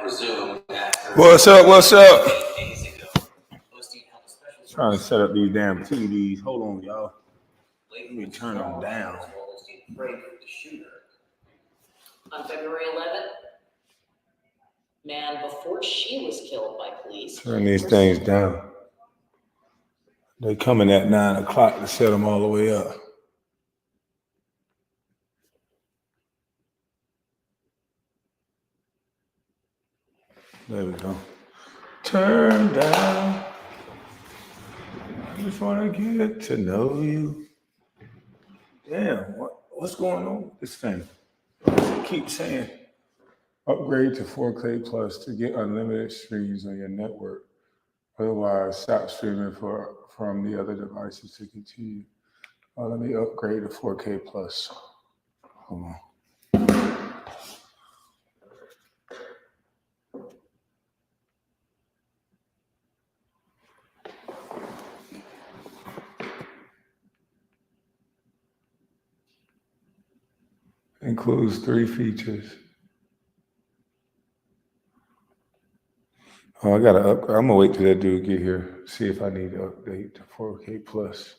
What's up? What's up? Trying to set up these damn TVs. Hold on, y'all. Let me turn them down. On February 11th, man, before she was killed by police. Turn these things down. They coming at 9 o'clock to set them all the way up. There we go. Turn down. I just want to get to know you. Damn, what's going on with this thing? It keeps saying upgrade to 4K Plus to get unlimited streams on your network. Otherwise, stop streaming from the other devices to continue. Let me upgrade to 4K Plus. Hold on. Includes 3 features. Oh, I gotta upgrade. I'm gonna wait till that dude get here. See if I need to update to 4K Plus.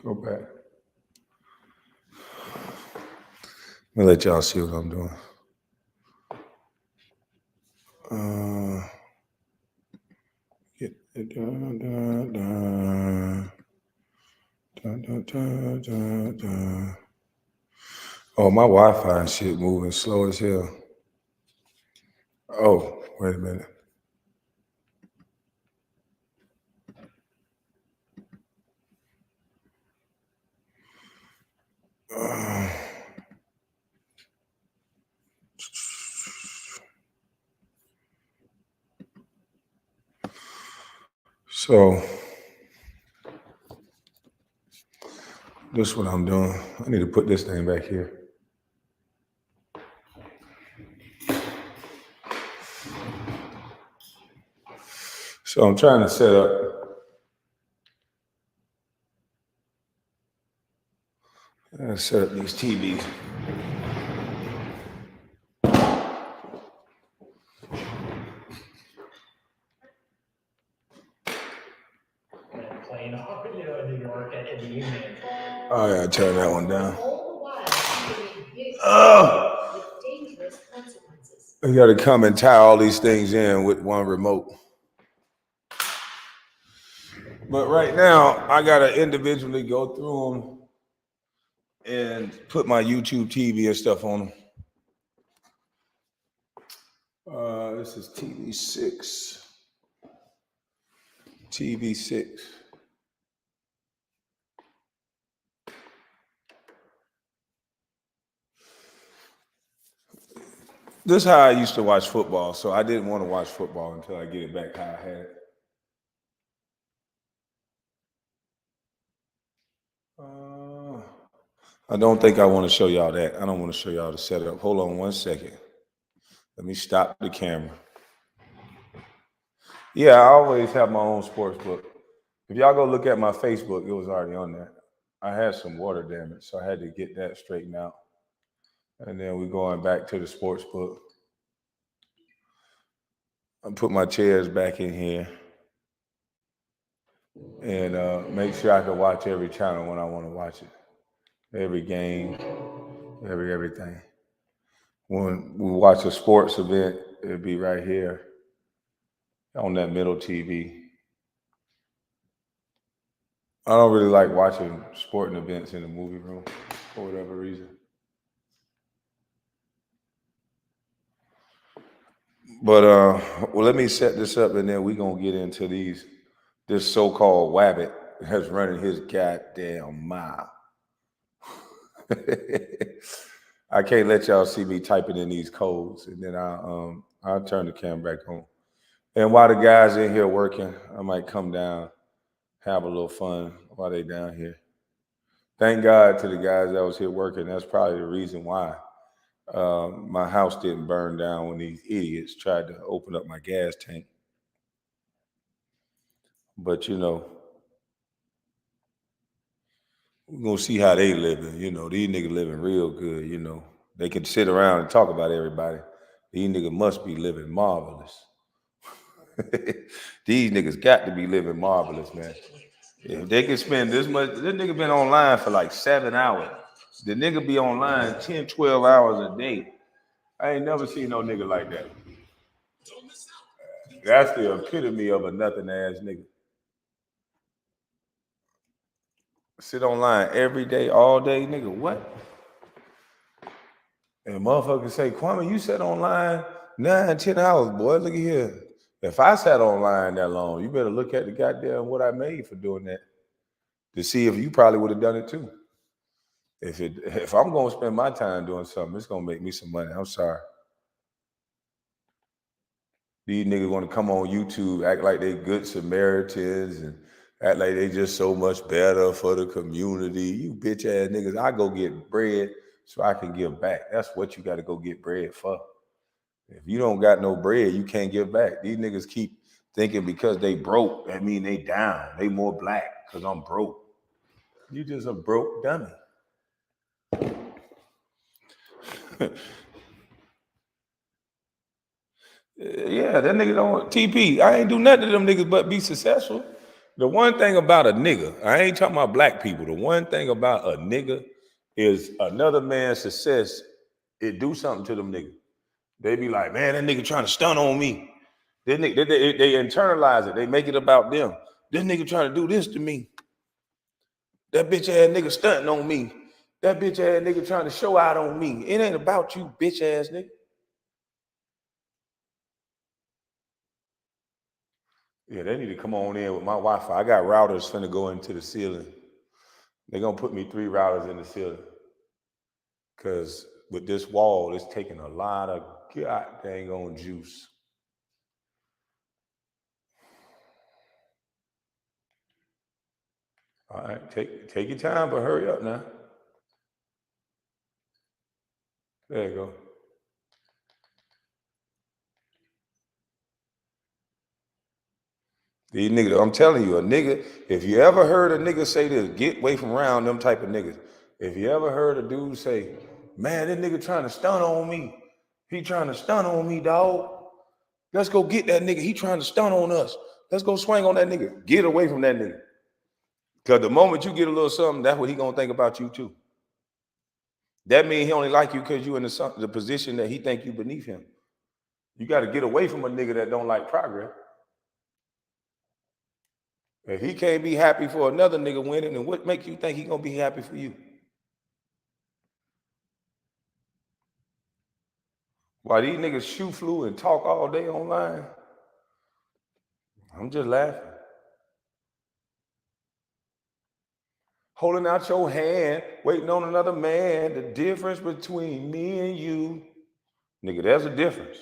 Go back. Let me let y'all see what I'm doing. Get it dun. Oh, my Wi-Fi and shit moving slow as hell. Oh, wait a minute. So, this is what I'm doing. I need to put this thing back here. So I'm trying to set up these TVs. Oh, yeah, turn that one down. You got to come and tie all these things in with one remote. But right now, I got to individually go through them and put my YouTube TV and stuff on them. This is TV6. TV6. This is how I used to watch football, so I didn't want to watch football until I get it back how I had it. I don't think I want to show y'all that. I don't want to show y'all the setup. Hold on one second. Let me stop the camera. Yeah, I always have my own sports book. If y'all go look at my Facebook, it was already on there. I had some water damage, so I had to get that straightened out. And then we're going back to the sports book. I put my chairs back in here and make sure I can watch every channel when I want to watch it. Every game, everything. When we watch a sports event, it'd be right here on that middle TV. I don't really like watching sporting events in the movie room for whatever reason. But well, let me set this up and then we're gonna get into this so-called Wabbit that's running his goddamn mile. I can't let y'all see me typing in these codes, and then I'll turn the camera back on. And while the guys in here working, I might come down, have a little fun while they down here. Thank God to the guys that was here working. That's probably the reason why my house didn't burn down when these idiots tried to open up my gas tank. But you know, we're gonna see how they living. You know, these niggas living real good. You know, they can sit around and talk about everybody. These niggas must be living marvelous. These niggas got to be living marvelous, man. If they can spend this much, this nigga been online for like 7 hours. The nigga be online 10, 12 hours a day. I ain't never seen no nigga like that. That's the epitome of a nothing ass nigga. Sit online every day, all day, nigga. What? And motherfuckers say, Kwame, you sat online 9, 10 hours, boy. Look at here. If I sat online that long, you better look at the goddamn what I made for doing that to see if you probably would have done it too. If I'm gonna spend my time doing something, it's gonna make me some money. I'm sorry. These niggas want to come on YouTube, act like they good Samaritans and act like they just so much better for the community. You bitch ass niggas, I go get bread so I can give back. That's what you got to go get bread for. If you don't got no bread, you can't give back. These niggas keep thinking because they broke, that mean they down. They more black because I'm broke. You just a broke dummy. Yeah, that nigga don't TP. I ain't do nothing to them niggas but be successful. The one thing about a nigga, I ain't talking about black people. The one thing about a nigga is another man's success, it do something to them niggas. They be like, man, that nigga trying to stunt on me. They internalize it. They make it about them. This nigga trying to do this to me. That bitch ass nigga stunting on me. That bitch ass nigga trying to show out on me. It ain't about you, bitch ass nigga. Yeah, they need to come on in with my Wi-Fi. I got routers finna go into the ceiling. They're gonna put me 3 routers in the ceiling. Cause with this wall, it's taking a lot of god dang on juice. All right, take your time, but hurry up now. There you go. These niggas, I'm telling you, a nigga, if you ever heard a nigga say this, get away from around them type of niggas. If you ever heard a dude say, man, this nigga trying to stun on me. He trying to stun on me, dog. Let's go get that nigga. He trying to stun on us. Let's go swing on that nigga. Get away from that nigga. Because the moment you get a little something, that's what he gonna think about you too. That means he only like you because you in the position that he think you beneath him. You got to get away from a nigga that don't like progress. If he can't be happy for another nigga winning, then what makes you think he gonna be happy for you? Why these niggas shoe flu and talk all day online? I'm just laughing. Holding out your hand, waiting on another man. The difference between me and you, nigga, there's a difference.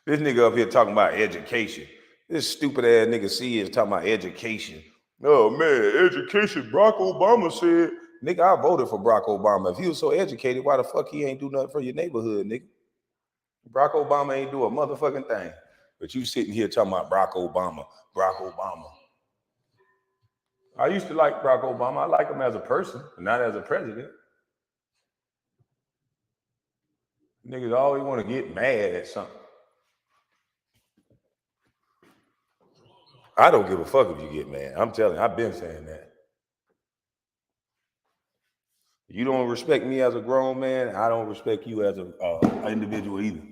This nigga up here talking about education. This stupid ass nigga C is talking about education. Oh man, education. Barack Obama said, nigga, I voted for Barack Obama. If he was so educated, why the fuck he ain't do nothing for your neighborhood, nigga? Barack Obama ain't do a motherfucking thing. But you sitting here talking about Barack Obama, Barack Obama. I used to like Barack Obama. I like him as a person, not as a president. Niggas always want to get mad at something. I don't give a fuck if you get mad. I'm telling you, I've been saying that. You don't respect me as a grown man, I don't respect you as an individual either.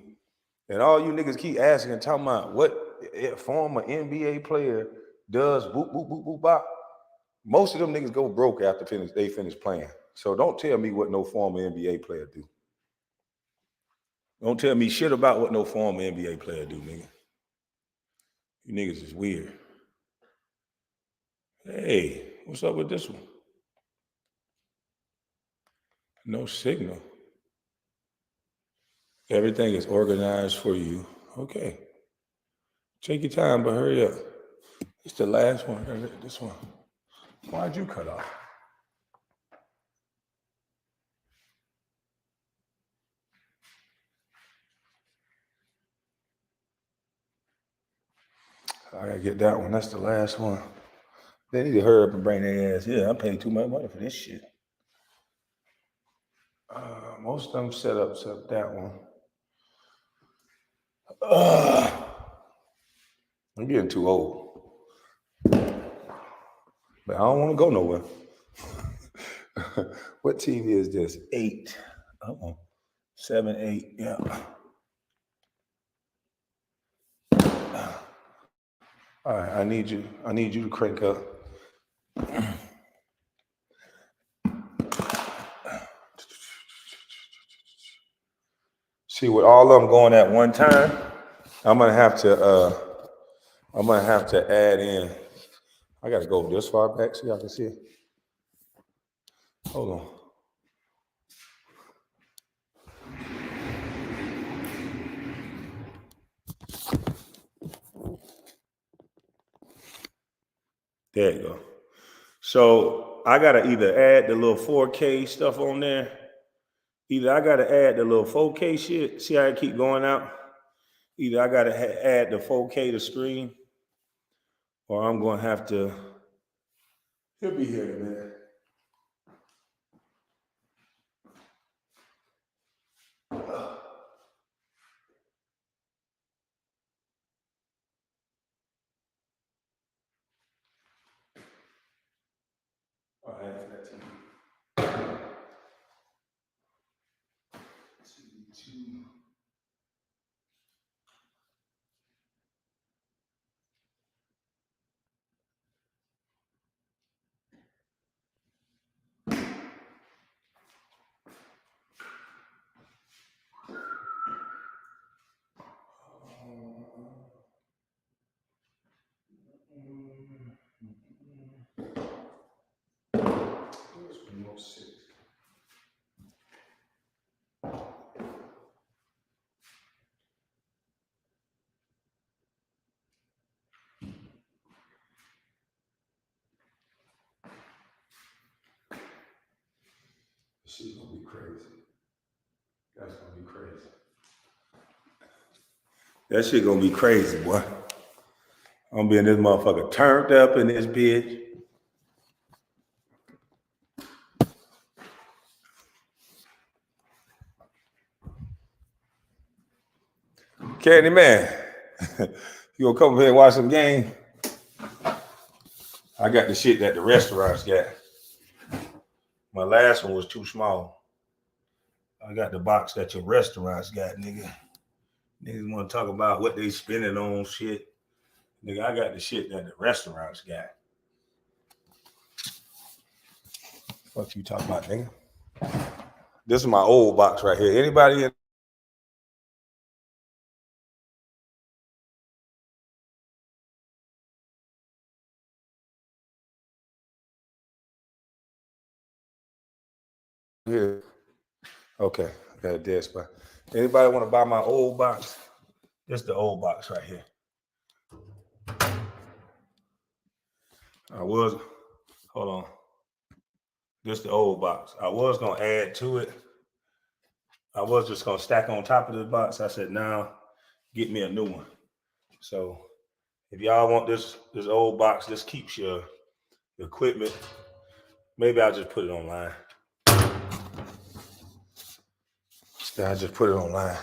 And all you niggas keep asking and talking about what former NBA player does boop, boop, boop, boop, bop. Most of them niggas go broke after they finish playing. So don't tell me what no former NBA player do. Don't tell me shit about what no former NBA player do, nigga. You niggas is weird. Hey, what's up with this one? No signal. Everything is organized for you. Okay. Take your time, but hurry up. It's the last one. This one. Why'd you cut off? I gotta get that one. That's the last one. They need to hurry up and bring their ass. Yeah, I'm paying too much money for this shit. Most of them set up except that one. I'm getting too old. But I don't want to go nowhere. What TV is this? 8. 7, 8. Yeah. All right, I need you to crank up. See, with all of them going at one time, I'm gonna have to add in. I gotta go this far back so y'all can see it. Hold on. There you go. So I gotta either add the little 4K stuff on there. Either I gotta add the little 4K shit. See how I keep going out? Either I gotta add the 4K to screen, or I'm gonna have to. He'll be here in a minute. All right, for that TV. This shit gonna be crazy. That's gonna be crazy. That shit gonna be crazy, boy. I'm gonna be in this motherfucker turned up in this bitch. Candy man, you gonna come over here and watch some game? I got the shit that the restaurants got. My last one was too small. I got the box that your restaurants got, nigga. Niggas want to talk about what they spending on shit. Nigga, I got the shit that the restaurants got. What you talking about, nigga? This is my old box right here. Anybody in? Here. Okay, I got a dead spot. Anybody want to buy my old box? This is the old box right here. Hold on. This is the old box. I was gonna add to it. I was just gonna stack on top of the box. I said, nah, get me a new one. So if y'all want this old box, this keeps your equipment. Maybe I'll just put it online. I'll just put it online.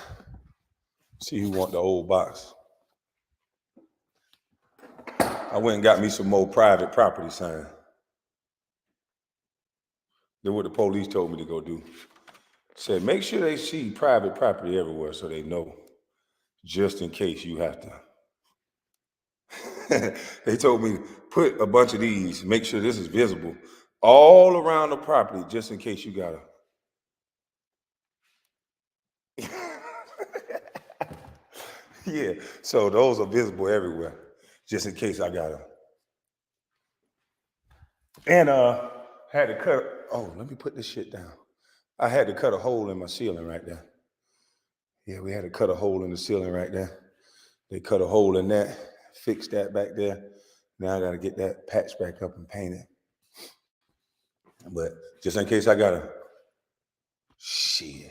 See who want the old box. I went and got me some more private property sign. Then what the police told me to go do. Said, make sure they see private property everywhere so they know, just in case you have to. They told me, put a bunch of these, make sure this is visible all around the property, just in case you gotta. Yeah, so those are visible everywhere, just in case I gotta. And had to cut, let me put this shit down. I had to cut a hole in my ceiling right there. Yeah, we had to cut a hole in the ceiling right there. They cut a hole in that, fixed that back there. Now I gotta get that patched back up and painted. But just in case I gotta, shit.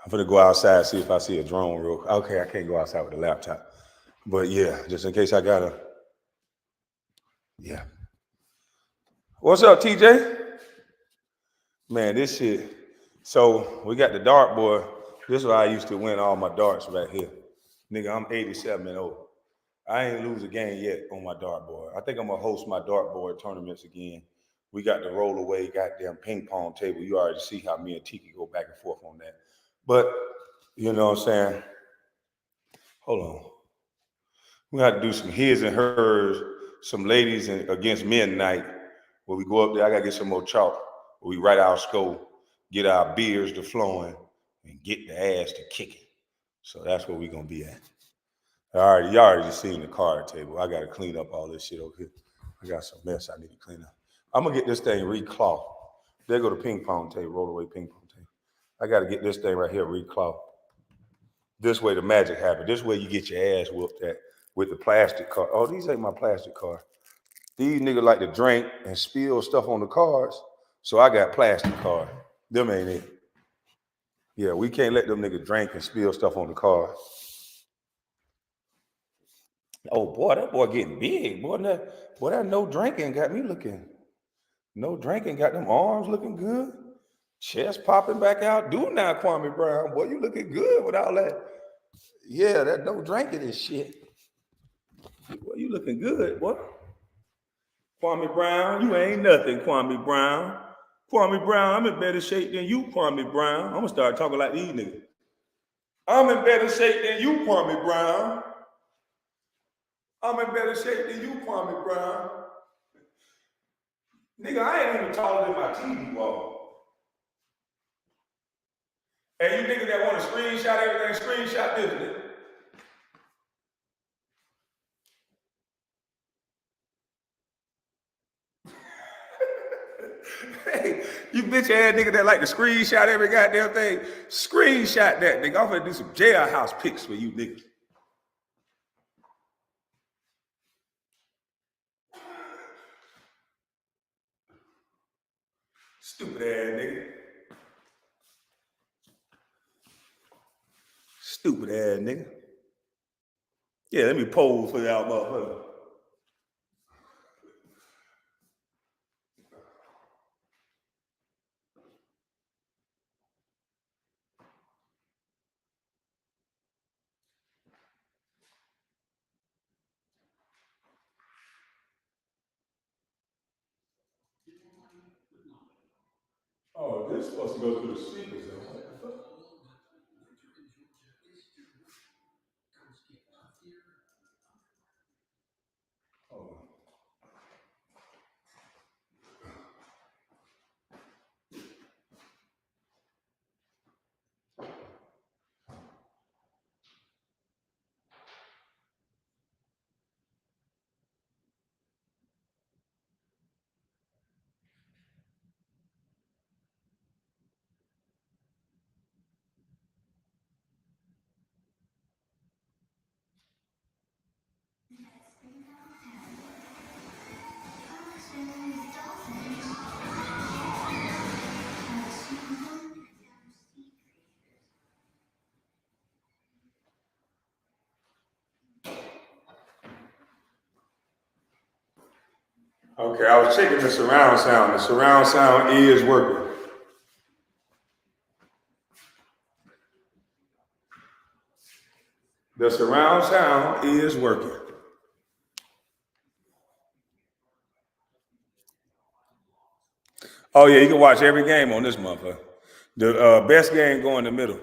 I'm gonna go outside, see if I see a drone real. Okay, I can't go outside with a laptop. But yeah, just in case I gotta, yeah. What's up, TJ? Man, this shit. So we got the dartboard. This is where I used to win all my darts right here. Nigga, I'm 87 and old. I ain't lose a game yet on my dartboard. I think I'm gonna host my dartboard tournaments again. We got the roll away goddamn ping pong table. You already see how me and Tiki go back and forth on that. But you know what I'm saying? Hold on. We got to do some his and hers, some ladies against men night. Where we go up there, I gotta get some more chalk. Where we write our score, get our beers to flowing, and get the ass to kicking. So that's where we gonna be at. You already seen the card table. I gotta clean up all this shit over here. I got some mess I need to clean up. I'm gonna get this thing reclawed. There go the ping pong table, roll away ping pong table. I gotta get this thing right here reclawed. This way the magic happens. This way you get your ass whooped at with the plastic card. Oh, these ain't my plastic card. These niggas like to drink and spill stuff on the cards. So I got plastic card. Them ain't it. Yeah, we can't let them niggas drink and spill stuff on the cards. Oh boy, that boy getting big. Boy, that no drinking got me looking. No drinking got them arms looking good. Chest popping back out. Do now, Kwame Brown. Boy, you looking good with all that. Yeah, that no drinking and shit. Boy, you looking good, boy. Kwame Brown, you ain't nothing, Kwame Brown. Kwame Brown, I'm in better shape than you, Kwame Brown. I'm gonna start talking like these niggas. I'm in better shape than you, Kwame Brown. I'm in better shape than you, Kwame Brown. Nigga, I ain't even taller than my TV wall. And you niggas that want to screenshot everything, screenshot this, nigga. Hey, you bitch ass nigga that like to screenshot every goddamn thing, screenshot that, nigga. I'm gonna do some jailhouse pics for you niggas. Stupid ass nigga. Stupid ass nigga. Yeah, let me pose for y'all motherfucker. Oh, this is supposed to go through the speakers though. What the fuck? Hold on. Okay, I was checking the surround sound. The surround sound is working. The surround sound is working. Oh yeah, you can watch every game on this motherfucker. The best game go in the middle.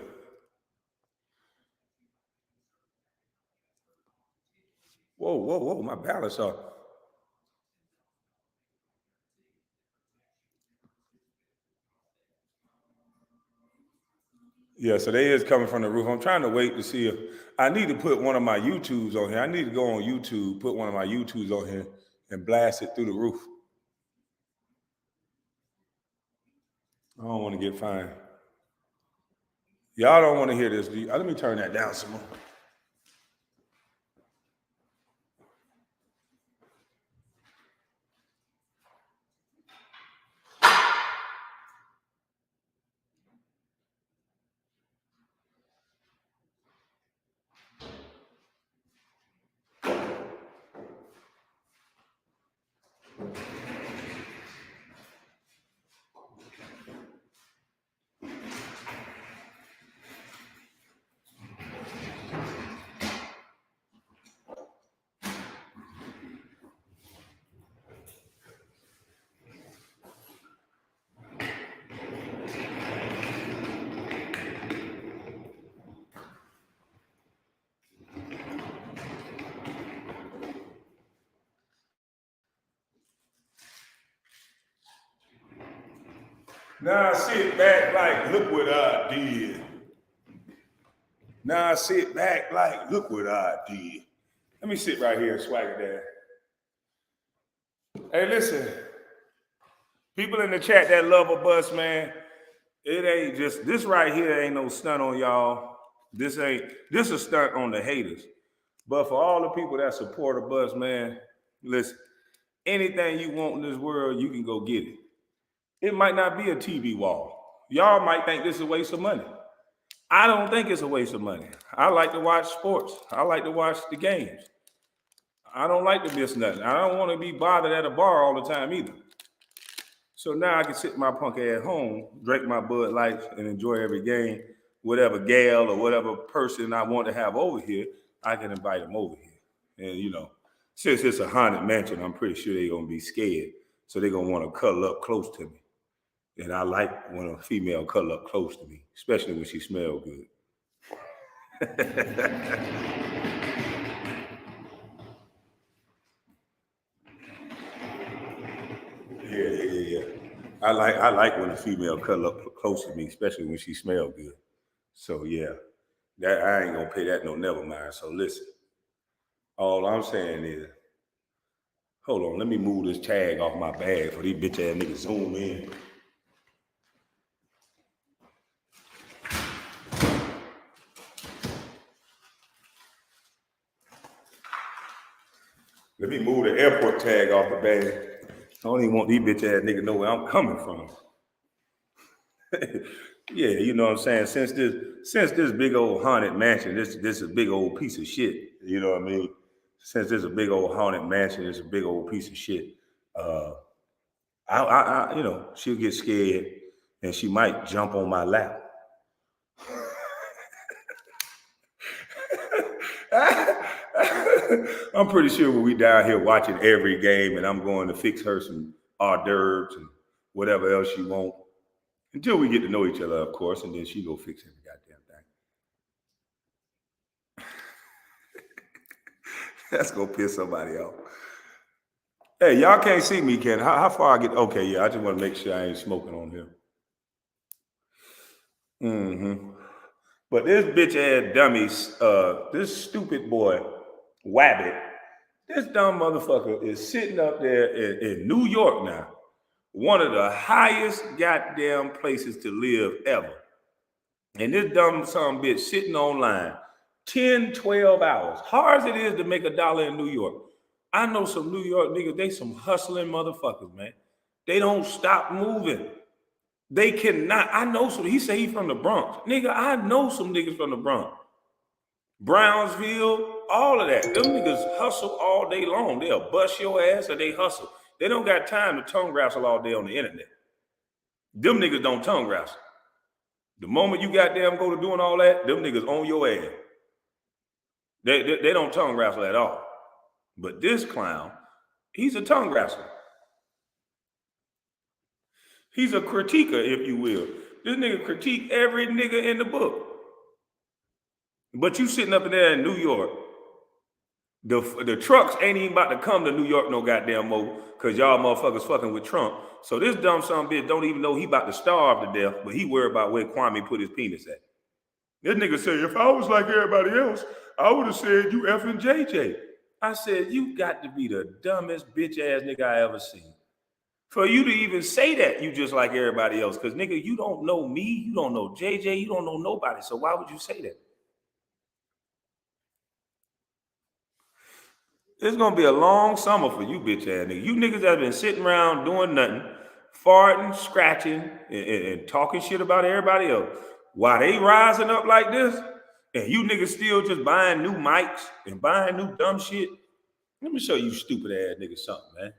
Whoa, whoa, whoa, my balance off. Yeah, so they is coming from the roof. I'm trying to wait to see if I need to put one of my YouTubes on here. I need to go on YouTube, put one of my YouTubes on here, and blast it through the roof. I don't want to get fined. Y'all don't want to hear this. Let me turn that down some more. Now I sit back like, look what I did. Now I sit back like, look what I did. Let me sit right here and swag it down. Hey, listen. People in the chat that love a bus, man. It ain't just this right here ain't no stunt on y'all. This a stunt on the haters. But for all the people that support a bus, man, listen, anything you want in this world, you can go get it. It might not be a TV wall. Y'all might think this is a waste of money. I don't think it's a waste of money. I like to watch sports. I like to watch the games. I don't like to miss nothing. I don't want to be bothered at a bar all the time either. So now I can sit my punk ass home, drink my Bud Lights, and enjoy every game. Whatever gal or whatever person I want to have over here, I can invite them over here. And since it's a haunted mansion, I'm pretty sure they're gonna be scared. So they're gonna want to cuddle up close to me. And I like when a female cuddle up close to me, especially when she smells good. Yeah. I like when a female cuddle up close to me, especially when she smells good. So yeah, that I ain't gonna pay that no never mind. So listen, all I'm saying is, hold on, let me move this tag off my bag for these bitch ass niggas zoom in. Let me move the airport tag off the bag. I don't even want these bitch ass niggas know where I'm coming from. Yeah, you know what I'm saying? Since this big old haunted mansion, this is a big old piece of shit. You know what I mean? Since there's a big old haunted mansion, it's a big old piece of shit. She'll get scared and she might jump on my lap. I'm pretty sure when we down here watching every game and I'm going to fix her some hors d'oeuvres and whatever else she want. Until we get to know each other, of course, and then she go fix every goddamn thing. That's gonna piss somebody off. Hey, y'all can't see me, Ken. How far I get? Okay, yeah, I just want to make sure I ain't smoking on here. But this bitch ass dummy, this stupid boy, Wabbit, this dumb motherfucker is sitting up there in New York now, one of the highest goddamn places to live ever. And this dumb son of a bitch sitting online 10, 12 hours. Hard as it is to make $1 in New York. I know some New York niggas, they some hustling motherfuckers, man. They don't stop moving. They cannot. I know some. He say he from the Bronx. Nigga, I know some niggas from the Bronx. Brownsville, all of that. Them niggas hustle all day long. They'll bust your ass or they hustle. They don't got time to tongue wrestle all day on the internet. Them niggas don't tongue wrestle. The moment you goddamn go to doing all that, them niggas on your ass. They don't tongue wrestle at all. But this clown, he's a tongue wrestler. He's a critiquer, if you will. This nigga critique every nigga in the book. But you sitting up in there in New York, the trucks ain't even about to come to New York no goddamn more because y'all motherfuckers fucking with Trump. So this dumb son of a bitch don't even know he about to starve to death, but he worried about where Kwame put his penis at. This nigga said, if I was like everybody else, I would have said you effing JJ. I said, you got to be the dumbest bitch ass nigga I ever seen. For you to even say that, you just like everybody else. Because nigga, you don't know me, you don't know JJ, you don't know nobody. So why would you say that? It's gonna be a long summer for you bitch ass niggas. You niggas that have been sitting around doing nothing, farting, scratching, and talking shit about everybody else. While they rising up like this, and you niggas still just buying new mics and buying new dumb shit. Let me show you stupid ass niggas something, man.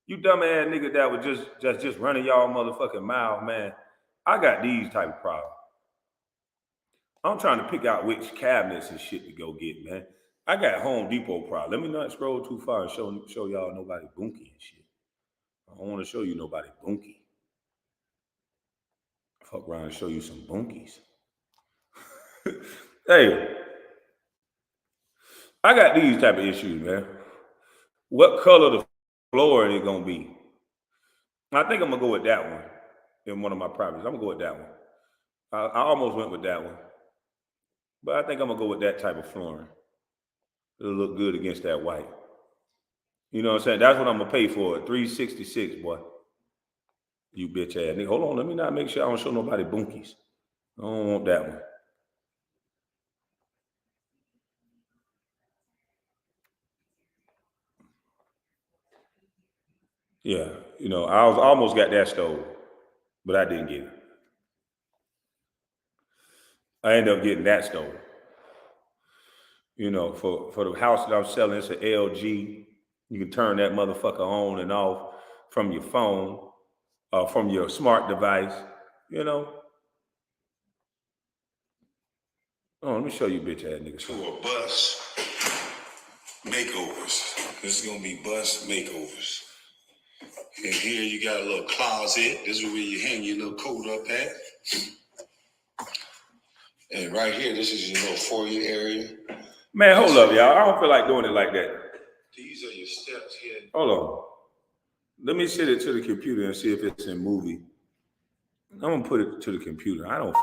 You dumb ass niggas that was just running y'all motherfucking mouth, man. I got these type of problems. I'm trying to pick out which cabinets and shit to go get, man. I got Home Depot problem. Let me not scroll too far and show y'all nobody bunky and shit. I don't want to show you nobody bunky. Fuck around and show you some bunkies. Hey, I got these type of issues, man. What color the floor is it gonna be? I think I'm gonna go with that one. in one of my properties. I'm gonna go with that one. I almost went with that one, but I think I'm gonna go with that type of flooring. It'll look good against that white. You know what I'm saying? That's what I'm gonna pay for it. $366, boy. You bitch ass nigga. Hold on, let me not make sure I don't show nobody bunkies. I don't want that one. Yeah, I was almost got that stove, but I didn't get it. I ended up getting that stove. For the house that I'm selling, it's an LG. You can turn that motherfucker on and off from your phone, from your smart device. Oh, let me show you bitch ass niggas. To a bus makeovers. This is gonna be bus makeovers. And here you got a little closet. This is where you hang your little coat up at. And right here, this is your little foyer area. Man, hold up, y'all. I don't feel like doing it like that. These are your steps here. Hold on. Let me set it to the computer and see if it's in movie. I'm gonna put it to the computer. I don't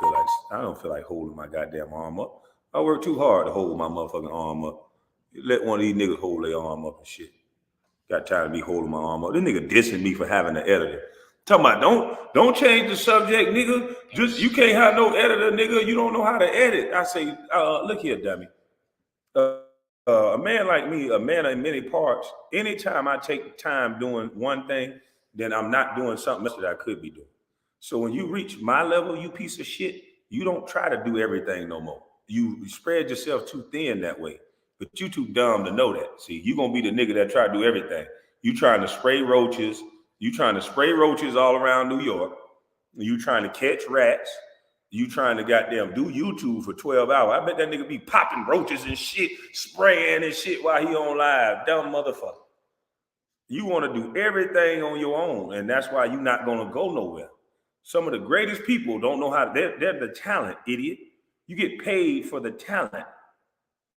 feel like holding my goddamn arm up. I work too hard to hold my motherfucking arm up. Let one of these niggas hold their arm up and shit. Got tired of me holding my arm up. This nigga dissing me for having an editor. Talking about don't change the subject, nigga. Just you can't have no editor, nigga. You don't know how to edit. I say, look here, dummy. A man like me, a man in many parts. Anytime I take time doing one thing, then I'm not doing something else that I could be doing. So when you reach my level, you piece of shit, you don't try to do everything no more. You spread yourself too thin that way. But you too dumb to know that. See, you gonna be the nigga that try to do everything. You trying to spray roaches. You trying to spray roaches all around New York. You trying to catch rats. You trying to goddamn do YouTube for 12 hours. I bet that nigga be popping roaches and shit, spraying and shit while he on live. Dumb motherfucker. You want to do everything on your own, and that's why you're not gonna go nowhere. Some of the greatest people don't know how. They're the talent, idiot. You get paid for the talent.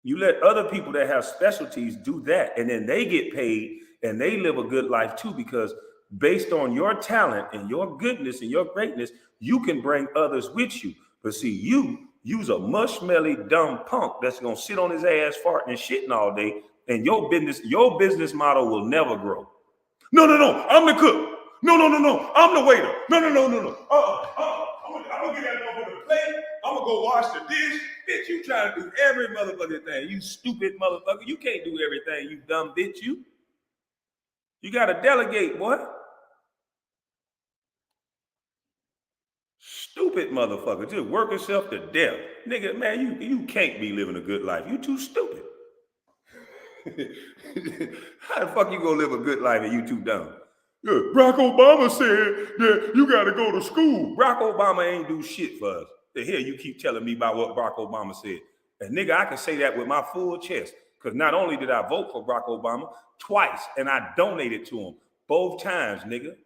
You let other people that have specialties do that, and then they get paid and they live a good life too, because based on your talent and your goodness and your greatness, you can bring others with you. But see, you's a mushmelly dumb punk that's gonna sit on his ass farting and shitting all day, and your business model will never grow. No, I'm the cook. No, I'm the waiter. No. I'm gonna get that motherfucker plate. I'm gonna go wash the dish. Bitch, you trying to do every motherfucking thing. You stupid motherfucker. You can't do everything, you dumb bitch, you. You gotta delegate, boy. Stupid motherfucker. Just work yourself to death. Nigga, man, you can't be living a good life. You too stupid. How the fuck you gonna live a good life and you too dumb? Yeah, Barack Obama said that you gotta go to school. Barack Obama ain't do shit for us. The hell you keep telling me about what Barack Obama said. And nigga, I can say that with my full chest. Because not only did I vote for Barack Obama twice, and I donated to him both times, nigga.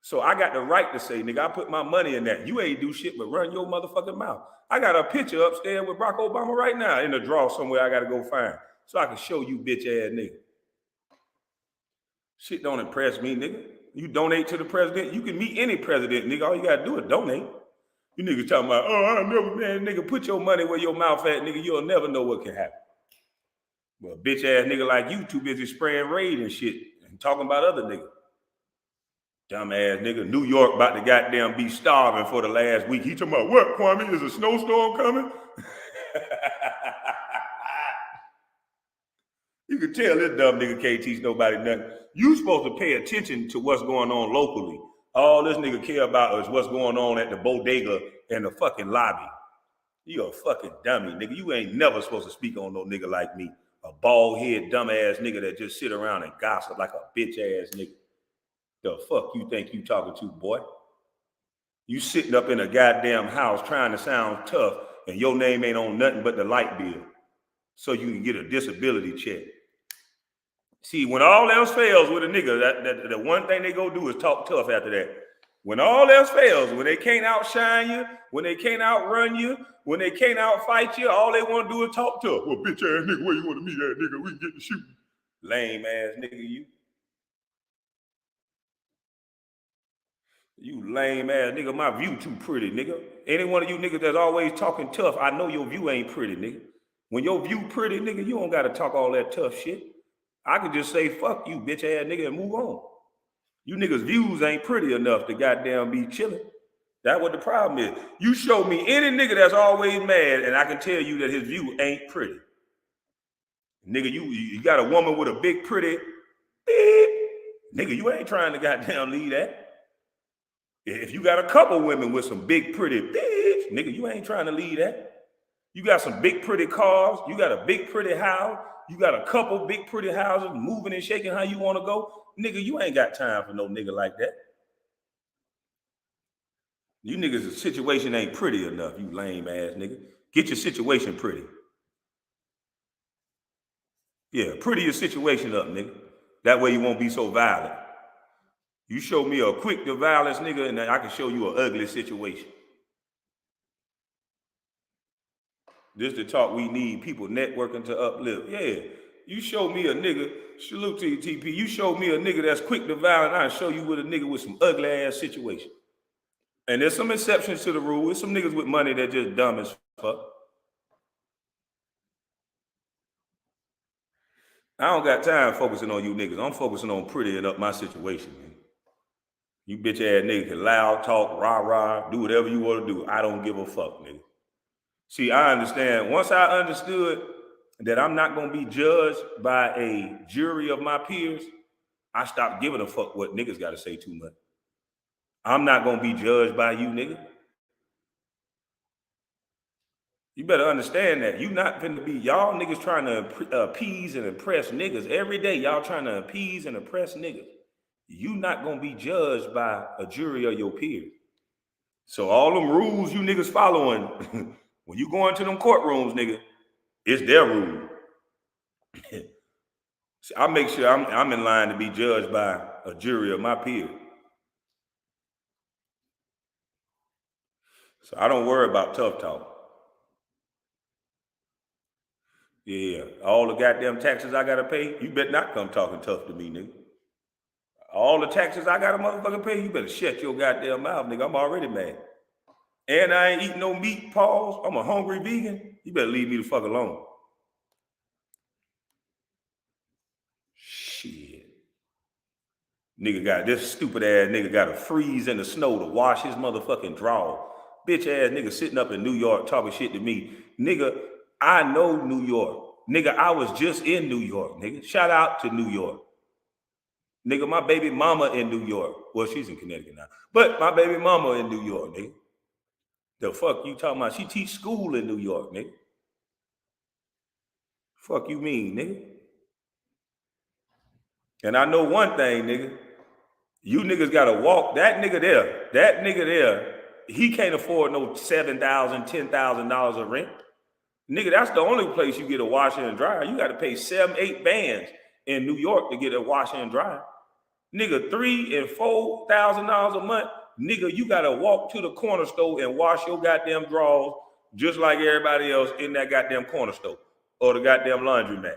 So I got the right to say, nigga, I put my money in that. You ain't do shit but run your motherfucking mouth. I got a picture upstairs with Barack Obama right now in the drawer somewhere I gotta go find. So I can show you bitch ass nigga. Shit don't impress me, nigga. You donate to the president, you can meet any president, nigga. All you gotta do is donate. You niggas talking about, I never, man, nigga, put your money where your mouth at, nigga. You'll never know what can happen. Well, bitch ass nigga like you too busy spraying raid and shit and talking about other niggas. Dumb ass nigga. New York about to goddamn be starving for the last week. He talking about what, Kwame? Is a snowstorm coming? You can tell this dumb nigga can't teach nobody nothing. You supposed to pay attention to what's going on locally. All this nigga care about is what's going on at the bodega and the fucking lobby. You a fucking dummy, nigga. You ain't never supposed to speak on no nigga like me. A bald head, dumb ass nigga that just sit around and gossip like a bitch ass nigga. The fuck you think you talking to, boy? You sitting up in a goddamn house trying to sound tough and your name ain't on nothing but the light bill so you can get a disability check. See, when all else fails with a nigga, the one thing they go do is talk tough after that. When all else fails, when they can't outshine you, when they can't outrun you, when they can't outfight you, all they want to do is talk tough. Well, bitch ass nigga, where you want to meet that nigga? We can get to shooting. Lame ass nigga, you. You lame ass nigga, my view too pretty, nigga. Any one of you niggas that's always talking tough, I know your view ain't pretty, nigga. When your view pretty, nigga, you don't gotta talk all that tough shit. I could just say fuck you, bitch ass nigga, and move on. You niggas' views ain't pretty enough to goddamn be chilling. That's what the problem is. You show me any nigga that's always mad, and I can tell you that his view ain't pretty. Nigga, you got a woman with a big pretty beep. Nigga, you ain't trying to goddamn leave that. If you got a couple women with some big pretty beeps, nigga, you ain't trying to leave that. You got some big pretty cars, you got a big pretty house, you got a couple big pretty houses moving and shaking how you want to go. Nigga, you ain't got time for no nigga like that. You niggas' situation ain't pretty enough, you lame ass nigga. Get your situation pretty. Yeah, pretty your situation up, nigga. That way you won't be so violent. You show me a quick to violence, nigga, and then I can show you an ugly situation. This the talk we need, people networking to uplift. Yeah, you show me a nigga, salute to you, TP. You show me a nigga that's quick to violence, I'll show you with a nigga with some ugly ass situation. And there's some exceptions to the rule. There's some niggas with money that just dumb as fuck. I don't got time focusing on you niggas. I'm focusing on prettying up my situation, man. You bitch ass nigga can loud talk, rah, do whatever you want to do. I don't give a fuck, nigga. See, I understand. Once I understood that I'm not going to be judged by a jury of my peers, I stopped giving a fuck what niggas got to say too much. I'm not going to be judged by you, nigga. You better understand that. You not finna be, y'all niggas trying to appease and impress niggas. Every day, y'all trying to appease and impress niggas. You not going to be judged by a jury of your peers. So all them rules you niggas following, when you go into them courtrooms, nigga, it's their rule. See, I make sure I'm in line to be judged by a jury of my peers. So I don't worry about tough talk. Yeah, all the goddamn taxes I gotta pay, you better not come talking tough to me, nigga. All the taxes I gotta motherfucking pay, you better shut your goddamn mouth, nigga. I'm already mad. And I ain't eating no meat, pause. I'm a hungry vegan. You better leave me the fuck alone. Shit. Nigga got this stupid ass nigga got to freeze in the snow to wash his motherfucking drawers. Bitch ass nigga sitting up in New York talking shit to me. Nigga, I know New York. Nigga, I was just in New York, nigga. Shout out to New York. Nigga, my baby mama in New York. Well, she's in Connecticut now. But my baby mama in New York, nigga. The fuck you talking about? She teach school in New York, nigga. Fuck you mean, nigga? And I know one thing, nigga. You niggas gotta walk. That nigga there, he can't afford no $7,000, $10,000 of rent. Nigga, that's the only place you get a washer and dryer. You gotta pay 7-8 bands in New York to get a washer and dryer. Nigga, $3,000 and $4,000 a month. Nigga, you gotta walk to the corner store and wash your goddamn drawers just like everybody else in that goddamn corner store or the goddamn laundromat.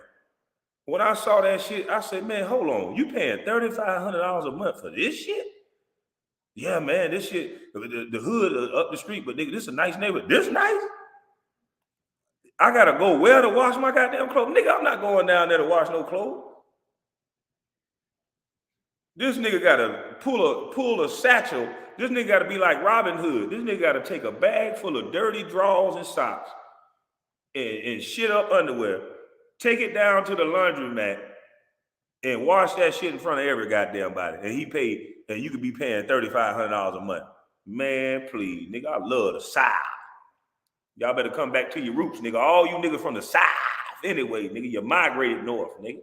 When I saw that shit, I said, man, hold on. You paying $3,500 a month for this shit? Yeah, man, this shit, the hood up the street, but nigga, this is a nice neighborhood. This nice? I gotta go where to wash my goddamn clothes? Nigga, I'm not going down there to wash no clothes. This nigga gotta pull a satchel. This nigga gotta be like Robin Hood. This nigga gotta take a bag full of dirty drawers and socks and shit up underwear, take it down to the laundromat, and wash that shit in front of every goddamn body. And he paid, and you could be paying $3,500 a month. Man, please, nigga, I love the South. Y'all better come back to your roots, nigga. All you niggas from the South, anyway, nigga, you migrated north, nigga.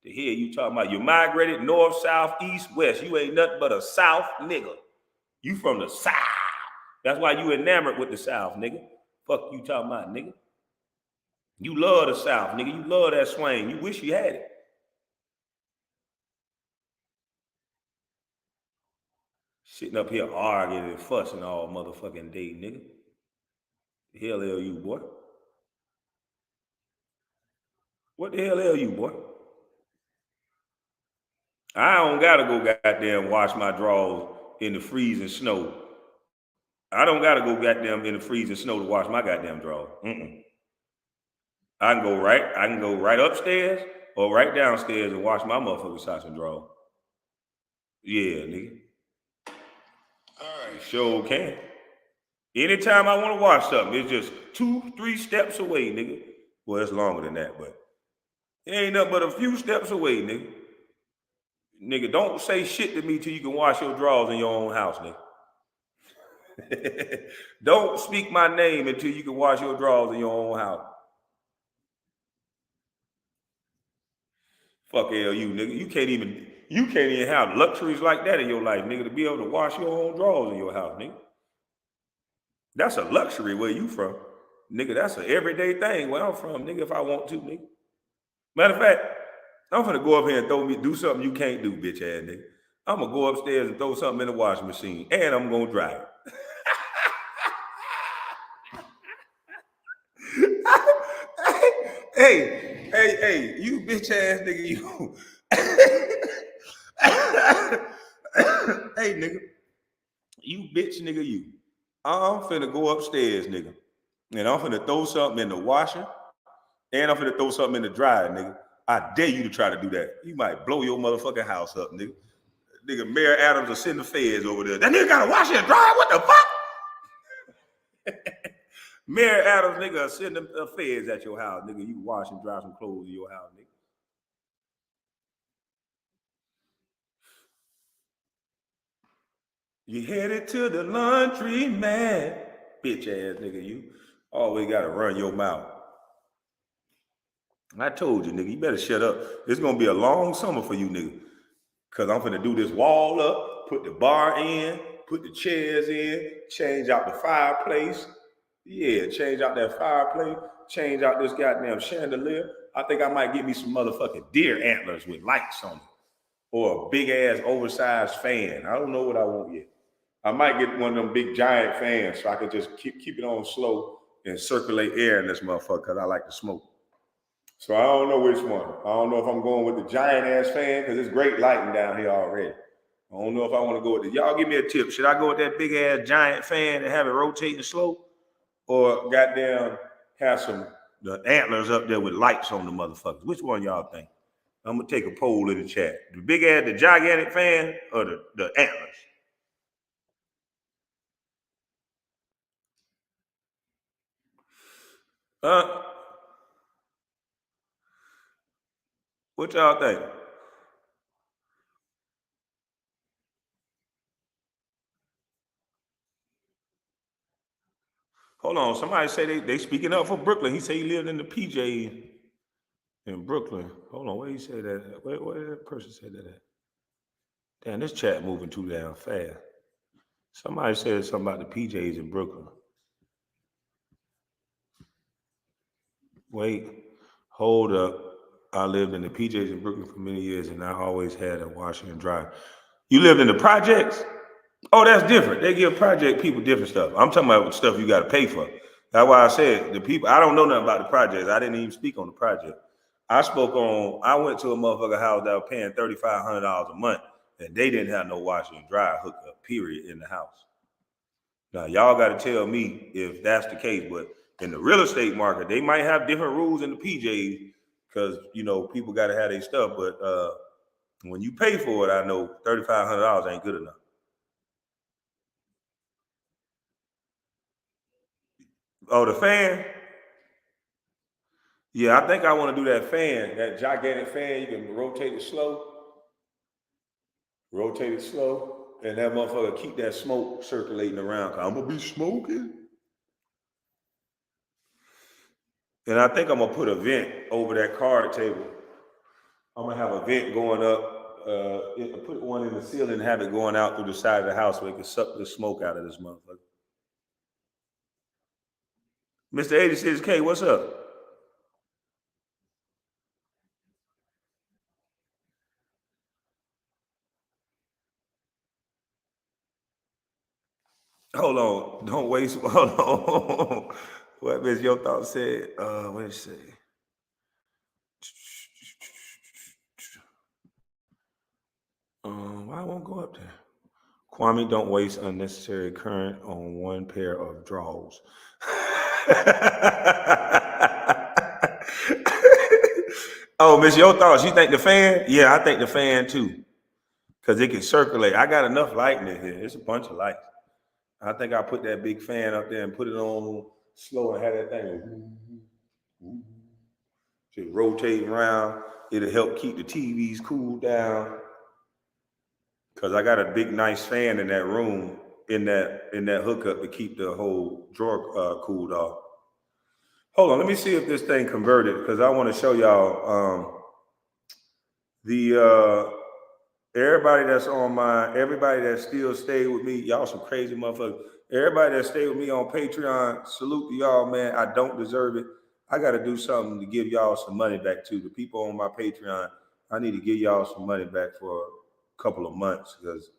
The hell you talking about? You migrated north, south, east, west. You ain't nothing but a South nigga. You from the South. That's why you enamored with the South, nigga. Fuck you talking about, nigga. You love the South, nigga. You love that swing. You wish you had it. Sitting up here arguing and fussing all motherfucking day, nigga. The hell are you, boy? What the hell are you, boy? I don't gotta go goddamn wash my drawers in the freezing snow. I don't gotta go goddamn in the freezing snow to wash my goddamn drawers. I can go right upstairs or right downstairs and wash my motherfucking socks and drawers. Yeah, nigga. All right. Sure can. Anytime I want to wash something, it's just 2-3 steps away, nigga. Well, it's longer than that, but it ain't nothing but a few steps away, nigga. Nigga, don't say shit to me till you can wash your drawers in your own house, nigga. Don't speak my name until you can wash your drawers in your own house. Fuck hell you, nigga. You can't even have luxuries like that in your life, nigga, to be able to wash your own drawers in your house, nigga. That's a luxury where you from. Nigga, that's an everyday thing where I'm from, nigga, if I want to, nigga. Matter of fact, I'm finna go up here and do something you can't do, bitch ass nigga. I'm gonna go upstairs and throw something in the washing machine, and I'm gonna dry it. Hey, you bitch ass nigga, you. Hey, nigga, you bitch nigga, you. I'm finna go upstairs, nigga, and I'm finna throw something in the washer, and I'm finna throw something in the dryer, nigga. I dare you to try to do that. You might blow your motherfucking house up, nigga. Nigga, Mayor Adams will send the feds over there. That nigga gotta wash it and dry. What the fuck? Mayor Adams, nigga, will send the feds at your house, nigga. You wash and dry some clothes in your house, nigga. You headed to the laundry man. Bitch ass nigga, you always gotta run your mouth. I told you, nigga, you better shut up. It's gonna be a long summer for you, nigga. Cause I'm finna do this wall up, put the bar in, put the chairs in, change out the fireplace. Yeah, change out that fireplace, change out this goddamn chandelier. I think I might get me some motherfucking deer antlers with lights on it. Or a big ass oversized fan. I don't know what I want yet. I might get one of them big giant fans so I can just keep it on slow and circulate air in this motherfucker because I like to smoke. So I don't know which one. I don't know if I'm going with the giant ass fan because it's great lighting down here already. I don't know if I want to go with it. Y'all give me a tip. Should I go with that big ass giant fan and have it rotating slow? Or goddamn have the antlers up there with lights on the motherfuckers? Which one y'all think? I'm gonna take a poll in the chat. The big ass, the gigantic fan, or the antlers? What y'all think? Hold on, somebody say they speaking up for Brooklyn. He said he lived in the PJ in Brooklyn. Hold on, where he say that at? Where did that person say that at? Damn, this chat moving too damn fast. Somebody said something about the PJs in Brooklyn. Wait, hold up. I lived in the PJs in Brooklyn for many years, and I always had a washer and dryer. You lived in the projects? Oh, that's different. They give project people different stuff. I'm talking about stuff you got to pay for. That's why I said the people. I don't know nothing about the projects. I didn't even speak on the project. I went to a motherfucker house that was paying $3,500 a month, and they didn't have no washer and dryer hookup, period, in the house. Now, y'all got to tell me if that's the case. But in the real estate market, they might have different rules in the PJs because, people got to have their stuff. But when you pay for it, I know $3,500 ain't good enough. Oh, the fan? Yeah, I think I want to do that fan, that gigantic fan. You can rotate it slow, and that motherfucker keep that smoke circulating around. I'm going to be smoking. And I think I'm going to put a vent over that card table. I'm going to have a vent going up, put one in the ceiling and have it going out through the side of the house so it can suck the smoke out of this motherfucker. Mr. 86K, what's up? Hold on. Don't waste. Hold on. What Miss Your Thought said? What did she say? Why won't go up there? Kwame, don't waste unnecessary current on one pair of drawers. Oh, Miss Your Thoughts, you think the fan? Yeah, I think the fan too. Because it can circulate. I got enough light in here. It's a bunch of lights. I think I put that big fan up there and put it on slow and have that thing just rotate around. It'll help keep the TVs cooled down. Cause I got a big nice fan in that room, in that hookup to keep the whole drawer cooled off. Hold on, let me see if this thing converted because I want to show y'all the everybody that's on everybody that still stay with me, y'all some crazy motherfuckers. Everybody that stay with me on Patreon, salute to y'all, man. I don't deserve it. I got to do something to give y'all some money back too. The people on my Patreon, I need to give y'all some money back for a couple of months because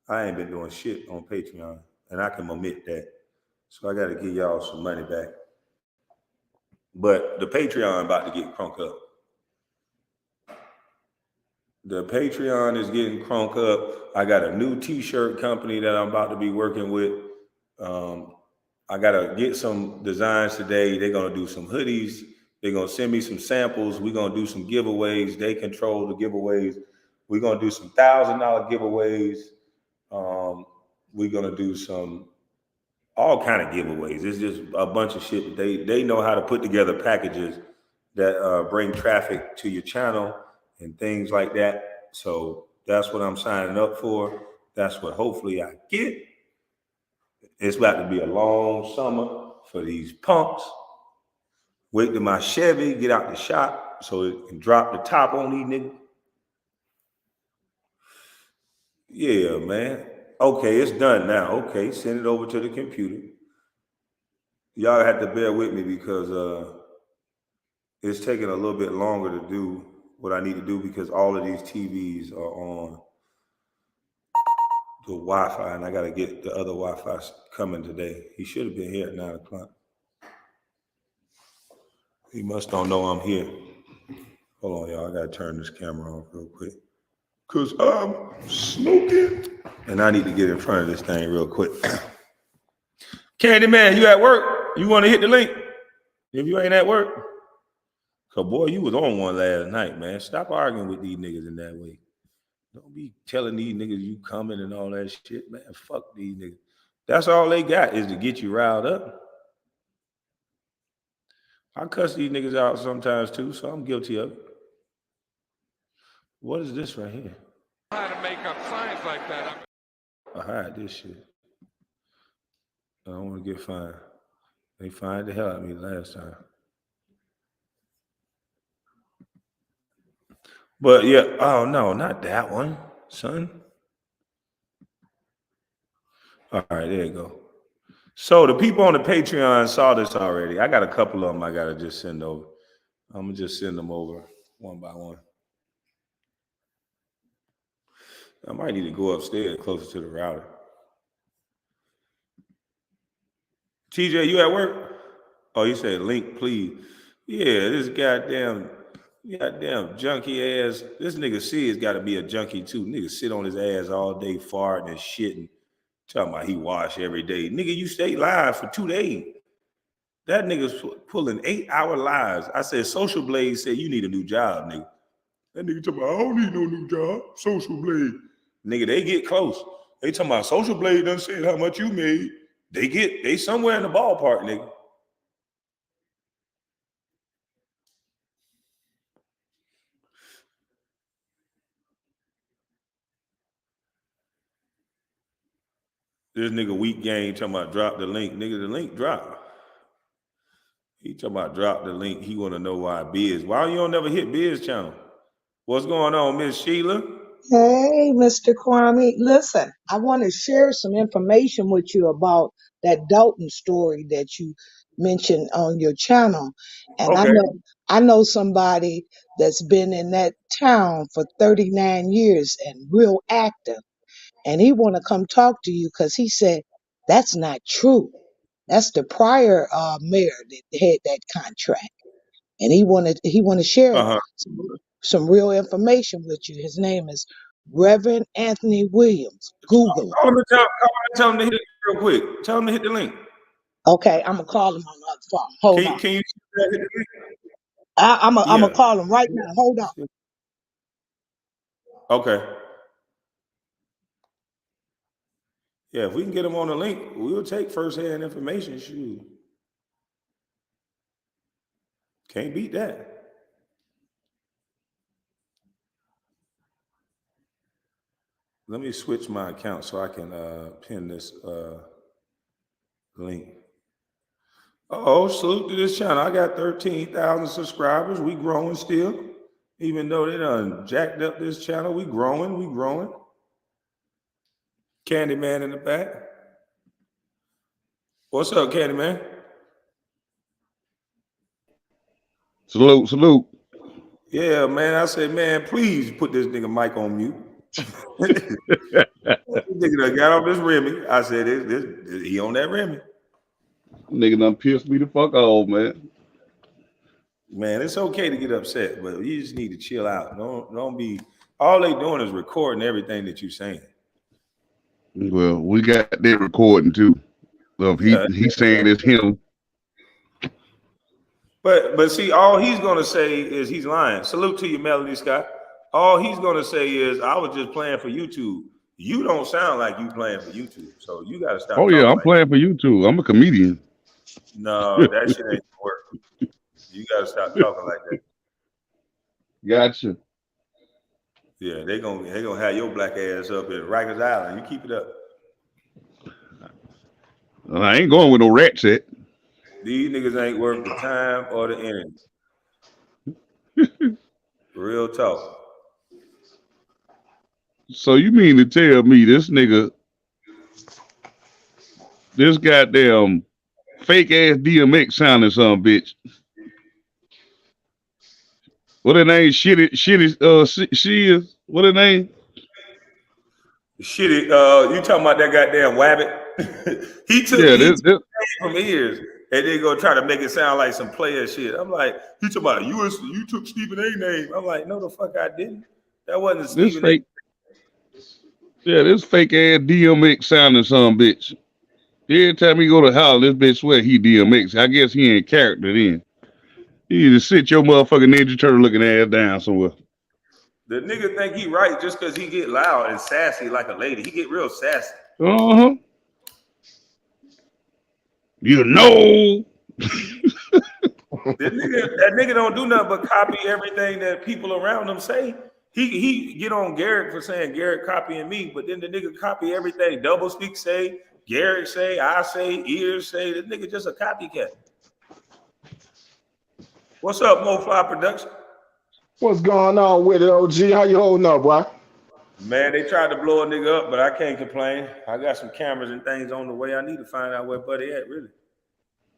I ain't been doing shit on Patreon, and I can omit that. So I got to give y'all some money back. But the Patreon about to get crunk up. The Patreon is getting crunk up. I got a new t-shirt company that I'm about to be working with. I got to get some designs today. They're going to do some hoodies. They're going to send me some samples. We're going to do some giveaways. They control the giveaways. We're going to do some $1,000 giveaways. We're going to do some all kind of giveaways. It's just a bunch of shit. They know how to put together packages that bring traffic to your channel and things like that. So that's what I'm signing up for. That's what hopefully I get. It's about to be a long summer for these punks. Wait till my Chevy get out the shop so it can drop the top on these niggas. Yeah, man. Okay, it's done now. Okay, send it over to the computer. Y'all have to bear with me because it's taking a little bit longer to do what I need to do because all of these TVs are on the Wi-Fi, and I got to get the other Wi-Fi coming today. He should have been here at 9 o'clock. He must don't know I'm here. Hold on, y'all. I got to turn this camera off real quick because I'm smoking, and I need to get in front of this thing real quick. Candyman, you at work? You want to hit the link? If you ain't at work, cause boy, you was on one last night, man. Stop arguing with these niggas in that way. Don't be telling these niggas you coming and all that shit, man. Fuck these niggas. That's all they got is to get you riled up. I cuss these niggas out sometimes too, so I'm guilty of it. What is this right here? How to make up signs like that. I hide this shit. I don't want to get fined. They fined the hell out of me last time. But yeah, oh no, not that one, son. All right, there you go. So the people on the Patreon saw this already. I got a couple of them I got to just send over. I'm going to just send them over one by one. I might need to go upstairs closer to the router. TJ, you at work? Oh, you said link, please. Yeah, this goddamn junkie ass. This nigga C has got to be a junkie too. Nigga sit on his ass all day farting and shitting. Talking about he wash every day. Nigga, you stay live for 2 days. That nigga's pulling 8-hour lives. I said, Social Blade said you need a new job, nigga. That nigga talking about, I don't need no new job. Social Blade. Nigga, they get close. They talking about Social Blade done said how much you made. They somewhere in the ballpark, nigga. This nigga weak game talking about drop the link. Nigga, the link drop. He talking about drop the link. He want to know why Biz. Why you don't never hit Biz channel? What's going on, Miss Sheila? Hey, Mr. Kwame. Listen, I want to share some information with you about that Dalton story that you mentioned on your channel. And Okay. I know somebody that's been in that town for 39 years and real active. And he want to come talk to you because he said that's not true. That's the prior mayor that had that contract. And he wanted to share Uh-huh. some real information with you. His name is Reverend Anthony Williams. Google it. Call him and tell him to hit it real quick. Tell him to hit the link. Okay, I'm gonna call him on the other phone. Hold on. Can you hit the link? I'm gonna Yeah. call him right now. Hold on. Okay. Yeah, if we can get him on the link, we'll take first-hand information. Shoot. Can't beat that. Let me switch my account so I can pin this link. Oh, salute to this channel. I got 13,000 subscribers. We growing still. Even though they done jacked up this channel, we growing. Candyman in the back. What's up, Candyman? Salute. Yeah, man. I said, man, please put this nigga mic on mute. This nigga done got off this Remy. I said, he on that Remy. Nigga done pissed me the fuck off, man. Man, it's okay to get upset, but you just need to chill out. Don't be. All they doing is recording everything that you saying. Well, we got that recording too. Of he's saying it's him. But see, all he's gonna say is he's lying. Salute to you, Melody Scott. All he's gonna say is I was just playing for YouTube. You don't sound like you playing for YouTube, so you gotta stop. Oh yeah, I'm playing for YouTube. I'm a comedian. No, that shit ain't gonna work. You gotta stop talking like that. Gotcha. Yeah, they gonna have your black ass up in Rikers Island. You keep it up. I ain't going with no rat set. These niggas ain't worth the time or the energy. Real talk. So you mean to tell me this nigga, this goddamn fake ass DMX sounding some bitch? What her name? Shitty. She is. What her name? Shit, you talking about that goddamn Wabbit? He took this from ears and then go try to make it sound like some player shit. I'm like, you talking about you took Stephen A name. I'm like, no, the fuck I didn't. That wasn't Stephen fake. Yeah, this fake ass DMX sounding some bitch. Every time he go to house, this bitch swear he DMX. I guess he ain't character then. You need to sit your motherfucking Ninja Turtle looking ass down somewhere. The nigga think he right just because he get loud and sassy like a lady. He get real sassy. Uh-huh. You know. That nigga don't do nothing but copy everything that people around him say. He get on Garrett for saying Garrett copying me, but then the nigga copy everything. Double speak say, Garrett say, I say, ears say. This nigga just a copycat. What's up, Mo Fly Production? What's going on with it, OG? How you holding up, boy? Man, they tried to blow a nigga up, but I can't complain. I got some cameras and things on the way. I need to find out where Buddy at, really.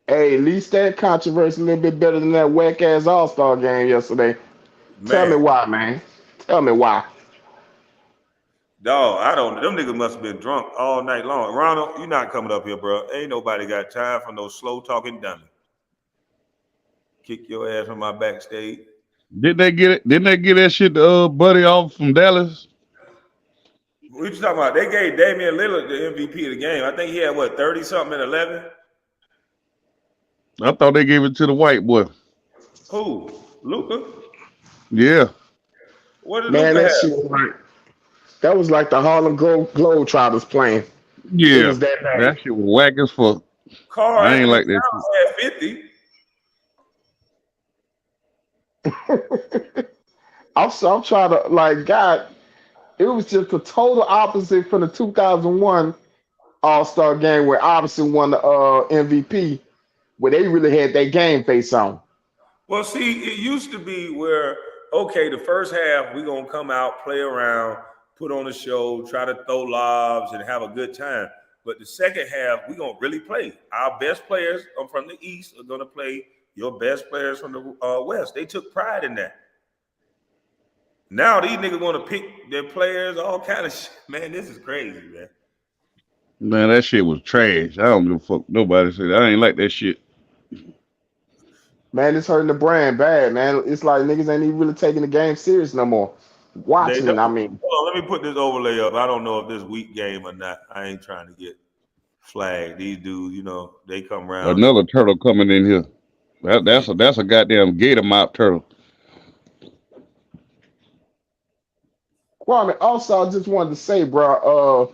Hey, at least that controversy a little bit better than that whack-ass All-Star game yesterday. Man. Tell me why, man. Tell me why. Dog, I don't know. Them niggas must have been drunk all night long. Ronald, you not coming up here, bro. Ain't nobody got time for no slow-talking dummy. Kick your ass from my backstage. Didn't they get that shit to Buddy off from Dallas? What you talking about? They gave Damian Lillard the MVP of the game. I think he had, 30-something in 11? I thought they gave it to the white boy. Who? Luka? Yeah. What did Man, Luka that have? shit was like, that was like the Harlem Globetrotters playing. Yeah. It was that bad. That shit was whack as fuck. I ain't like that shit. Had 50. I'm trying to, God, it was just the total opposite from the 2001 All-Star game where Iverson won the MVP, where they really had that game face on. Well, see, it used to be where, okay, the first half, we're going to come out, play around, put on a show, try to throw lobs and have a good time. But the second half, we're going to really play. Our best players from the East are going to play your best players from the West. They took pride in that. Now these niggas want to pick their players, all kind of shit. Man, this is crazy, man. Man, that shit was trash. I don't give a fuck. Nobody said I ain't like that shit. Man, it's hurting the brand bad, man. It's like niggas ain't even really taking the game serious no more. watching it. I don't. mean, Hold on, let me put this overlay up. I don't know if this weak game or not. I ain't trying to get flagged. These dudes, you know, they come around. Another turtle coming in here. That's a goddamn gator mouth turtle. Kwame, also, I just wanted to say, bro,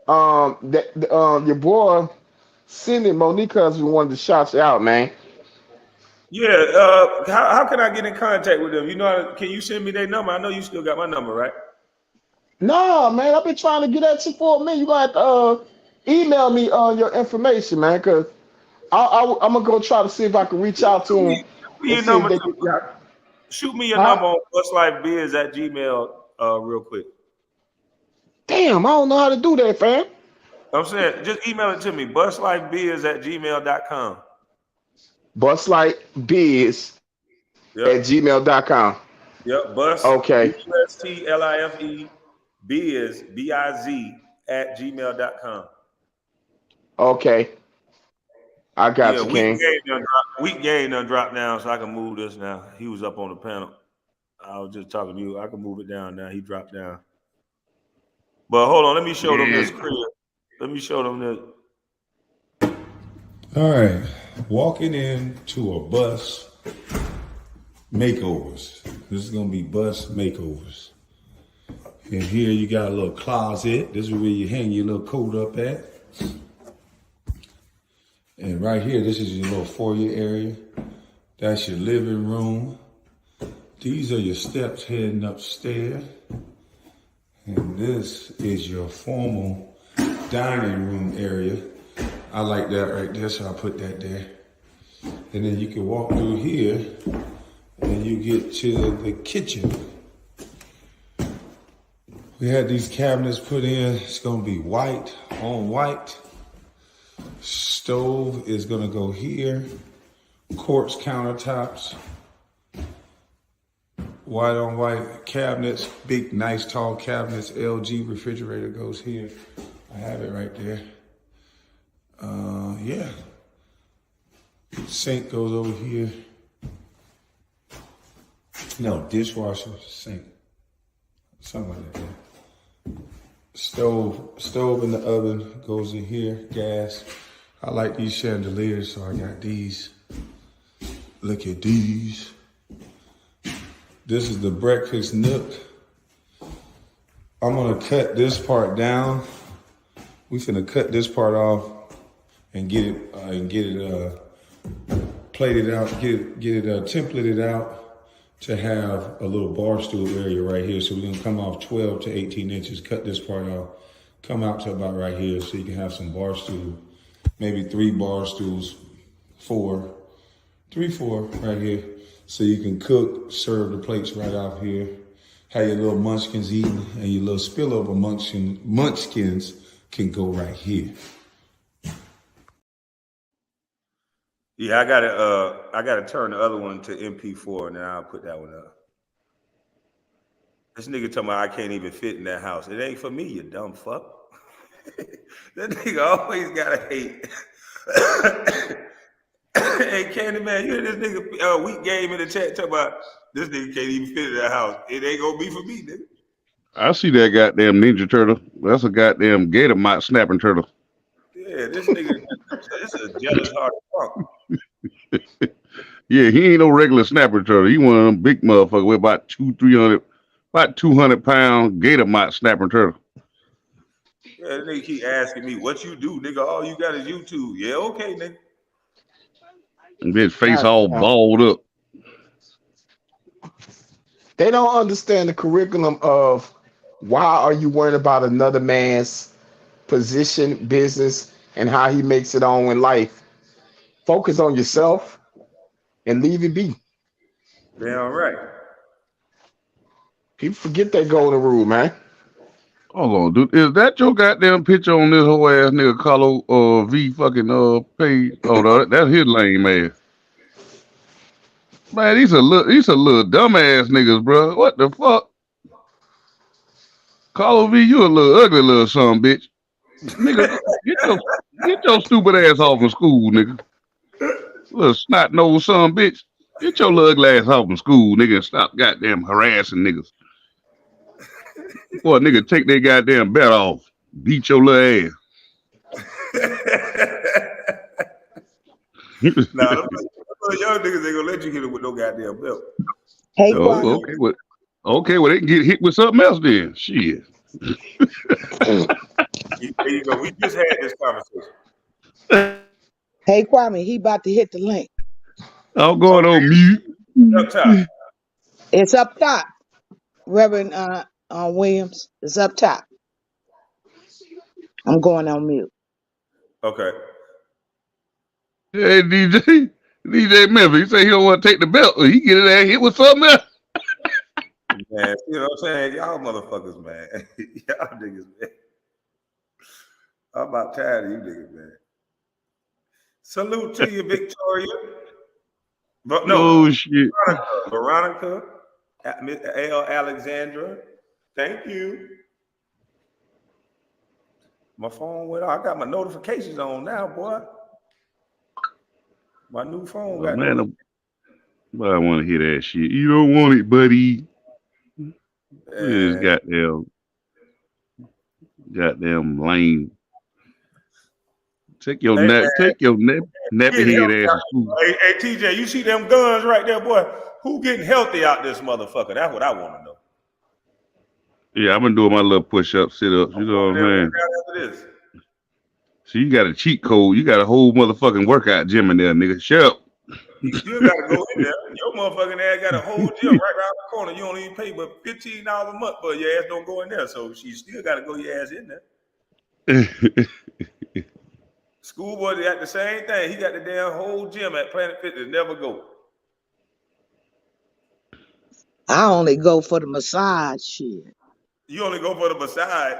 your boy Cindy Monique husband wanted to shout you out, man. Yeah. How can I get in contact with them? You know, can you send me their number? I know you still got my number, right? No, man, I've been trying to get at you for a minute. You gonna have to email me your information, man, because I'm gonna go try to see if I can reach out to him and Your see if number. they can. Shoot me your Huh? number on bustlifebiz@gmail real quick. Damn, I don't know how to do that, fam. I'm saying, just email it to me, bustlifebiz@gmail.com. Bustlife.biz Yep. at gmail.com. Yep. Bus. Okay. BUSTLIFE biz BIZ @gmail.com. Okay. I got you, King. Weak game done dropped down, so I can move this now. He was up on the panel. I was just talking to you. I can move it down now. He dropped down. But hold on, let me show them this crib. Let me show them this. All right, walking into a bus makeovers. This is gonna be bus makeovers. And here you got a little closet. This is where you hang your little coat up at. And right here, this is your little foyer area. That's your living room. These are your steps heading upstairs. And this is your formal dining room area. I like that right there, so I put that there. And then you can walk through here and you get to the kitchen. We had these cabinets put in. It's gonna be white on white. Stove is gonna go here. Quartz countertops. White on white cabinets, big, nice, tall cabinets. LG refrigerator goes here. I have it right there. Yeah. Sink goes over here. No, dishwasher, sink. Something like that. Stove in the oven goes in here. Gas. I like these chandeliers, so I got these. Look at these. This is the breakfast nook. I'm gonna cut this part down. We finna cut this part off and get it plated out, get it templated out to have a little bar stool area right here. So we're gonna come off 12 to 18 inches, cut this part off, come out to about right here so you can have some bar stool, maybe 3 bar stools, 4 right here. So you can cook, serve the plates right out here, have your little munchkins eating, and your little spillover munchkins can go right here. Yeah, I gotta turn the other one to MP4 and then I'll put that one up. This nigga talking about I can't even fit in that house. It ain't for me, you dumb fuck. That nigga always gotta hate. Hey, Candyman, you hear this nigga weak game in the chat talking about this nigga can't even fit in that house. It ain't gonna be for me, nigga. I see that goddamn Ninja Turtle. That's a goddamn gator mouth snapping turtle. Yeah, this nigga, this is a jealous hearted punk. Yeah, he ain't no regular snapper turtle. He one of them big motherfuckers with about 200-pound gator mouth snapping turtle. Yeah, that nigga keep asking me, what you do, nigga? All you got is YouTube. Yeah, okay, nigga. And his face all balled up. They don't understand the curriculum of why are you worried about another man's position, business, and how he makes it on in life. Focus on yourself and leave it be. Damn right. People forget that golden rule, man. Hold on, dude. Is that your goddamn picture on this whole ass nigga Carlo V fucking page? Oh, no, that's his lame ass. Man, these are little dumbass niggas, bro. What the fuck? Carlo V, you a little ugly little son, bitch. Nigga, get your stupid ass off from school, nigga. Little snot nosed son, bitch. Get your little ugly ass off from school, nigga, and stop goddamn harassing niggas. Boy, nigga, take that goddamn belt off. Beat your little ass. Nah, them young niggas ain't gonna let you hit it with no goddamn belt. Hey, Them little Oh, Kwame. young, okay. Well, they can get hit with something else then. Shit. there you go. We just had this conversation. Hey, Kwame. He about to hit the link. I'm going on Okay, mute. up top. It's up top, Reverend Williams. It's up top. I'm going on mute. Okay. Hey, DJ Memphis, he say he don't want to take the belt. He get it ass hit with something else. Man, you know what I'm saying? Y'all motherfuckers, man. Y'all niggas, man. I'm about tired of you niggas, man. Salute to you, Victoria. But no, Oh shit. Veronica, L. Alexandra. Thank you. My phone went off. I got my notifications on now, boy. My new phone Oh got man, I want to hear that shit. You don't want it, buddy. This and goddamn lame. Take your hey man, nappy getting head healthy ass out. to school. Hey, TJ, you see them guns right there, boy? Who getting healthy out this motherfucker? That's what I want to know. Yeah, I've been doing my little push-ups, sit-ups. I'm You know going what there I'm right saying? now after this. So you got a cheat code. You got a whole motherfucking workout gym in there, nigga. Shut up. You still got to go in there. Your motherfucking ass got a whole gym right around the corner. You don't even pay but $15 a month, but your ass don't go in there. So she still got to go your ass in there. Schoolboy got the same thing. He got the damn whole gym at Planet Fitness. Never go. I only go for the massage shit. You only go for the massage.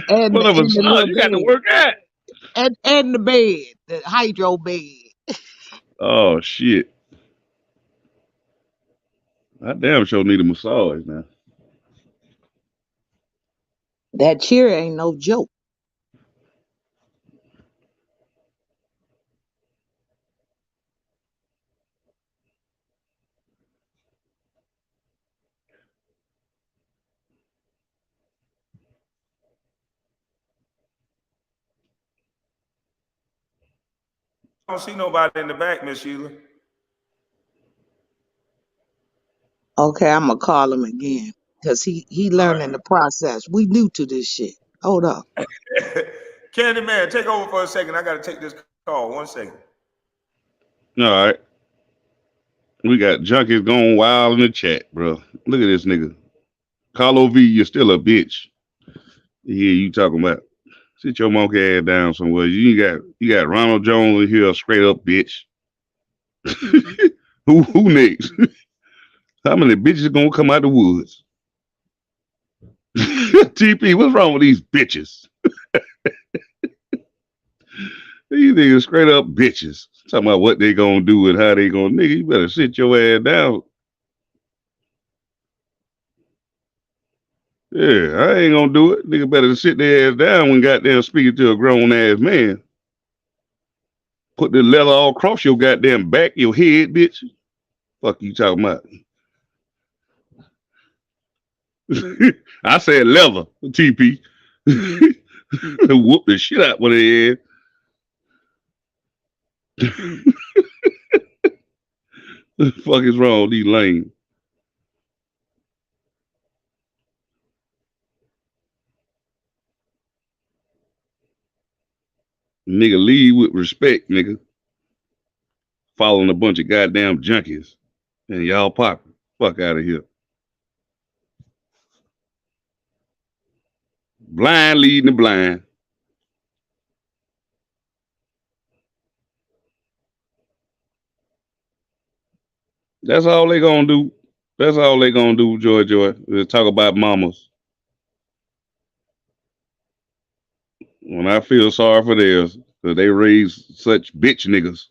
And What a the massage. little You got to bed. work out. And the bed. The hydro bed. Oh shit. I damn sure need a massage now. That chair ain't no joke. I don't see nobody in the back, Miss Sheila. Okay, I'm gonna call him again. Cause he All learning the process. We new to this shit. Hold up. right. Candy Man, take over for a second. I got to take this call. 1 second. All right. We got junkies going wild in the chat, bro. Look at this nigga. Carlo V, you're still a bitch. Yeah, you talking about. Sit your monkey ass down somewhere. You got Ronald Jones in here, straight up bitch. Who next? How many bitches gonna come out the woods? TP, what's wrong with these bitches? These niggas straight up bitches. Talking about what they gonna do and how they gonna nigga. You better sit your ass down. Yeah, I ain't gonna do it. Nigga better sit their ass down when goddamn speaking to a grown ass man. Put the leather all across your goddamn back, your head, bitch. Fuck you talking about? I said leather, TP. Whoop the shit out with their head. The fuck is wrong with these lame? Nigga, lead with respect, nigga. Following a bunch of goddamn junkies. And y'all popping. Fuck out of here. Blind leading the blind. That's all they gonna do. That's all they gonna do, Joy. Is talk about mamas. When I feel sorry for theirs, because they raise such bitch niggas.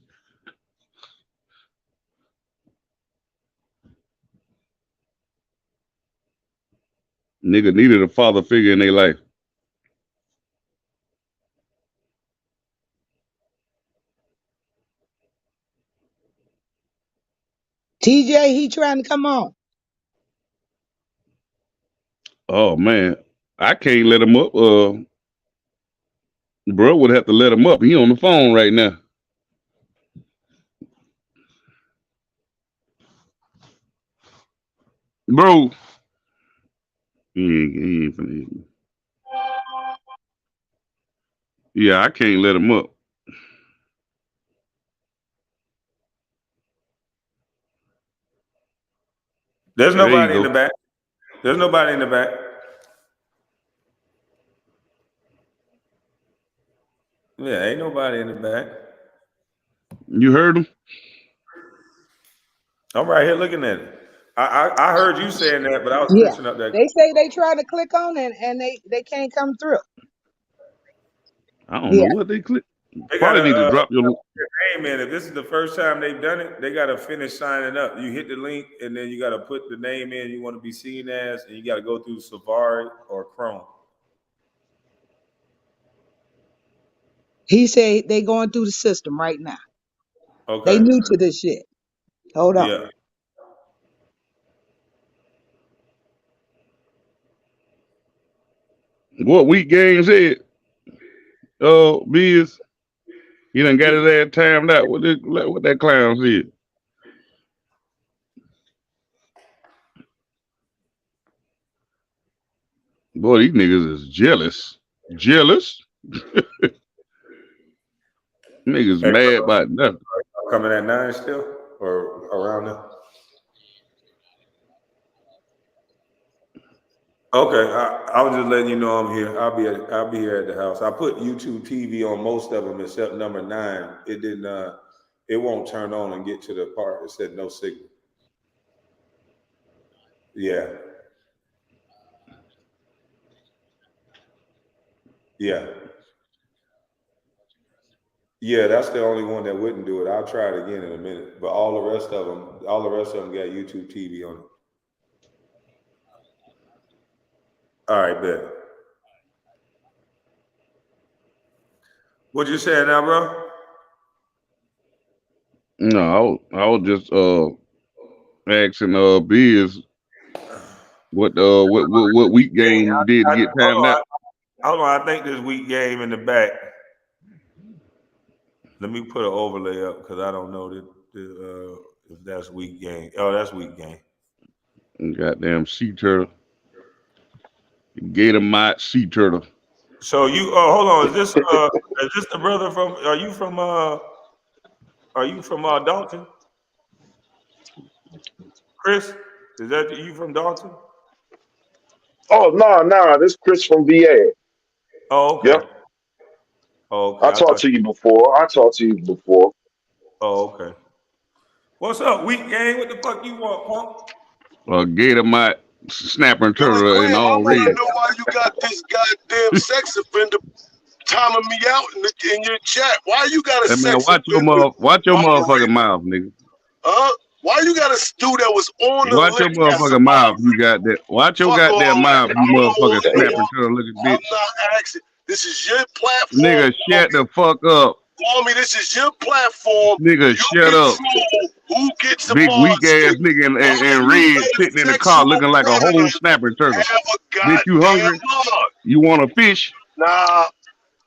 Nigga needed a father figure in their life. TJ, he trying to come on. Oh man, I can't let him up. Bro would have to let him up. He on the phone right now. Bro, he ain't finna. Yeah, I can't let him up. There's There you nobody in the go. back. There's nobody in the back. Yeah, ain't nobody in the back. You heard him? I'm right here looking at it. I heard you saying that, but I was Yeah. finishing up that. They say they try to click on it and they can't come through. I don't know Yeah. what they click. They Probably gotta need to drop your. put their name in. If this is the first time they've done it, they gotta finish signing up. You hit the link and then you gotta put the name in you want to be seen as, and you gotta go through Safari or Chrome. He said they going through the system right now. They Okay. new to this shit. Hold on. Yeah. What week games is? Biz. He done got his ass timed out. What that clown said. Boy, these niggas is jealous. Jealous? Niggas Hey, mad about nothing. coming at 9 still or around there? Okay, I was just letting you know I'm here. I'll be here at the house. I put YouTube TV on most of them except number 9. It didn't. It won't turn on and get to the part that said no signal. Yeah. Yeah. Yeah, that's the only one that wouldn't do it. I'll try it again in a minute. But all the rest of them got YouTube TV on it. All right, bet. What you saying now, bro? No, I was just asking Biz what week game did to get timed out. Hold on. I think this week game in the back. Let me put an overlay up because I don't know if that's week game. Oh, that's week game. Goddamn sea turtle. Gator mite sea turtle. So you hold on. Is this the brother from? Are you from Dalton? Chris, is that you from Dalton? Oh no, this Chris from VA. Oh, okay. Yep, Oh, okay. I talked to you before. Oh, okay. What's up, weak gang? What the fuck you want, punk? Gator mite snapper Billy turtle and Graham, I all want to red. know why you got this goddamn sex offender timing me out in your chat. Why you got a Hey man, sex offender? watch your motherfucking Moderator? mouth, nigga. Huh? Why you got a dude that was on the Watch your list as a motherfucking mouth, you moderator? got that. Watch your Fuck all goddamn that. mouth, you I don't motherfucking want to snapper know. turtle looking I'm bitch. not asking. This is your platform. Nigga, shut the fuck up. Kwame, this is your platform. Nigga, You shut up. control who gets the Big weak mod ass stick. nigga Why and you red let a sitting in the car sexual looking like a whole predator snapper turtle. have a Bitch, you goddamn hungry? mod? You want a fish? Nah,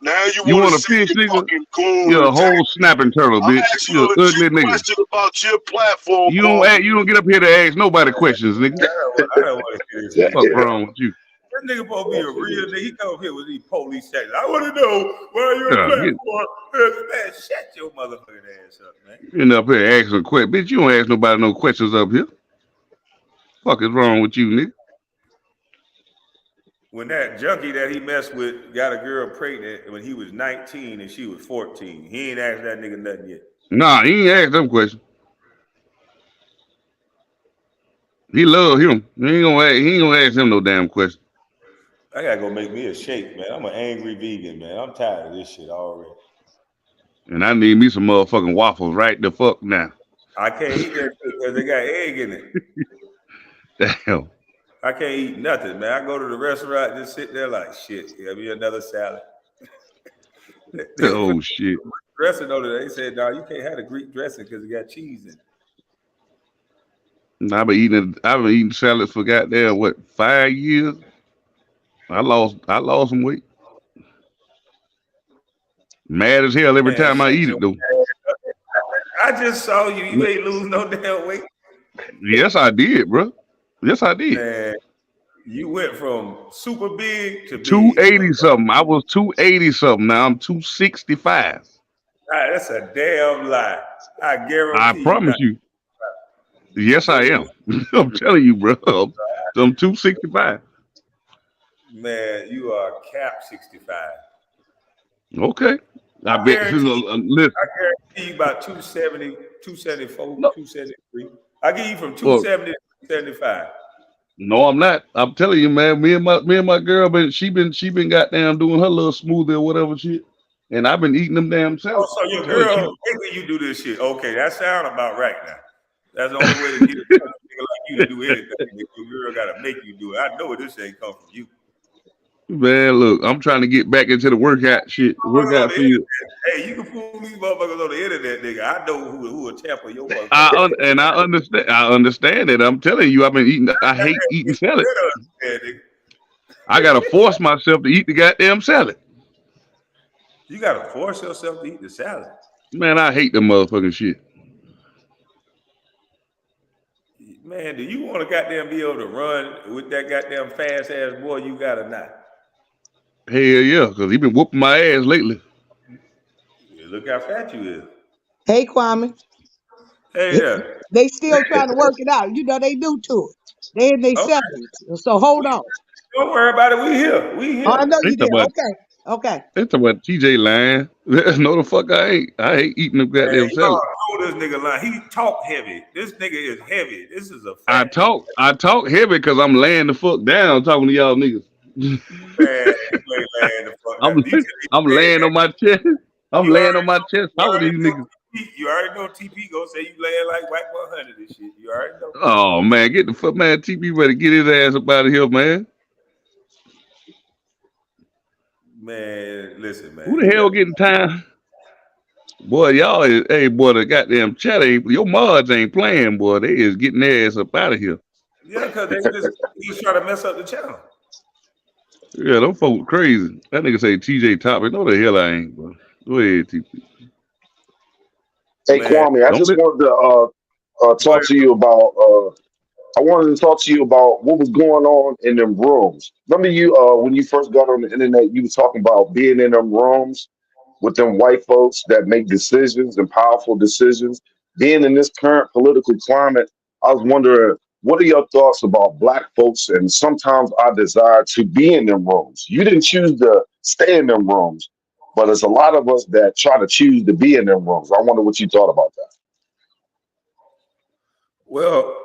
now you You want to want a say fish, you nigga? fucking cool You're and a whole attack. snapping turtle, I'm bitch. asking you You're a an legit ugly nigga. question about your platform, You Kwame. don't get up here to ask nobody questions, nigga. I don't want to hear this Yeah. nigga. Fuck wrong with you? This nigga supposed to be a real nigga. He come up here with these police seconds. I want to know why you're a Yeah, platform. Man, shut your motherfucking ass up, man. getting up here asking questions. Bitch, you don't ask nobody no questions up here. Fuck is wrong with you, nigga? When that junkie that he messed with got a girl pregnant when he was 19 and she was 14, he ain't asked that nigga nothing yet. Nah, he ain't asked them questions. He love him. He ain't gonna ask him no damn question. I gotta go make me a shake, man. I'm an angry vegan, man. I'm tired of this shit already. And I need me some motherfucking waffles right the fuck now. I can't eat that shit because they got egg in it. Damn. I can't eat nothing, man. I go to the restaurant, just sit there like, shit, give me another salad. Oh shit. Dressing over there, they said, no, you can't have the Greek dressing because it got cheese in it. I've been eating salads for goddamn 5 years? I lost some weight. Mad as hell every Man, time I shut eat your it though. I just saw you. You ain't lose no damn weight. Yes, I did, bro. Yes, I did. Man, you went from super big to big. 280 something. I was 280 something. Now I'm 265. That's a damn lie. I I guarantee you promise not. you. Yes, I Nigga, am. I'm telling you, bro. I'm 265. man, you are cap 65. Okay. I I bet. guarantee Listen. I guarantee you about 270, 274, No, 273. I give you from look, 270 to 275. no, I'm not. I'm telling you, man. Me and my girl, but she been goddamn doing her little smoothie or whatever shit, and I've been eating them damn Oh, salads. so your Tell her girl she. making you do this shit. Okay, that sound about right now. That's the only way to get a nigga like you to do anything. If your girl gotta make you do it. I know this ain't come from you. Man, look, I'm trying to get back into the workout shit, Motherfuckers on workout the field. internet. Hey, you can fool these motherfuckers on the internet, nigga. I know who will tamper your motherfucking ass. And I understand. I understand it. I'm telling you, I've been eating. I hate eating You salad. better understand, nigga. I gotta force myself to eat the goddamn salad. You gotta force yourself to eat the salad. Man, I hate the motherfucking shit. Man, do you want to goddamn be able to run with that goddamn fast ass boy you got or not? Hell yeah, because he been whooping my ass lately. Yeah, look how fat you is. Hey, Kwame. Hey They, there. they still trying to work it out. You know they do to it. They in their Okay. 70s. So hold on. Don't worry about it. We here. We Oh, I here. know They you did. talking about Okay. Okay. they talking about TJ lying. No the fuck I ain't. I hate eating the Man, goddamn y'all salad. know this nigga line. He talk heavy. This nigga is heavy. This is a I fact. talk I talk heavy because I'm laying the fuck down talking to y'all niggas. Man, you ain't laying the fuck I'm down. You just I'm hey, laying on my chest. I'm you laying on already my know. chest You talking to already you know. niggas. You already know. TP gonna say you laying like Whack 100 and shit. You already know. Oh man, get the fuck man. TP ready to get his ass up out of here, man. Man, listen, man. Who the You hell got getting time? Boy, y'all is, hey, boy, the goddamn chat ain't, your mods ain't playing, boy. They is getting their ass up out of here. yeah, because he just try to mess up the channel. Yeah, them folks crazy. That nigga say TJ Topic. No, the hell I ain't, bro. Go ahead, TP. Hey Man, Kwame, I Don't just let, wanted to go talk ahead. to you about I wanted to talk to you about what was going on in them rooms. Remember you when you first got on the internet, you was talking about being in them rooms with them white folks that make decisions and powerful decisions. Being in this current political climate, I was wondering, what are your thoughts about black folks and sometimes our desire to be in them rooms? You didn't choose to stay in them rooms, but there's a lot of us that try to choose to be in them rooms. I wonder what you thought about that. Well,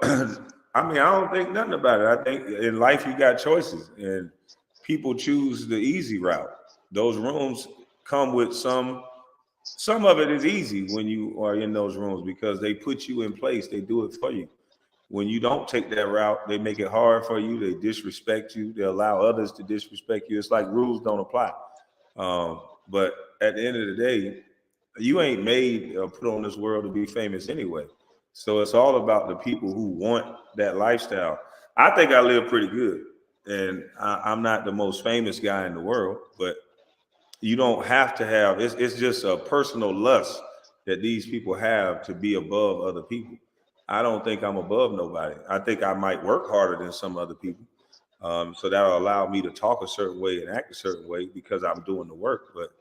I mean, I don't think nothing about it. I think in life you got choices, and people choose the easy route. Those rooms come with some. Some of it is easy when you are in those rooms because they put you in place. They do it for you. When you don't take that route, they make it hard for you. They disrespect you. They allow others to disrespect you. It's like rules don't apply. But at the end of the day, you ain't made or put on this world to be famous anyway. So it's all about the people who want that lifestyle. I think I live pretty good, and I'm not the most famous guy in the world, but you don't have to have. It's just a personal lust that these people have to be above other people. I don't think I'm above nobody. I think I might work harder than some other people. So that'll allow me to talk a certain way and act a certain way because I'm doing the work. But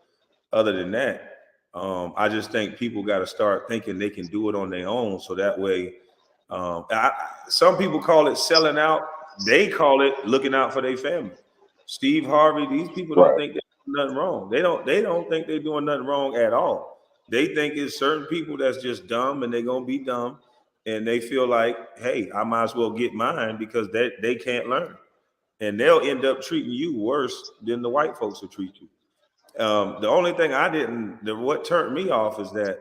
other than that, I just think people got to start thinking they can do it on their own. So that way, some people call it selling out. They call it looking out for their family. Steve Harvey, these people don't Right. think they're doing nothing wrong. They don't think they're doing nothing wrong at all. They think it's certain people that's just dumb and they're gonna be dumb, and they feel like, hey, I might as well get mine because they can't learn, and they'll end up treating you worse than the white folks will treat you. The only thing what turned me off is that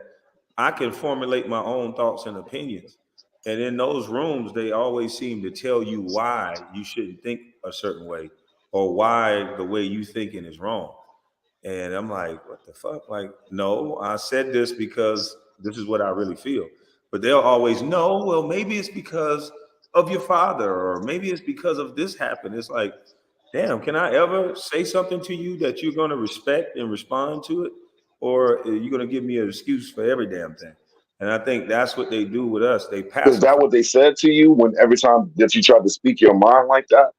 I can formulate my own thoughts and opinions. And in those rooms, they always seem to tell you why you shouldn't think a certain way or why the way you thinking is wrong. And I'm like, what the fuck? Like, no, I said this because this is what I really feel. But they'll always know, well, maybe it's because of your father, or maybe it's because of this happened. It's like, damn, can I ever say something to you that you're going to respect and respond to it? Or are you going to give me an excuse for every damn thing? And I think that's what they do with us. They Is that pacify. what they said to you when every time that you tried to speak your mind like that?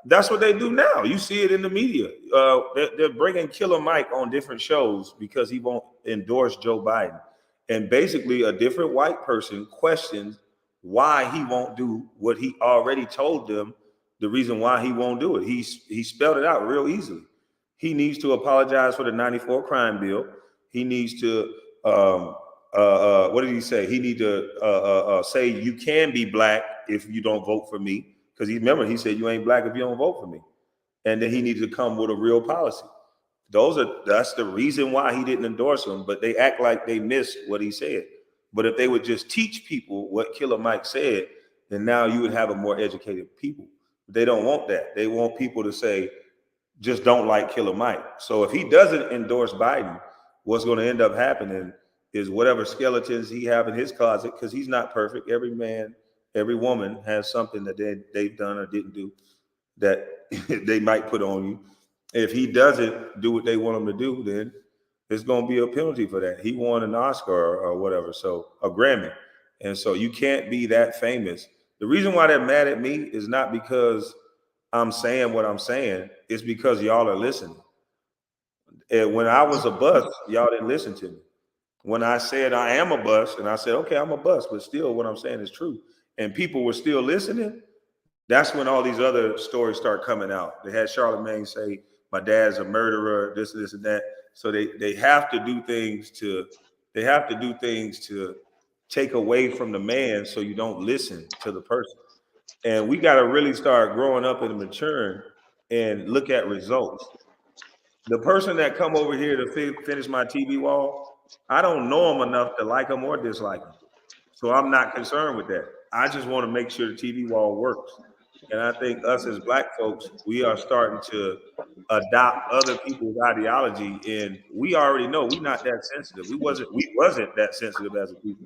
That's what they do now. You see it in the media. They're bringing Killer Mike on different shows because he won't endorse Joe Biden. And basically, a different white person questions why he won't do what he already told them. The reason why he won't do it, he spelled it out real easily. He needs to apologize for the '94 crime bill. He needs to what did he say? He need to say you can be black if you don't vote for me. Because he said you ain't black if you don't vote for me. And then he needs to come with a real policy. That's the reason why he didn't endorse him, but they act like they missed what he said. But if they would just teach people what Killer Mike said, then now you would have a more educated people. They don't want that. They want people to say, just don't like Killer Mike. So if he doesn't endorse Biden, what's going to end up happening is whatever skeletons he have in his closet, because he's not perfect. Every man, every woman has something that they've done or didn't do that they might put on you. If he doesn't do what they want him to do, then there's going to be a penalty for that. He won an Oscar or whatever, so a Grammy. And so you can't be that famous. The reason why they're mad at me is not because I'm saying what I'm saying. It's because y'all are listening. And when I was a bust, y'all didn't listen to me. When I said I am a bust, and I said, okay, I'm a bust, but still what I'm saying is true, and people were still listening, that's when all these other stories start coming out. They had Charlemagne say, my dad's a murderer, this, and that. So they have to do things to take away from the man so you don't listen to the person. And we got to really start growing up and maturing and look at results. The person that come over here to finish my TV wall, I don't know him enough to like him or dislike him. So I'm not concerned with that. I just want to make sure the TV wall works. And I think us as black folks, we are starting to adopt other people's ideology. And we already know we're not that sensitive. We wasn't that sensitive as a people.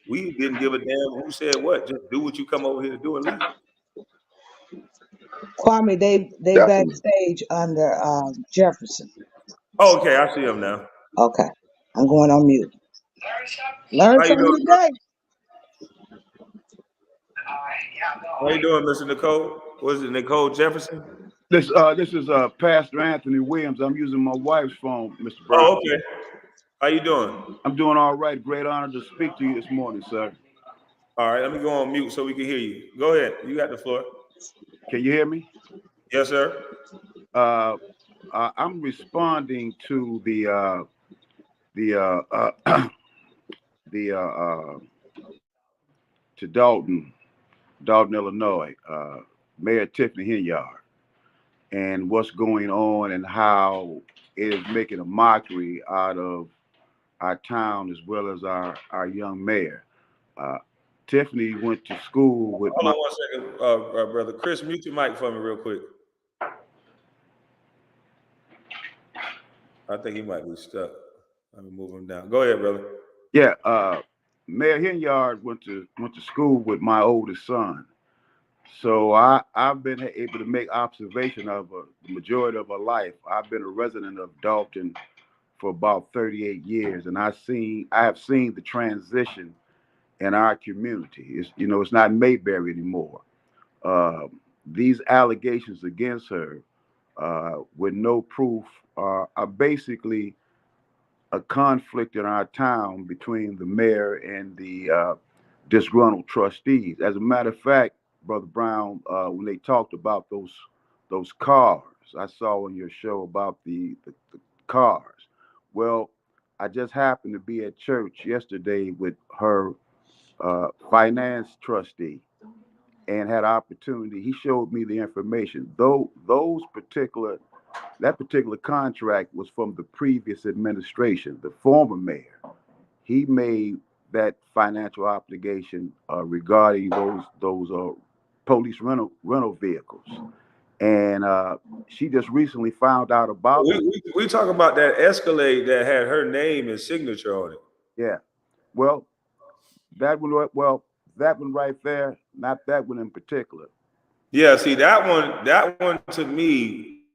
We didn't give a damn who said what. Just do what you come over here to do and leave. Kwame, they Definitely. backstage under Jefferson. Oh, okay, I see him now. Okay, I'm going on mute. Learn How you something doing? today. How you doing, Mr. Nicole? Was it Nicole Jefferson? This is Pastor Anthony Williams. I'm using my wife's phone, Mr. Brown. Oh, okay. How you doing? I'm doing all right. Great honor to speak to you this morning, sir. All right, let me go on mute so we can hear you. Go ahead. You got the floor. Can you hear me? Yes, sir. I'm responding to the to Dalton, Illinois, Mayor Tiffany Henyard, and what's going on and how it is making a mockery out of our town as well as our young mayor. Tiffany went to school with Hold on 1 second, brother. Chris, mute your mic for me real quick. I think he might be stuck. Let me move him down. Go ahead, brother. Yeah, Mayor Henyard went to school with my oldest son. So I've been able to make observation of the majority of her life. I've been a resident of Dalton for about 38 years, and I have seen the transition in our community. It's not Mayberry anymore. These allegations against her, with no proof, are basically a conflict in our town between the mayor and the disgruntled trustees. As a matter of fact, Brother Brown, when they talked about those cars, I saw on your show about the cars. Well, I just happened to be at church yesterday with her finance trustee and had opportunity. He showed me the information. Though that particular contract was from the previous administration, the former mayor. He made that financial obligation regarding those police rental vehicles, and she just recently found out about. We talk about that Escalade that had her name and signature on it. Yeah, that one right there, not that one in particular. Yeah, see that one to me,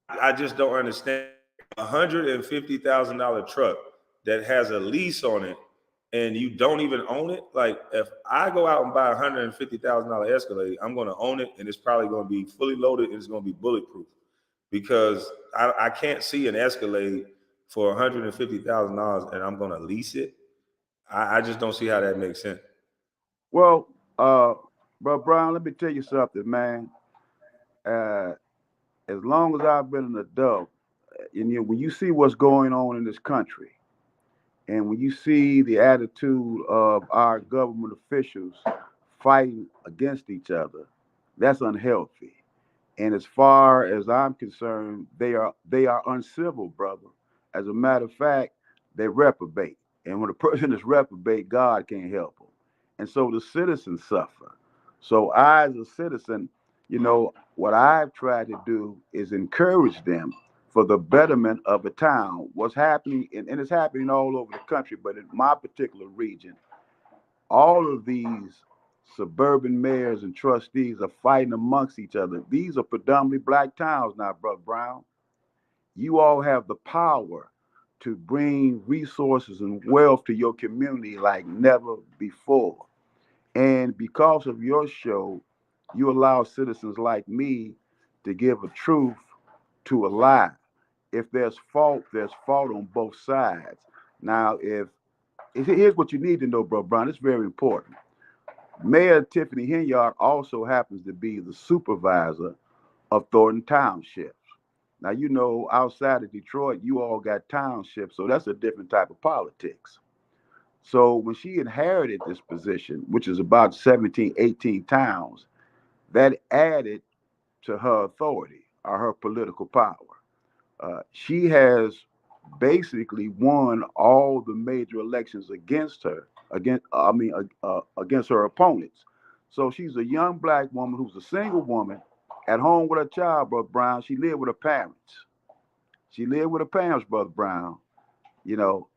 I just don't understand. $150,000 truck that has a lease on it and you don't even own it. Like if I go out and buy $150,000 Escalade, I'm gonna own it and it's probably gonna be fully loaded and it's gonna be bulletproof. Because I can't see an Escalade for $150,000 and I'm gonna lease it. I just don't see how that makes sense. Well, bro, Brown, let me tell you something, man. Uh, as long as I've been an adult, and when you see what's going on in this country, and when you see the attitude of our government officials fighting against each other, that's unhealthy. And as far as I'm concerned, they are uncivil, brother. As a matter of fact, they reprobate. And when a person is reprobate, God can't help them. And so the citizens suffer. So I, as a citizen, what I've tried to do is encourage them for the betterment of the town. What's happening, and it's happening all over the country, but in my particular region, all of these suburban mayors and trustees are fighting amongst each other. These are predominantly black towns now, Brother Brown. You all have the power to bring resources and wealth to your community like never before. And because of your show, you allow citizens like me to give a truth to a lie. If there's fault on both sides. Now, here's what you need to know, Brother Brown, it's very important. Mayor Tiffany Henyard also happens to be the supervisor of Thornton Township. Now, outside of Detroit, you all got townships, so that's a different type of politics. So when she inherited this position, which is about 17, 18 towns, that added to her authority or her political power. She has basically won all the major elections against her opponents. So she's a young black woman who's a single woman at home with her child, Brother Brown. She lived with her parents. She lived with her parents, Brother Brown.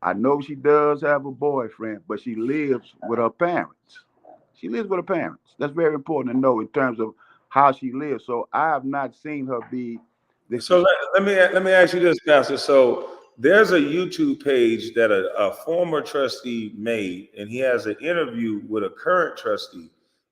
I know she does have a boyfriend, but she lives with her parents. She lives with her parents. That's very important to know in terms of how she lives. So I have not seen her be this. So let me ask you this, Pastor. So there's a YouTube page that a former trustee made, and he has an interview with a current trustee.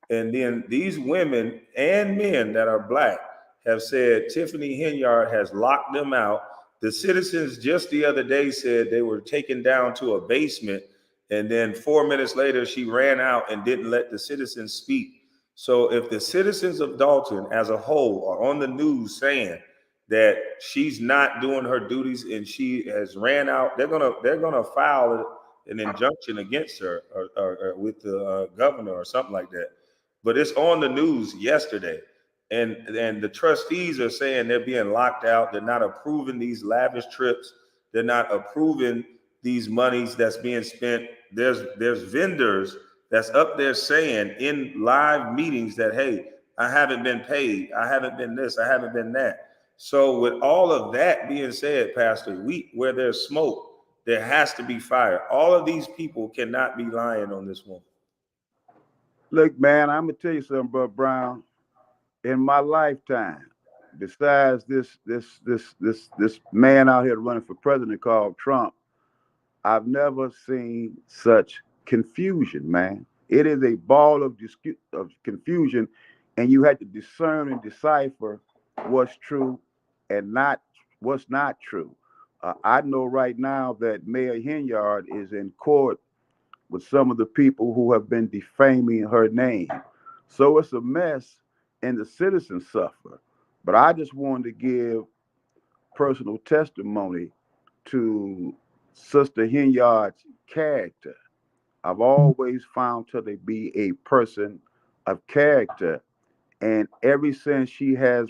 And then these women and men that are black have said Tiffany Henyard has locked them out. The citizens just the other day said they were taken down to a basement, and then 4 minutes later she ran out and didn't let the citizens speak. So if the citizens of Dalton as a whole are on the news saying that she's not doing her duties and she has ran out, they're gonna file an injunction against her or with the governor or something like that. But it's on the news yesterday, and the trustees are saying they're being locked out. They're not approving these lavish trips. They're not approving these monies that's being spent. There's vendors that's up there saying in live meetings that, hey, I haven't been paid. I haven't been this. I haven't been that. So with all of that being said, Pastor, where there's smoke, there has to be fire. All of these people cannot be lying on this woman. Look, man, I'm gonna tell you something, Brother Brown. In my lifetime, besides this man out here running for president called Trump, I've never seen such confusion, man. It is a ball of confusion, and you had to discern and decipher what's true and not what's not true. I know right now that Mayor Henyard is in court with some of the people who have been defaming her name. So it's a mess, and the citizens suffer. But I just wanted to give personal testimony to Sister Henyard's character. I've always found her to be a person of character. And ever since she has,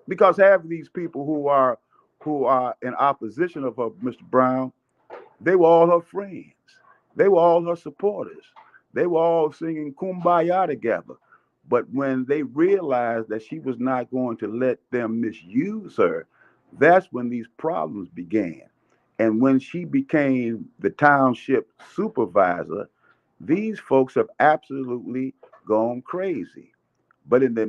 because half of these people who are in opposition of her, Mr. Brown, they were all her friends. They were all her supporters. They were all singing Kumbaya together. But when they realized that she was not going to let them misuse her, that's when these problems began. And when she became the township supervisor, these folks have absolutely gone crazy. But in the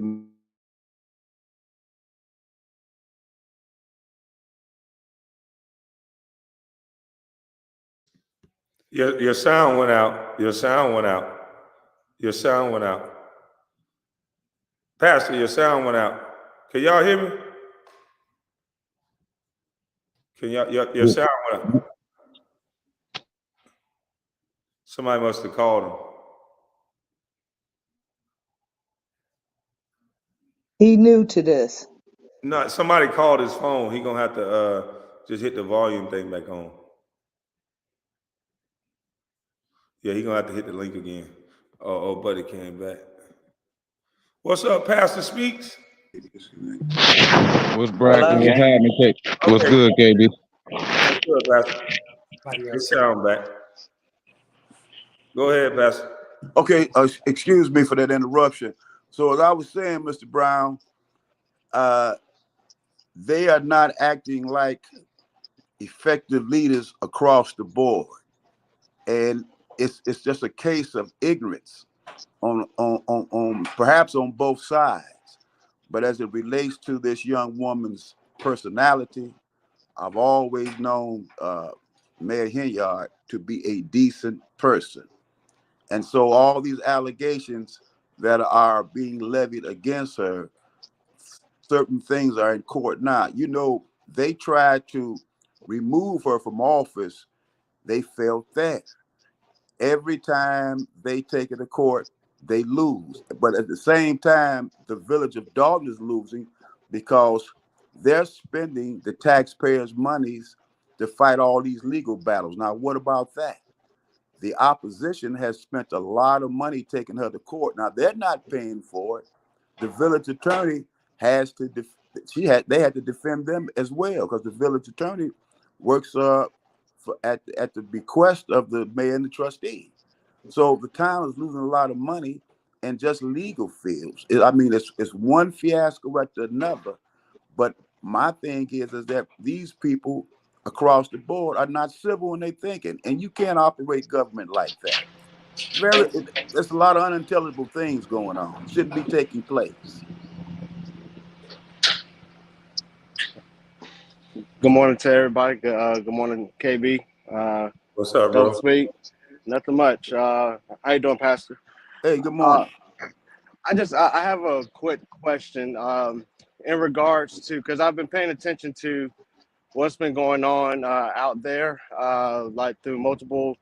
Your sound went out. Your sound went out. Your sound went out. Pastor, your sound went out. Can y'all hear me? Can y'all your sound went out? Somebody must have called him. He new to this. No, somebody called his phone. He gonna have to just hit the volume thing back on. Yeah, he gonna have to hit the link again. Oh, buddy came back. What's up, Pastor Speaks? What's bragging? Hello? What's happening, K? What's Okay, good, KB? what's good, Pastor? Your sound back. Go ahead, Pastor. Okay, excuse me for that interruption. So as I was saying, Mr. Brown, they are not acting like effective leaders across the board, and it's just a case of ignorance on perhaps on both sides. But as it relates to this young woman's personality, I've always known Mayor Hinyard to be a decent person. And so all these allegations that are being levied against her, certain things are in court now. You know, they tried to remove her from office. They failed that. Every time they take it to court, they lose. But at the same time, the village of Dalton is losing because they're spending the taxpayers' monies to fight all these legal battles. Now, what about that? The opposition has spent a lot of money taking her to court. Now, they're not paying for it. The village attorney has to they had to defend them as well, because the village attorney works at the bequest of the mayor and the trustee. So the town is losing a lot of money in just legal fields. I mean, it's one fiasco after another. But my thing is that these people across the board are not civil in their thinking, and you can't operate government like that. There's a lot of unintelligible things going on. Shouldn't be taking place. Good morning to everybody. Good morning, KB. What's up, Don't bro? speak. Nothing much. How you doing, Pastor? Hey, good Uh, morning. I have a quick question in regards to, because I've been paying attention to what's been going on out there, like through multiple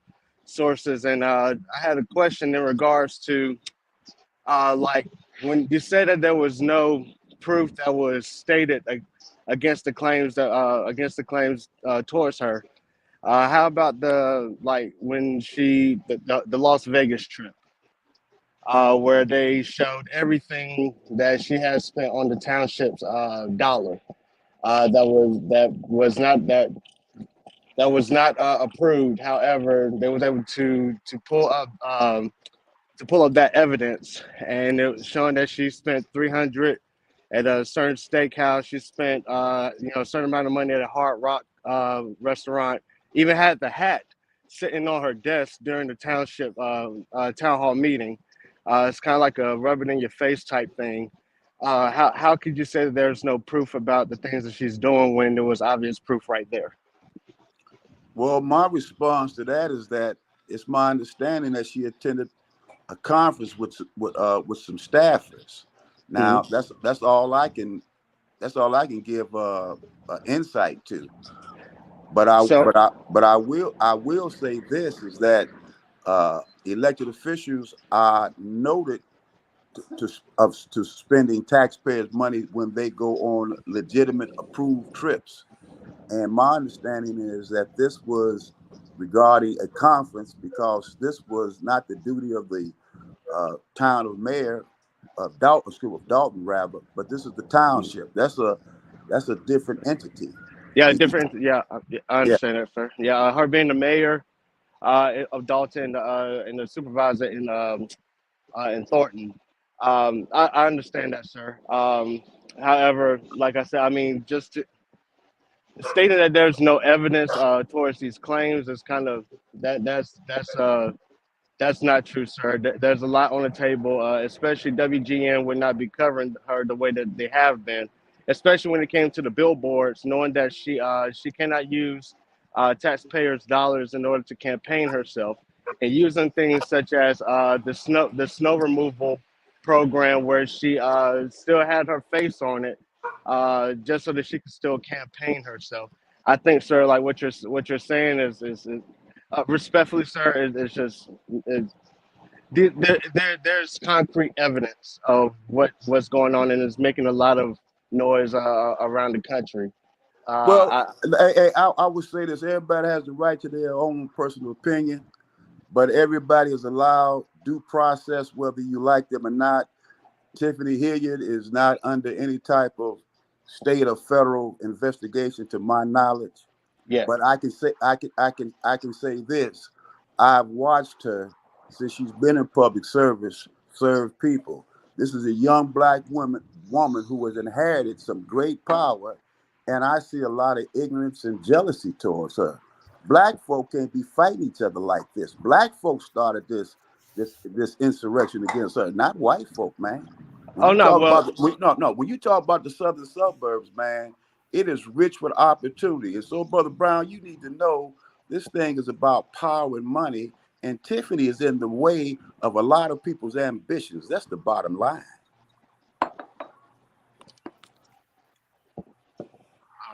sources, and I had a question in regards to like when you said that there was no proof that was stated against the claims that towards her. How about the like when the Las Vegas trip, where they showed everything that she had spent on the township's dollar, that was not approved. However, they was able to pull up that evidence, and it was showing that she spent 300 at a certain steakhouse. She spent a certain amount of money at a Hard Rock restaurant. Even had the hat sitting on her desk during the township town hall meeting. It's kind of like a rub it in your face type thing. How could you say that there's no proof about the things that she's doing when there was obvious proof right there? Well, my response to that is that it's my understanding that she attended a conference with some staffers. Now, Mm-hmm. that's all I can give insight to. But So I will say this is that elected officials are noted to spending taxpayers' money when they go on legitimate approved trips. And my understanding is that this was regarding a conference, because this was not the duty of the town of mayor of Dalton, school of Dalton rather, but this is the township. That's a different entity. yeah, different. Yeah, I Yeah. understand that, sir. Yeah, her being the mayor of Dalton and the supervisor in Thornton. I understand that, sir. However, like I said, I mean, stating that there's no evidence towards these claims is kind of that's not true, sir. There's a lot on the table, especially WGN would not be covering her the way that they have been, especially when it came to the billboards, knowing that she cannot use taxpayers' dollars in order to campaign herself, and using things such as the snow removal program, where she still had her face on it, just so that she could still campaign herself. I think, sir, like what you're saying is respectfully, sir, is just there's concrete evidence of what's going on, and it's making a lot of noise around the country. Well, I, I would say this: everybody has the right to their own personal opinion, but everybody is allowed due process, whether you like them or not. Tiffany Hilliard is not under any type of state or federal investigation, to my knowledge. yeah. But I can say this: I've watched her since she's been in public service serve people. This is a young black woman who has inherited some great power, and I see a lot of ignorance and jealousy towards her. Black folk can't be fighting each other like this. Black folks started this insurrection against her, not white folk, man. When Oh you no. talk Well, about when you talk about the southern suburbs, man, it is rich with opportunity. And so, Brother Brown, you need to know this thing is about power and money, and Tiffany is in the way of a lot of people's ambitions. That's the bottom line.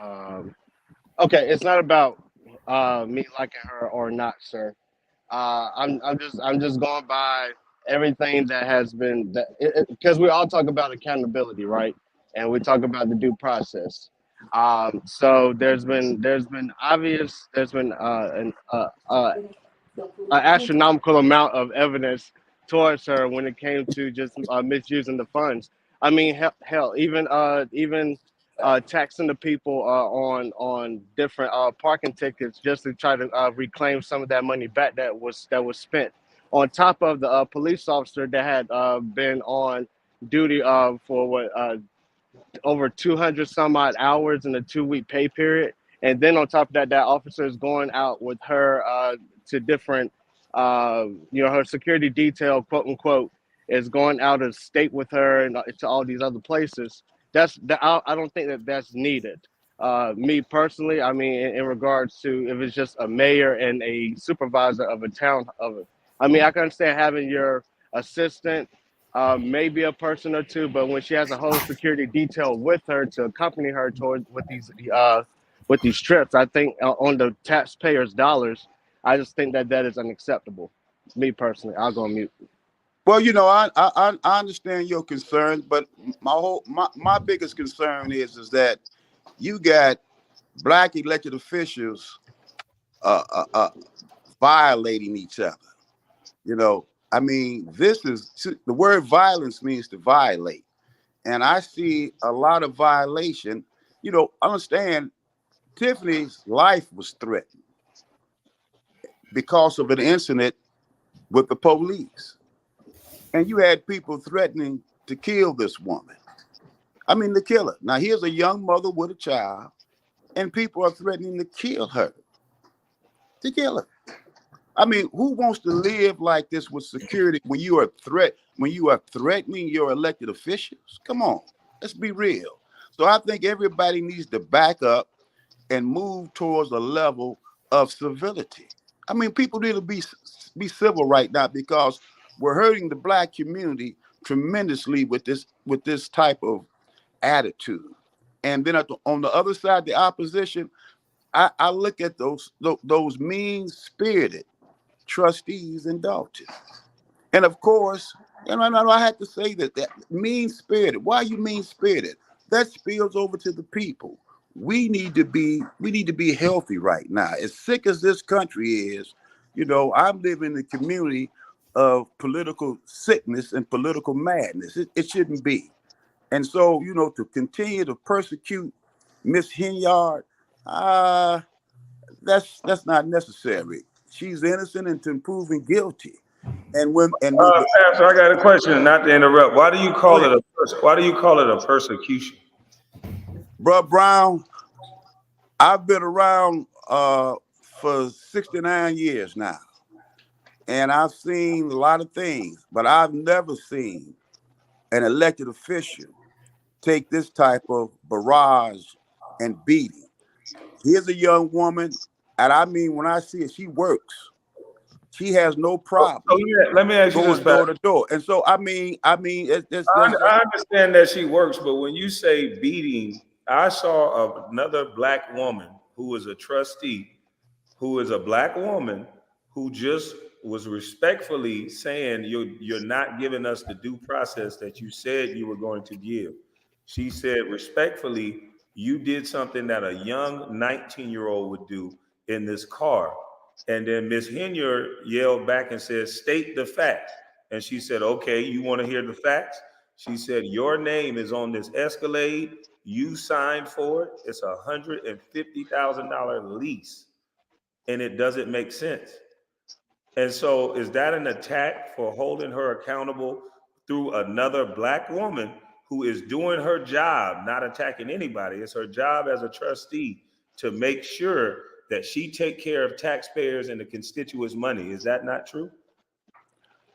um, okay. It's not about me liking her or not, sir. I'm just going by everything that has been that because we all talk about accountability, right? And we talk about the due process. So there's been astronomical amount of evidence towards her when it came to just misusing the funds. I mean, hell, even taxing the people on different parking tickets just to try to reclaim some of that money back that was spent. On top of the police officer that had been on duty for over 200 some odd hours in a 2 week pay period. And then on top of that, that officer is going out with her to different, her security detail, quote unquote, is going out of state with her and to all these other places. I don't think that that's needed. Me personally, I mean, in regards to if it's just a mayor and a supervisor of a town I mean, I can understand having your assistant, maybe a person or two, but when she has a whole security detail with her to accompany her toward with these trips, I think on the taxpayers' dollars, I just think that that is unacceptable. Me personally, I'll go on mute. Well, I understand your concerns, but my biggest concern is that you got black elected officials uh, uh, uh, violating each other. I mean, the word violence means to violate. And I see a lot of violation. Understand Tiffany's life was threatened because of an incident with the police. And you had people threatening to kill this woman. I mean, to kill her. Now, here's a young mother with a child, and people are threatening to kill her. To kill her. I mean, who wants to live like this with security when you are threatening your elected officials? Come on, let's be real. So I think everybody needs to back up and move towards a level of civility. I mean, people need to be civil right now because we're hurting the black community tremendously with this type of attitude. And then on the other side, the opposition, I look at those mean-spirited trustees in Dalton. And of course, I had to say that mean-spirited. Why are you mean-spirited? That spills over to the people. We need to be healthy right now. As sick as this country is, I'm living in a community of political sickness and political madness. It shouldn't be. And so, to continue to persecute Miss Hinyard, that's not necessary. She's innocent until proven guilty. And when the Pastor, I got a question, not to interrupt. Why do you go call ahead, it a persecution? Bruh Brown, I've been around for 69 years now, and I've seen a lot of things, but I've never seen an elected official take this type of barrage and beating. Here's a young woman And I mean, when I see it, she works. She has no So problem let me ask you this, going Pat. door to door. And so, there's I understand that she works, but when you say beating, I saw another black woman who was a trustee, who is a black woman who just was respectfully saying you're not giving us the due process that you said you were going to give. She said respectfully, you did something that a young 19-year-old would do in this car. And then Miss Henier yelled back and said, state the facts. And she said, okay, you want to hear the facts? She said, your name is on this Escalade. You signed for it. It's $150,000 lease, and it doesn't make sense. And so, is that an attack for holding her accountable through another black woman who is doing her job, not attacking anybody? It's her job as a trustee to make sure that she take care of taxpayers and the constituents' money. Is that not true?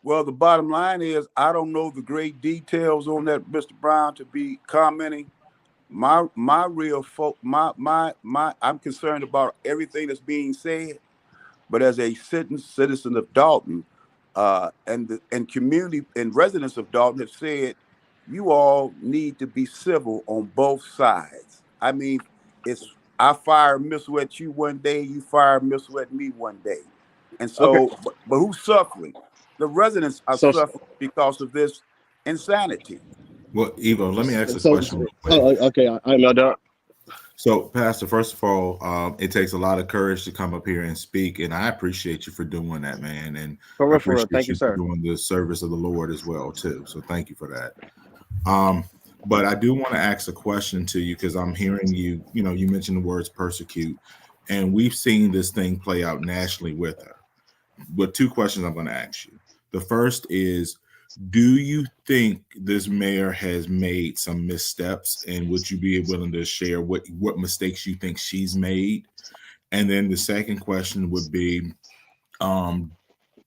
Well, the bottom line is I don't know the great details on that, Mr. Brown, to be commenting. My real folk, my I'm concerned about everything that's being said. But as a citizen of Dalton, and community and residents of Dalton have said, you all need to be civil on both sides. I mean, it's I fire missile at you one day, you fire missile at me one day, and Okay. so, but who's suffering? The residents are So suffering because of this insanity. Well, Evo, let me ask a so question real quick. oh, okay. I'm not done. So, Pastor, first of all, it takes a lot of courage to come up here and speak, and I appreciate you for doing that, man, and For I real, for real. appreciate Thank you, you for sir. doing the service of the Lord as well, too. So, thank you for that. But I do want to ask a question to you because I'm hearing you. You know, you mentioned the words persecute, and we've seen this thing play out nationally with her. But two questions I'm going to ask you. The first is, do you think this mayor has made some missteps, and would you be willing to share what mistakes you think she's made? And then the second question would be,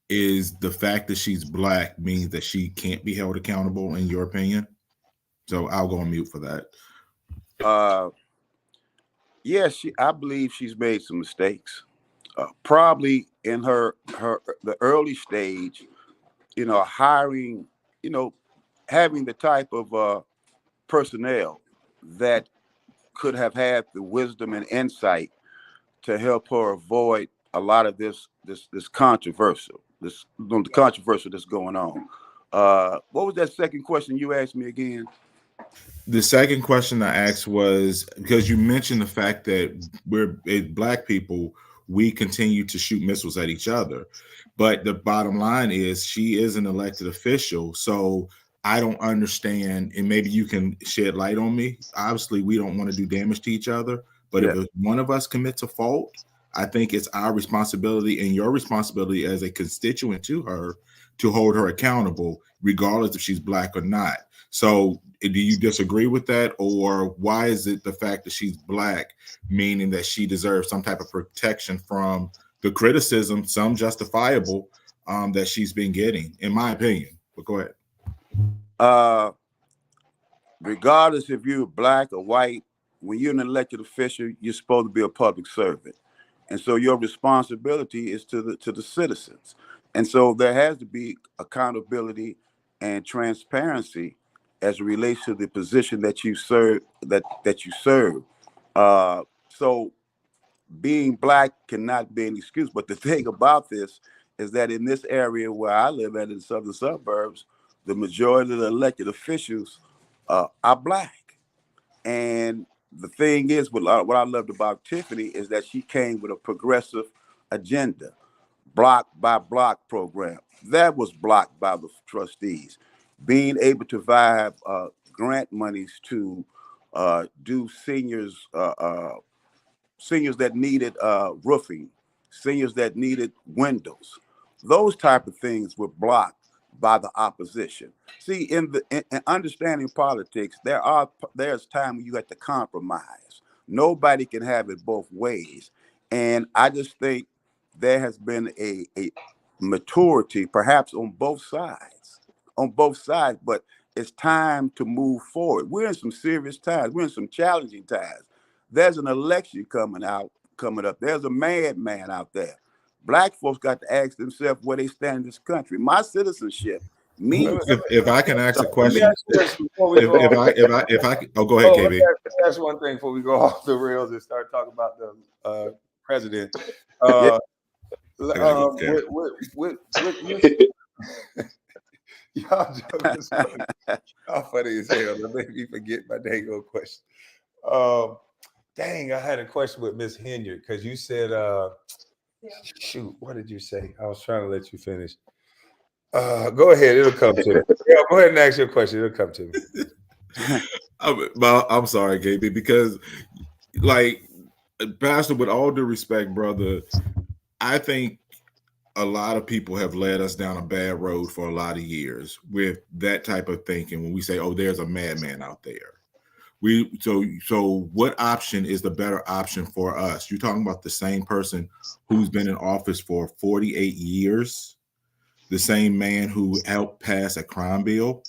is the fact that she's black means that she can't be held accountable in your opinion? So I'll go on mute for that. Yes, I believe she's made some mistakes. Probably in the early stage, hiring, having the type of personnel that could have had the wisdom and insight to help her avoid a lot of this controversial, the controversial that's going on. What was that second question you asked me again? The second question I asked was because you mentioned the fact that black people, we continue to shoot missiles at each other. But the bottom line is she is an elected official. So I don't understand, and maybe you can shed light on me. Obviously, we don't want to do damage to each other. But if one of us commits a fault, I think it's our responsibility and your responsibility as a constituent to her to hold her accountable, regardless if she's black or not. So do you disagree with that? Or why is it the fact that she's black, meaning that she deserves some type of protection from the criticism, some justifiable, that she's been getting, in my opinion? But go ahead. Regardless if you're black or white, when you're an elected official, you're supposed to be a public servant. And so your responsibility is to the citizens. And so there has to be accountability and transparency as it relates to the position that you serve, that you serve. So being black cannot be an excuse. But the thing about this is that in this area where I live at in the southern suburbs, the majority of the elected officials are black. And the thing is, what I loved about Tiffany is that she came with a progressive agenda, block by block program. That was blocked by the trustees. Being able to provide grant monies to do seniors that needed roofing, seniors that needed windows. Those type of things were blocked by the opposition. See, in understanding politics, there's time when you have to compromise. Nobody can have it both ways. And I just think there has been a maturity, perhaps on both sides, but it's time to move forward. We're in some serious times. We're in some challenging times. There's an election coming coming up. There's a madman out there. Black folks got to ask themselves where they stand in this country. My citizenship means If I can ask a Let me question, ask you this before we go off. oh, go ahead, Oh, let KB. me ask one thing before we go off the rails and start talking about the president. Yeah. I gotta go there. With y'all jokers funny. Y'all funny as hell. That made me forget my dang old question. Dang, I had a question with Miss Hinyard because you said, shoot, what did you say? I was trying to let you finish. Go ahead, it'll come to me. Yeah, go ahead and ask your question. It'll come to me. I'm sorry, KB, because like Pastor, with all due respect, brother, I think a lot of people have led us down a bad road for a lot of years with that type of thinking when we say, oh, there's a madman out there. So what option is the better option for us? You're talking about the same person who's been in office for 48 years, the same man who helped pass a crime bill?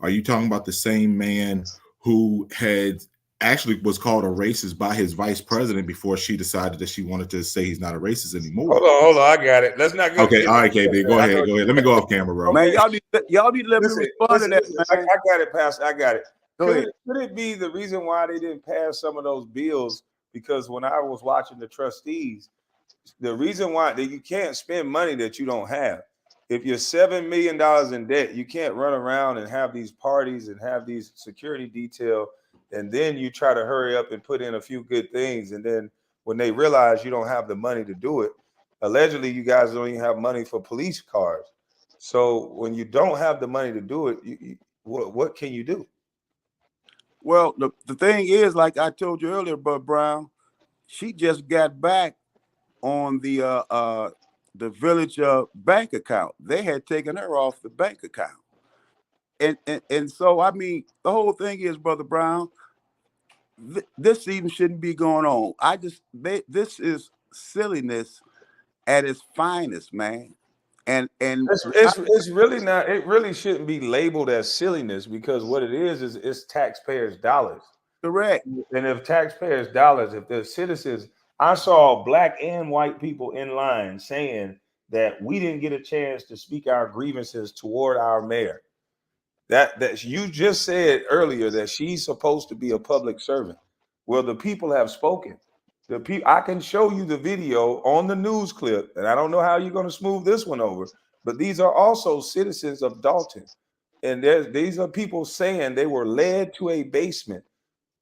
Are you talking about the same man who had actually was called a racist by his vice president before she decided that she wanted to say he's not a racist anymore? Hold on, I got it. Let's not go. Okay, all right, KB, go ahead. Let me go off camera, bro. Man, y'all need to let me respond to that, man. I got it, Pastor. I got it. Go ahead. Could it be the reason why they didn't pass some of those bills? Because when I was watching the trustees, the reason why you can't spend money that you don't have. If you're $7 million in debt, you can't run around and have these parties and have these security detail, and then you try to hurry up and put in a few good things, and then when they realize you don't have the money to do it, allegedly you guys don't even have money for police cars. So when you don't have the money to do it, what can you do? Well, the thing is, like I told you earlier, Bud Brown, she just got back on the village bank account. They had taken her off the bank account. And so, I mean, the whole thing is, Brother Brown, this even shouldn't be going on. This is silliness at its finest, man. And it's really not. It really shouldn't be labeled as silliness because what it is it's taxpayers' dollars. Correct. And if taxpayers' dollars, if the citizens, I saw black and white people in line saying that we didn't get a chance to speak our grievances toward our mayor. That you just said earlier that she's supposed to be a public servant. Well, the people have spoken. The people, I can show you the video on the news clip, and I don't know how you're going to smooth this one over, but these are also citizens of Dalton. And these are people saying they were led to a basement,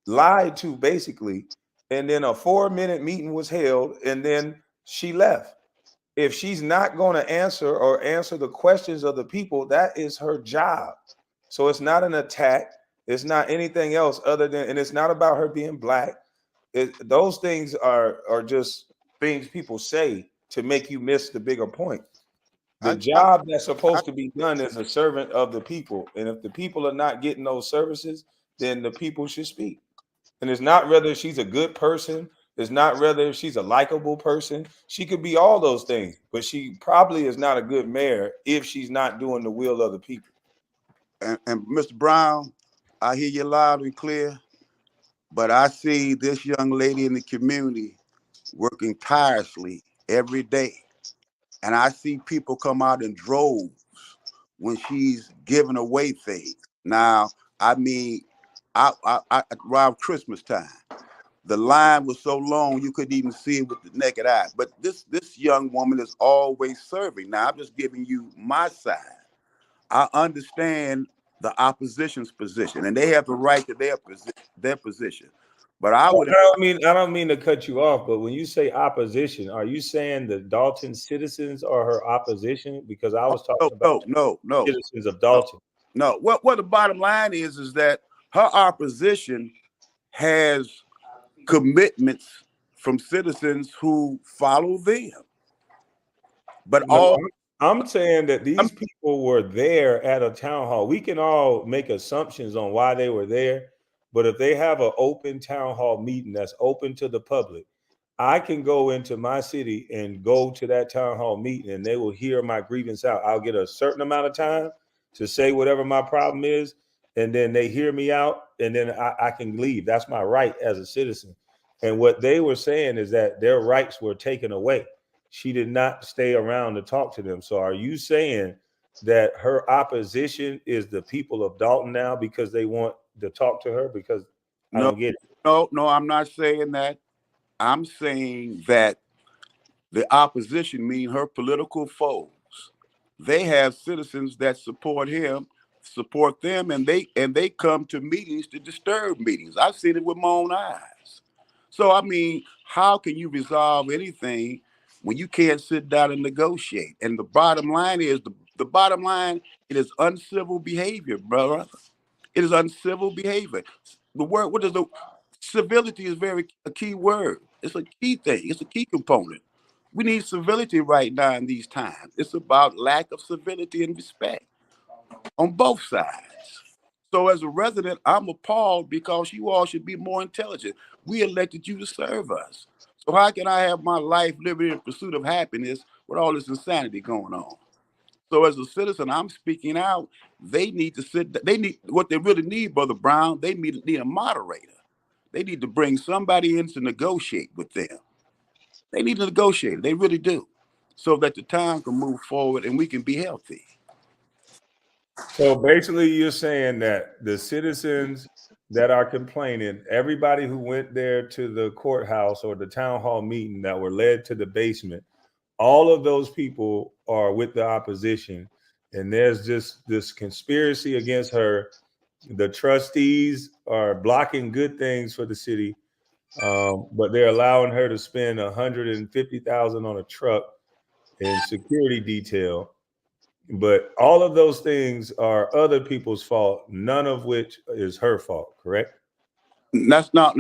lied to basically, and then a 4-minute meeting was held, and then she left. If she's not going to answer the questions of the people, that is her job. So it's not an attack. It's not anything else other than, and it's not about her being black. Those things are just things people say to make you miss the bigger point. The job that's supposed to be done is a servant of the people. And if the people are not getting those services, then the people should speak. And it's not whether she's a good person. It's not whether she's a likable person. She could be all those things, but she probably is not a good mayor if she's not doing the will of the people. And Mr. Brown, I hear you loud and clear, but I see this young lady in the community working tirelessly every day. And I see people come out in droves when she's giving away things. Now, I mean, around Christmas time, the line was so long you couldn't even see it with the naked eye. But this young woman is always serving. Now, I'm just giving you my side. I understand the opposition's position, and they have the right to their position. But I don't mean to cut you off, but when you say opposition, are you saying the Dalton citizens are her opposition? Because I was talking about no citizens of Dalton. No. What the bottom line is that her opposition has commitments from citizens who follow them. But I'm saying that these people were there at a town hall. We can all make assumptions on why they were there, but if they have an open town hall meeting that's open to the public, I can go into my city and go to that town hall meeting and they will hear my grievance out. I'll get a certain amount of time to say whatever my problem is, and then they hear me out, and then I can leave. That's my right as a citizen. And what they were saying is that their rights were taken away. She did not stay around to talk to them. So are you saying that her opposition is the people of Dalton now because they want to talk to her? Because I No, don't get it. no, I'm not saying that. I'm saying that the opposition, mean her political foes, they have citizens that support him, support them, and they come to meetings to disturb meetings. I've seen it with my own eyes. So I mean, how can you resolve anything when you can't sit down and negotiate? And the bottom line is the bottom line, it is uncivil behavior, brother. It is uncivil behavior. The word, what is the civility is very a key word. It's a key thing. It's a key component. We need civility right now in these times. It's about lack of civility and respect on both sides. So as a resident, I'm appalled because you all should be more intelligent. We elected you to serve us. So how can I have my life, liberty, and pursuit of happiness with all this insanity going on? So as a citizen, I'm speaking out. They need to sit. They need what they really need, Brother Brown. They need a moderator. They need to bring somebody in to negotiate with them. They need to negotiate. They really do, so that the town can move forward and we can be healthy. So basically, you're saying that the citizens that are complaining, everybody who went there to the courthouse or the town hall meeting that were led to the basement, all of those people are with the opposition. And there's just this conspiracy against her. The trustees are blocking good things for the city, but they're allowing her to spend $150,000 on a truck and security detail. But all of those things are other people's fault, none of which is her fault, correct? That's not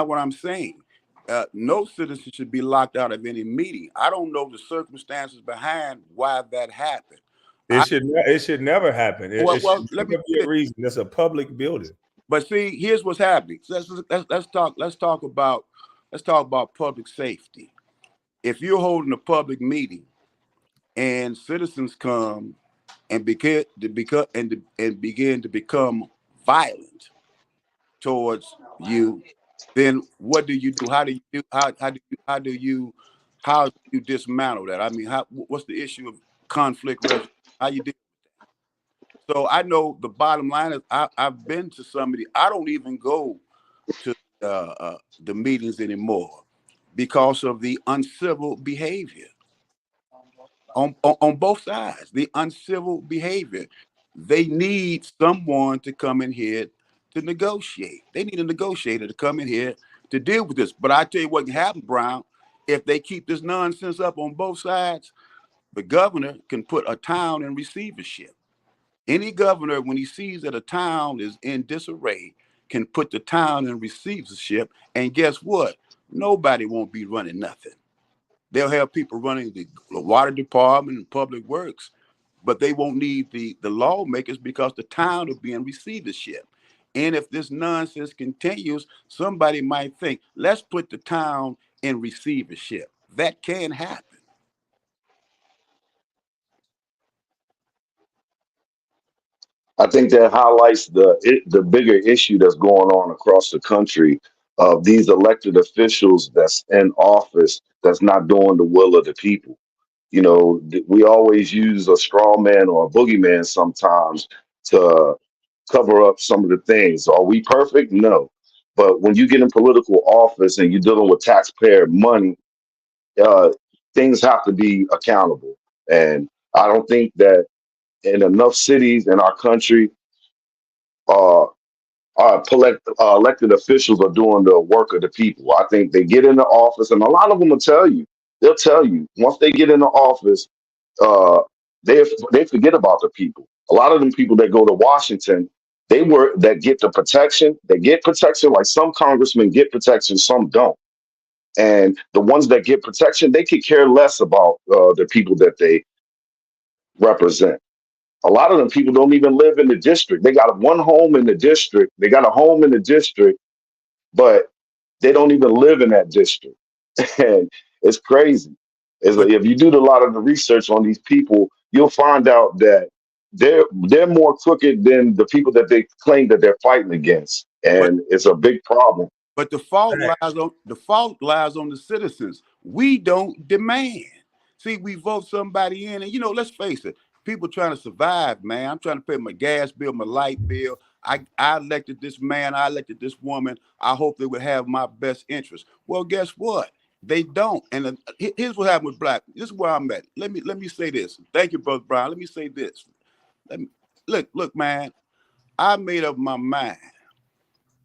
what I'm saying. No citizen should be locked out of any meeting. I don't know the circumstances behind why that happened. It should never happen. It should Let me never be a reason. It's a public building. But see, here's what's happening. So let's talk about public safety. If you're holding a public meeting and citizens come and begin to become violent towards you, then what do you do? How do you dismantle that? I mean, what's the issue of conflict resolution? How you do? So I know the bottom line is I've been to somebody. I don't even go to the meetings anymore because of the uncivil behavior on both sides. The uncivil behavior. They need someone to come in here to negotiate. They need a negotiator to come in here to deal with this. But I tell you what can happen, Brown, if they keep this nonsense up on both sides, the governor can put a town in receivership. Any governor, when he sees that a town is in disarray, can put the town in receivership. And guess what? Nobody won't be running nothing. They'll have people running the water department and public works, but they won't need the lawmakers because the town will be in receivership. And if this nonsense continues, somebody might think, let's put the town in receivership. That can happen. I think that highlights the bigger issue that's going on across the country of these elected officials that's in office that's not doing the will of the people. You know, we always use a straw man or a boogeyman sometimes to cover up some of the things. Are we perfect? No. But when you get in political office and you're dealing with taxpayer money, uh, things have to be accountable. And I don't think that in enough cities in our country, uh, elected officials are doing the work of the people. I think they get into office, and a lot of them will tell you. They'll tell you once they get into office, uh, they forget about the people. A lot of them people that go to Washington, that get the protection. They get protection, like some congressmen get protection, some don't. And the ones that get protection, they could care less about the people that they represent. A lot of them people don't even live in the district. They got one home in the district. They got a home in the district, but they don't even live in that district. And it's crazy. It's like, if you do a lot of the research on these people, you'll find out that they're more crooked than the people that they claim that they're fighting against. But And it's a big problem. But the fault lies on the citizens. We don't demand. See, we vote somebody in, and let's face it, people trying to survive, man. I'm trying to pay my gas bill, my light bill. I elected this man, I elected this woman. I hope they would have my best interest. Well, guess what? They don't. And here's what happened with black. This is where I'm at. Let me say this. Thank you, Brother Brian. Let me say this. Look, man. I made up my mind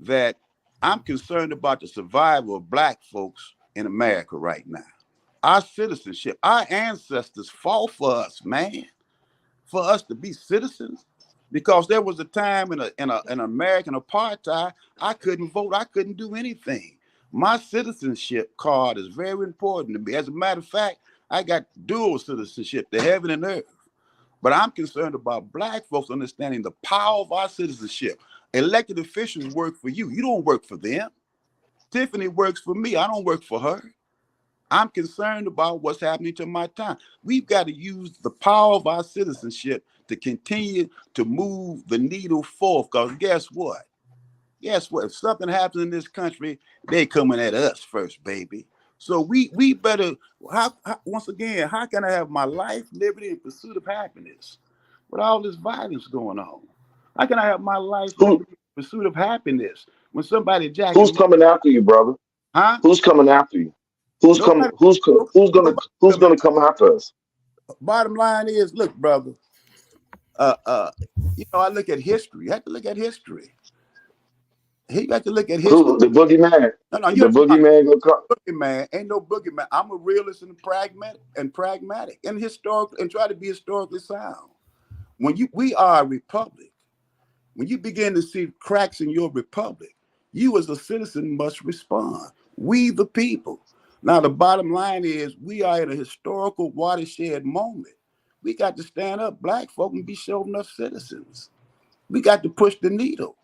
that I'm concerned about the survival of black folks in America right now. Our citizenship, our ancestors fought for us, man, for us to be citizens. Because there was a time in American apartheid, I couldn't vote, I couldn't do anything. My citizenship card is very important to me. As a matter of fact, I got dual citizenship, the heaven and earth. But I'm concerned about black folks understanding the power of our citizenship. Elected officials work for you. You don't work for them. Tiffany works for me. I don't work for her. I'm concerned about what's happening to my time. We've got to use the power of our citizenship to continue to move the needle forth. Because guess what? Guess what? If something happens in this country, they coming at us first, baby. So we better, once again, how can I have my life, liberty, and pursuit of happiness with all this violence going on? How can I have my life, liberty, and pursuit of happiness when somebody jacking Who's coming after you, brother? Huh? Who's coming after you? Who's Nobody, gonna come after us? Bottom line is, look, brother. I look at history. You have to look at history. He got to look at history. Who, the boogeyman? No, The boogeyman gonna come. Boogeyman ain't no boogeyman. I'm a realist and pragmatic and historical and try to be historically sound. We are a republic. When you begin to see cracks in your republic, you as a citizen must respond. We the people. Now the bottom line is we are in a historical watershed moment. We got to stand up, black folk, and be sure enough citizens. We got to push the needle.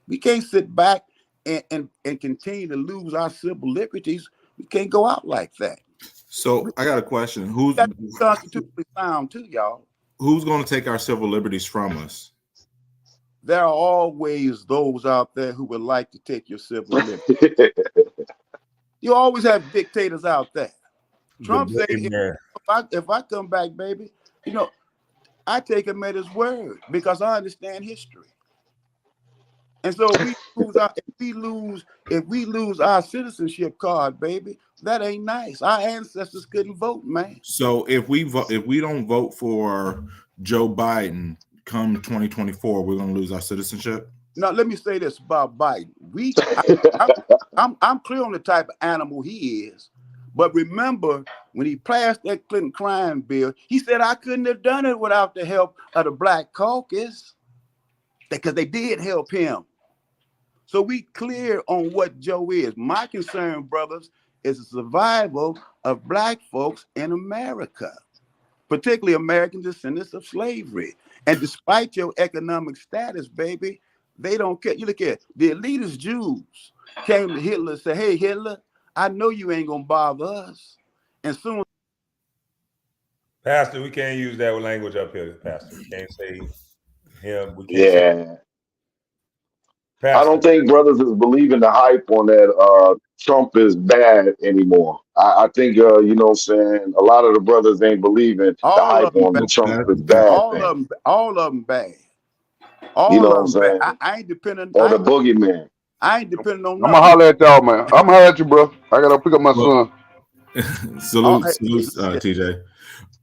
We can't sit back and continue to lose our civil liberties. We can't go out like that. So I got a question. Who's constitutionally sound too, y'all? Who's going to take our civil liberties from us? There are always those out there who would like to take your civil liberties. You always have dictators out there. Trump said, if I come back, baby, I take him at his word because I understand history. And so if we lose our citizenship card, baby, that ain't nice. Our ancestors couldn't vote, man. So if we don't vote for Joe Biden come 2024, we're gonna lose our citizenship. Now let me say this about Biden. I'm clear on the type of animal he is, but remember when he passed that Clinton crime bill, he said I couldn't have done it without the help of the Black Caucus, because they did help him. So we clear on what Joe is. My concern, brothers, is the survival of black folks in America, particularly American descendants of slavery. And despite your economic status, baby, they don't care. You look at the elitist Jews came to Hitler and said, hey, Hitler, I know you ain't gonna bother us. And soon, Pastor, we can't use that language up here, Pastor. We can't say him. We can't Yeah. Pastor. I don't think brothers is believing the hype on that Trump is bad anymore. I think you know what I'm saying, a lot of the brothers ain't believing the hype on the Trump is bad all thing. of them bad. You know what I'm of them saying? bad. I ain't depending Or the boogeyman. I ain't depending on I'm gonna holler at y'all, man. I'm gonna holler at you, bro. I gotta pick up my son. Salute, TJ.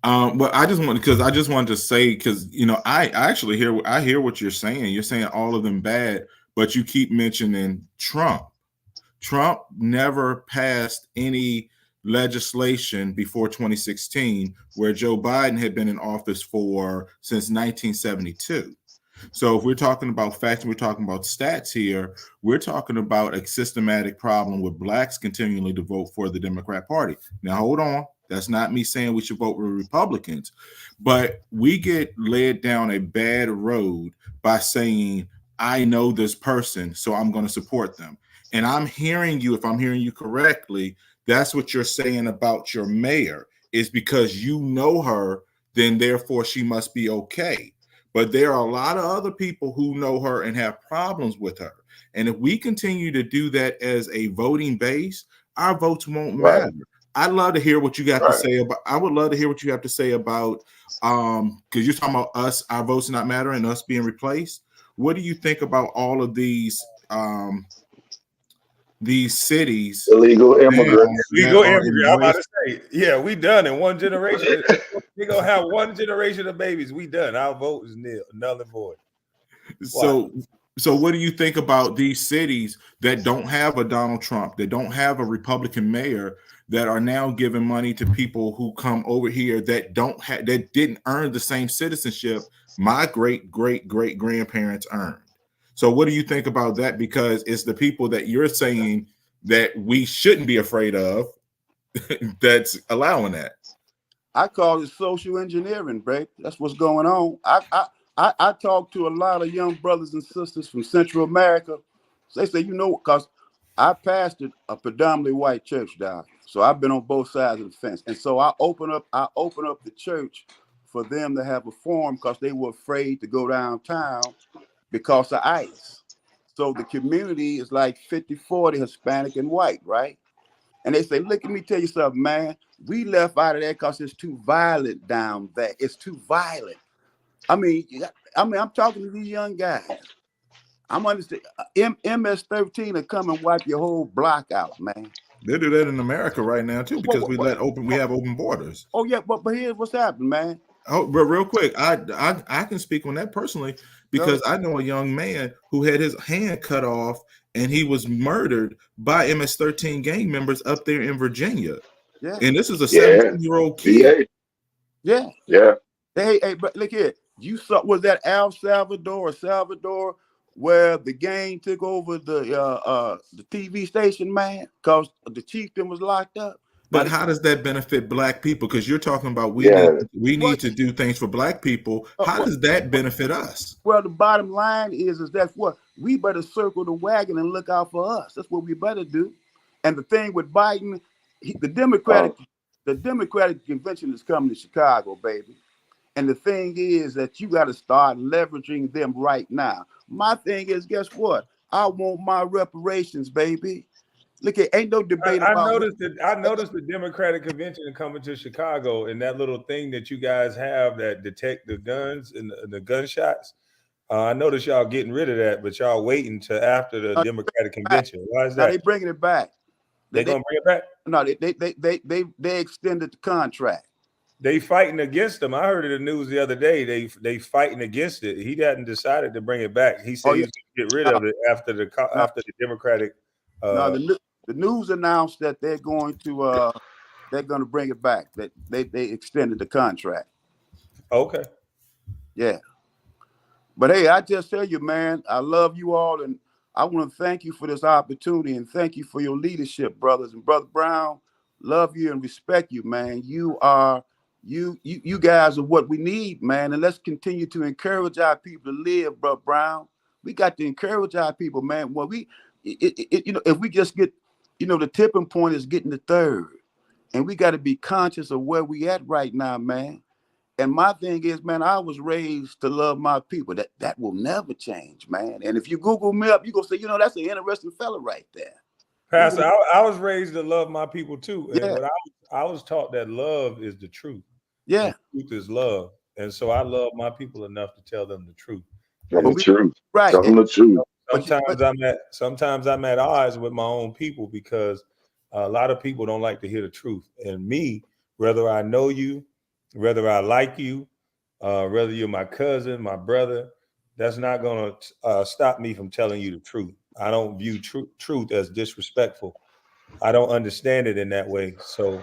But I just wanted to say, because I actually hear what you're saying. You're saying all of them bad, but you keep mentioning Trump. Trump never passed any legislation before 2016 where Joe Biden had been in office since 1972. So if we're talking about facts, we're talking about stats here, we're talking about a systematic problem with blacks continually to vote for the Democrat Party. Now, hold on. That's not me saying we should vote with Republicans, but we get led down a bad road by saying, I know this person, so I'm going to support them. And I'm hearing you, if I'm hearing you correctly, that's what you're saying about your mayor, is because you know her, then therefore she must be okay. But there are a lot of other people who know her and have problems with her. And if we continue to do that as a voting base, our votes won't Right. matter. I'd love to hear what you got to Right. say about. I would love to hear what you have to say about because you're talking about us, our votes not mattering, us being replaced. What do you think about all of these cities Illegal now immigrants. We that go are immigrant. I'm about embracing? to say, yeah, we done in one generation. We gonna have one generation of babies. We done. Our vote is null and void. So what do you think about these cities that don't have a Donald Trump, that don't have a Republican mayor, that are now giving money to people who come over here that that didn't earn the same citizenship my great grandparents earned? So what do you think about that? Because it's the people that you're saying that we shouldn't be afraid of that's allowing that. I call it social engineering, babe. That's what's going on. I talk to a lot of young brothers and sisters from Central America. They say, because I pastored a predominantly white church down, so I've been on both sides of the fence, and so I open up the church for them to have a forum because they were afraid to go downtown because of ICE. So the community is like 50-40 Hispanic and white, right? And they say, look, let me tell you something, man. We left out of there because it's too violent down there. It's too violent. I mean, I'm talking to these young guys. I'm understand. MS-13 will come and wipe your whole block out, man. They do that in America right now too because we have open borders. Oh yeah, but here's what's happening, man. Oh, but real quick, I can speak on that personally because I know a young man who had his hand cut off and he was murdered by MS-13 gang members up there in Virginia. Yeah. And this is a 17-year-old kid. Yeah. Yeah. Hey, but look here. You saw, was that El Salvador where the gang took over the TV station, man? Because the chieftain was locked up. But how does that benefit black people? Because you're talking about we need to do things for black people. How does that benefit us? Well, the bottom line is that's what we better circle the wagon and look out for us. That's what we better do. And the thing with Biden, the Democratic convention is coming to Chicago, baby. And the thing is that you got to start leveraging them right now. My thing is, guess what? I want my reparations, baby. Look, ain't no debate about. I noticed the Democratic convention coming to Chicago, and that little thing that you guys have that detect the guns and the gunshots. I noticed y'all getting rid of that, but y'all waiting to after the Democratic convention. Why is that? Now they bringing it back. They gonna bring it back? No, they extended the contract. They fighting against them. I heard in the news the other day. They fighting against it. He hadn't decided to bring it back. He said he's gonna get rid of it after the Democratic. The news announced that they're going to bring it back. That they extended the contract. Okay. Yeah. But hey, I just tell you, man, I love you all, and I want to thank you for this opportunity and thank you for your leadership, brothers. And Brother Brown, love you and respect you, man. You guys are what we need, man. And let's continue to encourage our people to live, Brother Brown. We got to encourage our people, man. Well, if we just get, the tipping point is getting the third, and we got to be conscious of where we at right now, man. And my thing is, man, I was raised to love my people. That will never change, man. And if you Google me up, you gonna say, that's an interesting fella right there. Pastor, I was raised to love my people too. Yeah. But I was taught that love is the truth. Yeah. The truth is love. And so I love my people enough to tell them the truth. Tell them the truth. Right. Tell them the truth. Sometimes I'm at odds with my own people because a lot of people don't like to hear the truth. And me, whether I know you, whether I like you, whether you're my cousin, my brother, that's not going to stop me from telling you the truth. I don't view truth as disrespectful. I don't understand it in that way. So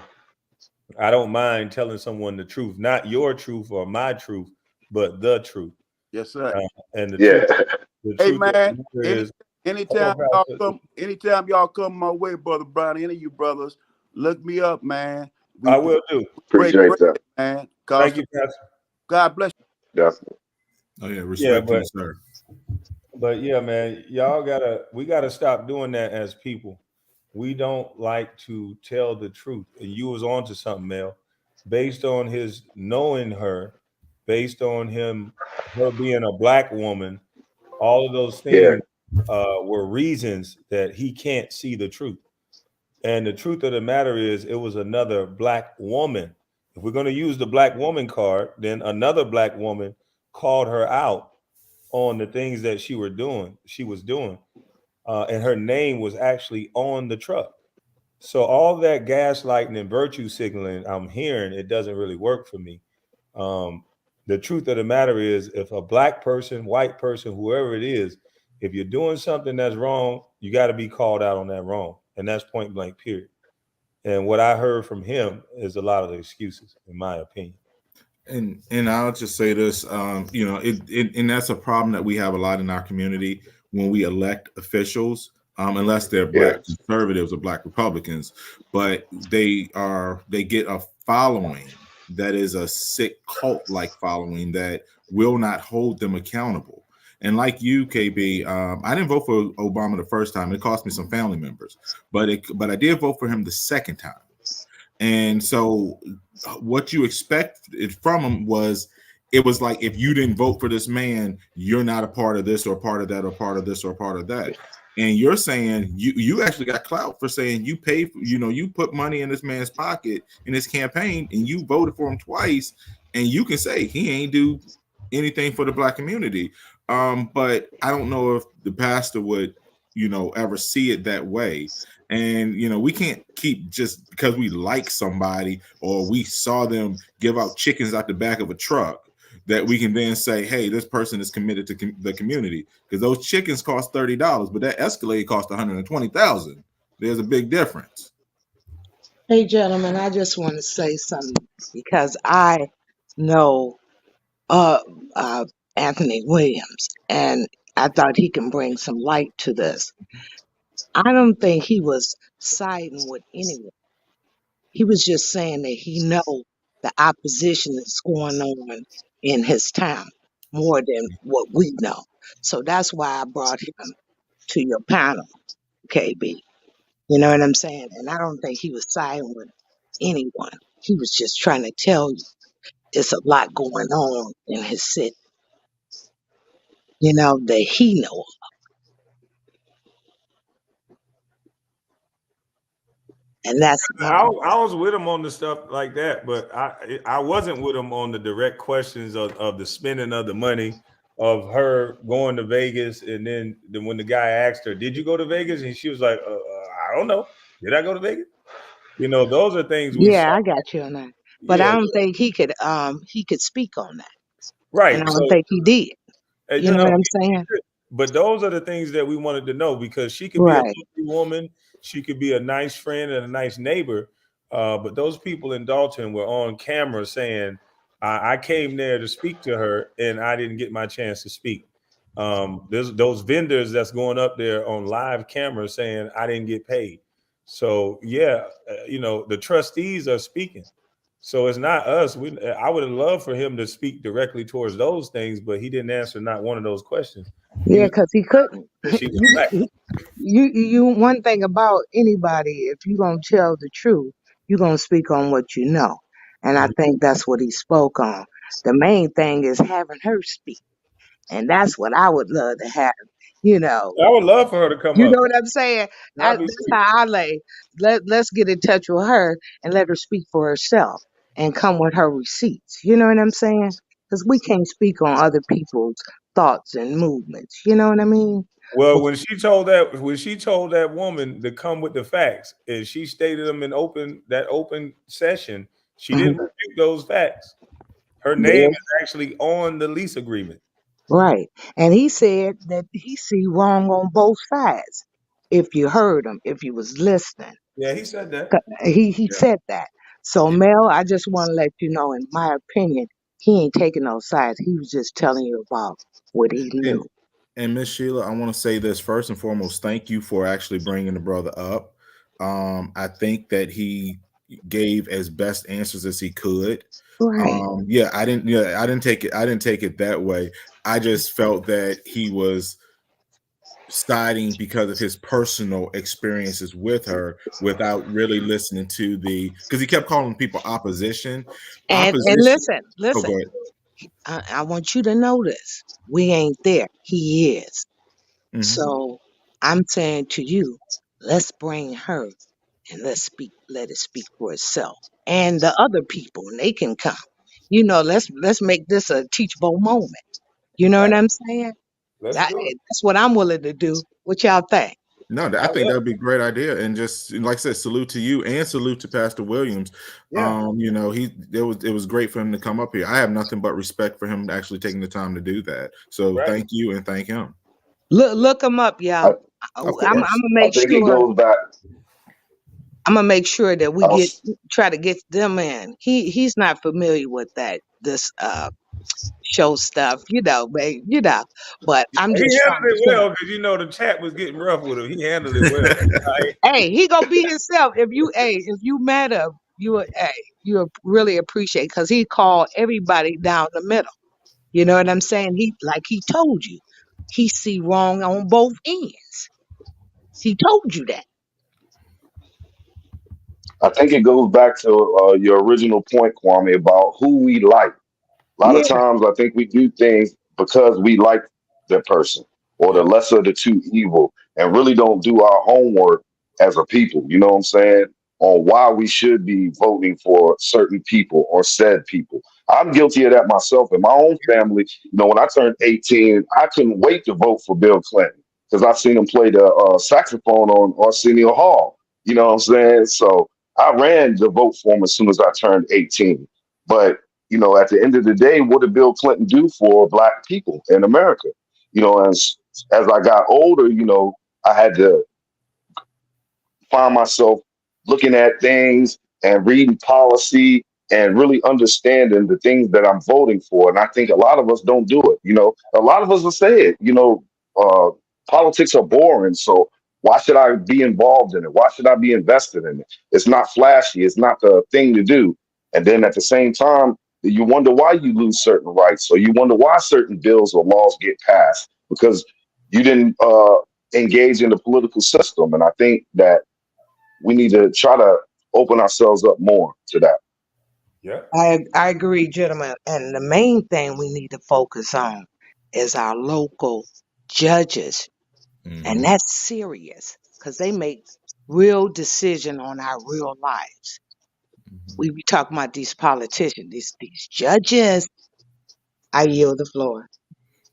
I don't mind telling someone the truth, not your truth or my truth, but the truth. Yes, sir. And the truth, hey, man, is, anytime y'all come my way, Brother Brown, any of you brothers, look me up, man. I will do. Appreciate that, man. Thank you, Pastor. God bless you. Definitely. Oh yeah, respect you, sir. But yeah, man, we gotta stop doing that as people. We don't like to tell the truth. And you was onto something, Mel, based on his knowing her, based on her being a black woman, all of those things were reasons that he can't see the truth. And the truth of the matter is, it was another black woman. If we're going to use the black woman card, then another black woman called her out on the things that she was doing, and her name was actually on the truck. So all that gaslighting and virtue signaling I'm hearing, it doesn't really work for me. Um, the truth of the matter is, if a black person, white person, whoever it is, if you're doing something that's wrong, you got to be called out on that wrong, and that's point blank, period. And what I heard from him is a lot of the excuses, in my opinion. And I'll just say this, and that's a problem that we have a lot in our community when we elect officials, unless they're black Yes. conservatives or black Republicans, but they get a following that is a sick cult-like following that will not hold them accountable. And like you, KB, I didn't vote for Obama the first time. It cost me some family members, but I did vote for him the second time. And so what you expected from him was, it was like, if you didn't vote for this man, you're not a part of this or part of that or part of this or part of that. And you're saying you actually got clout for saying you paid, you put money in this man's pocket in his campaign and you voted for him twice, and you can say he ain't do anything for the black community. But I don't know if the pastor would, ever see it that way. And we can't keep, just because we like somebody or we saw them give out chickens out the back of a truck, that we can then say, hey, this person is committed to the community, because those chickens cost $30, but that Escalade cost $120,000. There's a big difference. Hey, gentlemen, I just want to say something because I know uh, Anthony Williams, and I thought he can bring some light to this. I don't think he was siding with anyone. He was just saying that he know the opposition that's going on in his town more than what we know. So that's why I brought him to your panel, KB. You know what I'm saying? And I don't think he was siding with anyone. He was just trying to tell you it's a lot going on in his city, that he know of. And that's my I was with him on the stuff like that, but I wasn't with him on the direct questions of the spending of the money, of her going to Vegas, and then when the guy asked her, "Did you go to Vegas?" and she was like, "I don't know. Did I go to Vegas?" Those are things we saw. Yeah, I got you on that. But Yeah, I don't think he could speak on that. And I right. don't So think he did. You no, know no, what I'm saying? but those are the things that we wanted to know, because she could be a Right. lovely woman, she could be a nice friend and a nice neighbor, but those people in Dalton were on camera saying, I came there to speak to her and I didn't get my chance to speak. There's those vendors that's going up there on live camera saying I didn't get paid. So yeah, the trustees are speaking. So it's not us. I would have loved for him to speak directly towards those things, but he didn't answer not one of those questions. He Yeah, was because he couldn't. that she was You, black. one thing about anybody, if you're going to tell the truth, you're going to speak on what you know. And I think that's what he spoke on. The main thing is having her speak. And that's what I would love to have, you know. I would love for her to come You up. know what I'm saying? That'd be That's great. how I lay. Let's get in touch with her and let her speak for herself and come with her receipts. You know what I'm saying? Because we can't speak on other people's thoughts and movements. You know what I mean? Well, when she told that woman to come with the facts, and she stated them in open session, she Mhm. didn't refute those facts. Her name Yeah, is actually on the lease agreement. right. And he said that he see wrong on both sides. If you heard him, if you was listening. Yeah, he said that. He Yeah. said that. So Mel, I just want to let you know, in my opinion, he ain't taking no sides. He was just telling you about what he And knew. and Miss Sheila, I want to say this first and foremost. Thank you for actually bringing the brother up. I think that he gave as best answers as he could. Right. Yeah, I didn't take it. I didn't take it that way. I just felt that he was siding because of his personal experiences with her, without really listening to because he kept calling people opposition. And Opposition. Oh, listen. go ahead. I want you to know this. We ain't there. He is. So I'm saying to you, let's bring her and let it speak for itself. And the other people, and they can come. Let's make this a teachable moment. You know what Right. I'm saying? Let's That, do it. that's what I'm willing to do. What y'all think? No, I I think love that it. would be a great idea. And just like I said, salute to you and salute to Pastor Williams. Yeah. It was great for him to come up here. I have nothing but respect for him actually taking the time to do that. So Right. thank you and thank him. Look him up, y'all. I, I'm Of gonna course. I make think it sure. goes back. I'm gonna make sure that we I'll, s- try to get them in. He's not familiar with this show stuff, but I'm He just handled trying to it tell. well because the chat was getting rough with him. He handled it well. Hey, he gonna be himself. If you met him, you really appreciate because he called everybody down the middle. You know what I'm saying? He told you, he see wrong on both ends. He told you that. I think it goes back to your original point, Kwame, about who we like. A lot of Yeah, times, I think we do things because we like the person or Yeah. the lesser of the two evil, and really don't do our homework as a people. You know what I'm saying? On why we should be voting for certain people or said people. I'm guilty of that myself in my own family. When I turned 18, I couldn't wait to vote for Bill Clinton because I seen him play the saxophone on Arsenio Hall. You know what I'm saying? So I ran to vote for him as soon as I turned 18. But at the end of the day, what did Bill Clinton do for black people in America? As I got older, I had to find myself looking at things and reading policy and really understanding the things that I'm voting for. And I think a lot of us don't do it. A lot of us will say it, uh, politics are boring. So why should I be involved in it? Why should I be invested in it? It's not flashy. It's not the thing to do. And then at the same time, you wonder why you lose certain rights. So you wonder why certain bills or laws get passed because you didn't engage in the political system. And I think that we need to try to open ourselves up more to that. Yeah. I agree, gentlemen. And the main thing we need to focus on is our local judges, and Mhm. that's serious because they make real decision on our real lives. We be talking about these politicians, these judges. I yield the floor.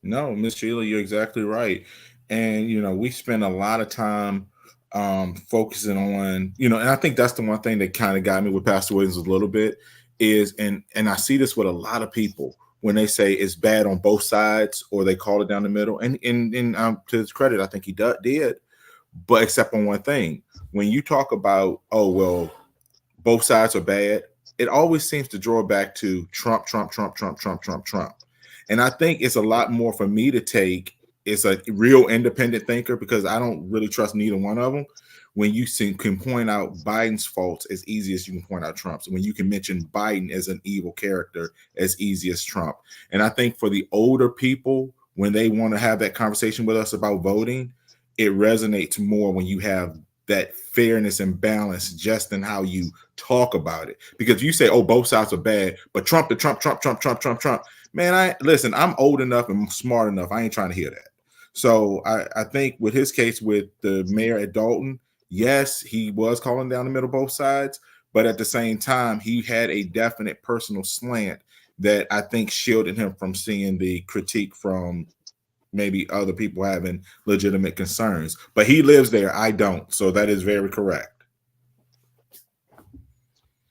No, Miss Sheila, you're exactly right. And we spend a lot of time focusing on, and I think that's the one thing that kind of got me with Pastor Williams a little bit is and I see this with a lot of people when they say it's bad on both sides or they call it down the middle. And to his credit, I think he did, but except on one thing. When you talk about, oh well, both sides are bad, it always seems to draw back to Trump, Trump, Trump, Trump, Trump, Trump, Trump. And I think it's a lot more for me to take. It's a real independent thinker because I don't really trust neither one of them. When you can point out Biden's faults as easy as you can point out Trump's, when you can mention Biden as an evil character as easy as Trump. And I think for the older people, when they want to have that conversation with us about voting, it resonates more when you have that fairness and balance just in how you talk about it. Because you say, oh, both sides are bad, but Trump, Trump. Man, I'm old enough and smart enough. I ain't trying to hear that. So I think with his case with the mayor at Dalton, yes, he was calling down the middle both sides, but at the same time, he had a definite personal slant that I think shielded him from seeing the critique from maybe other people having legitimate concerns. But he lives there. I don't. So that is very correct.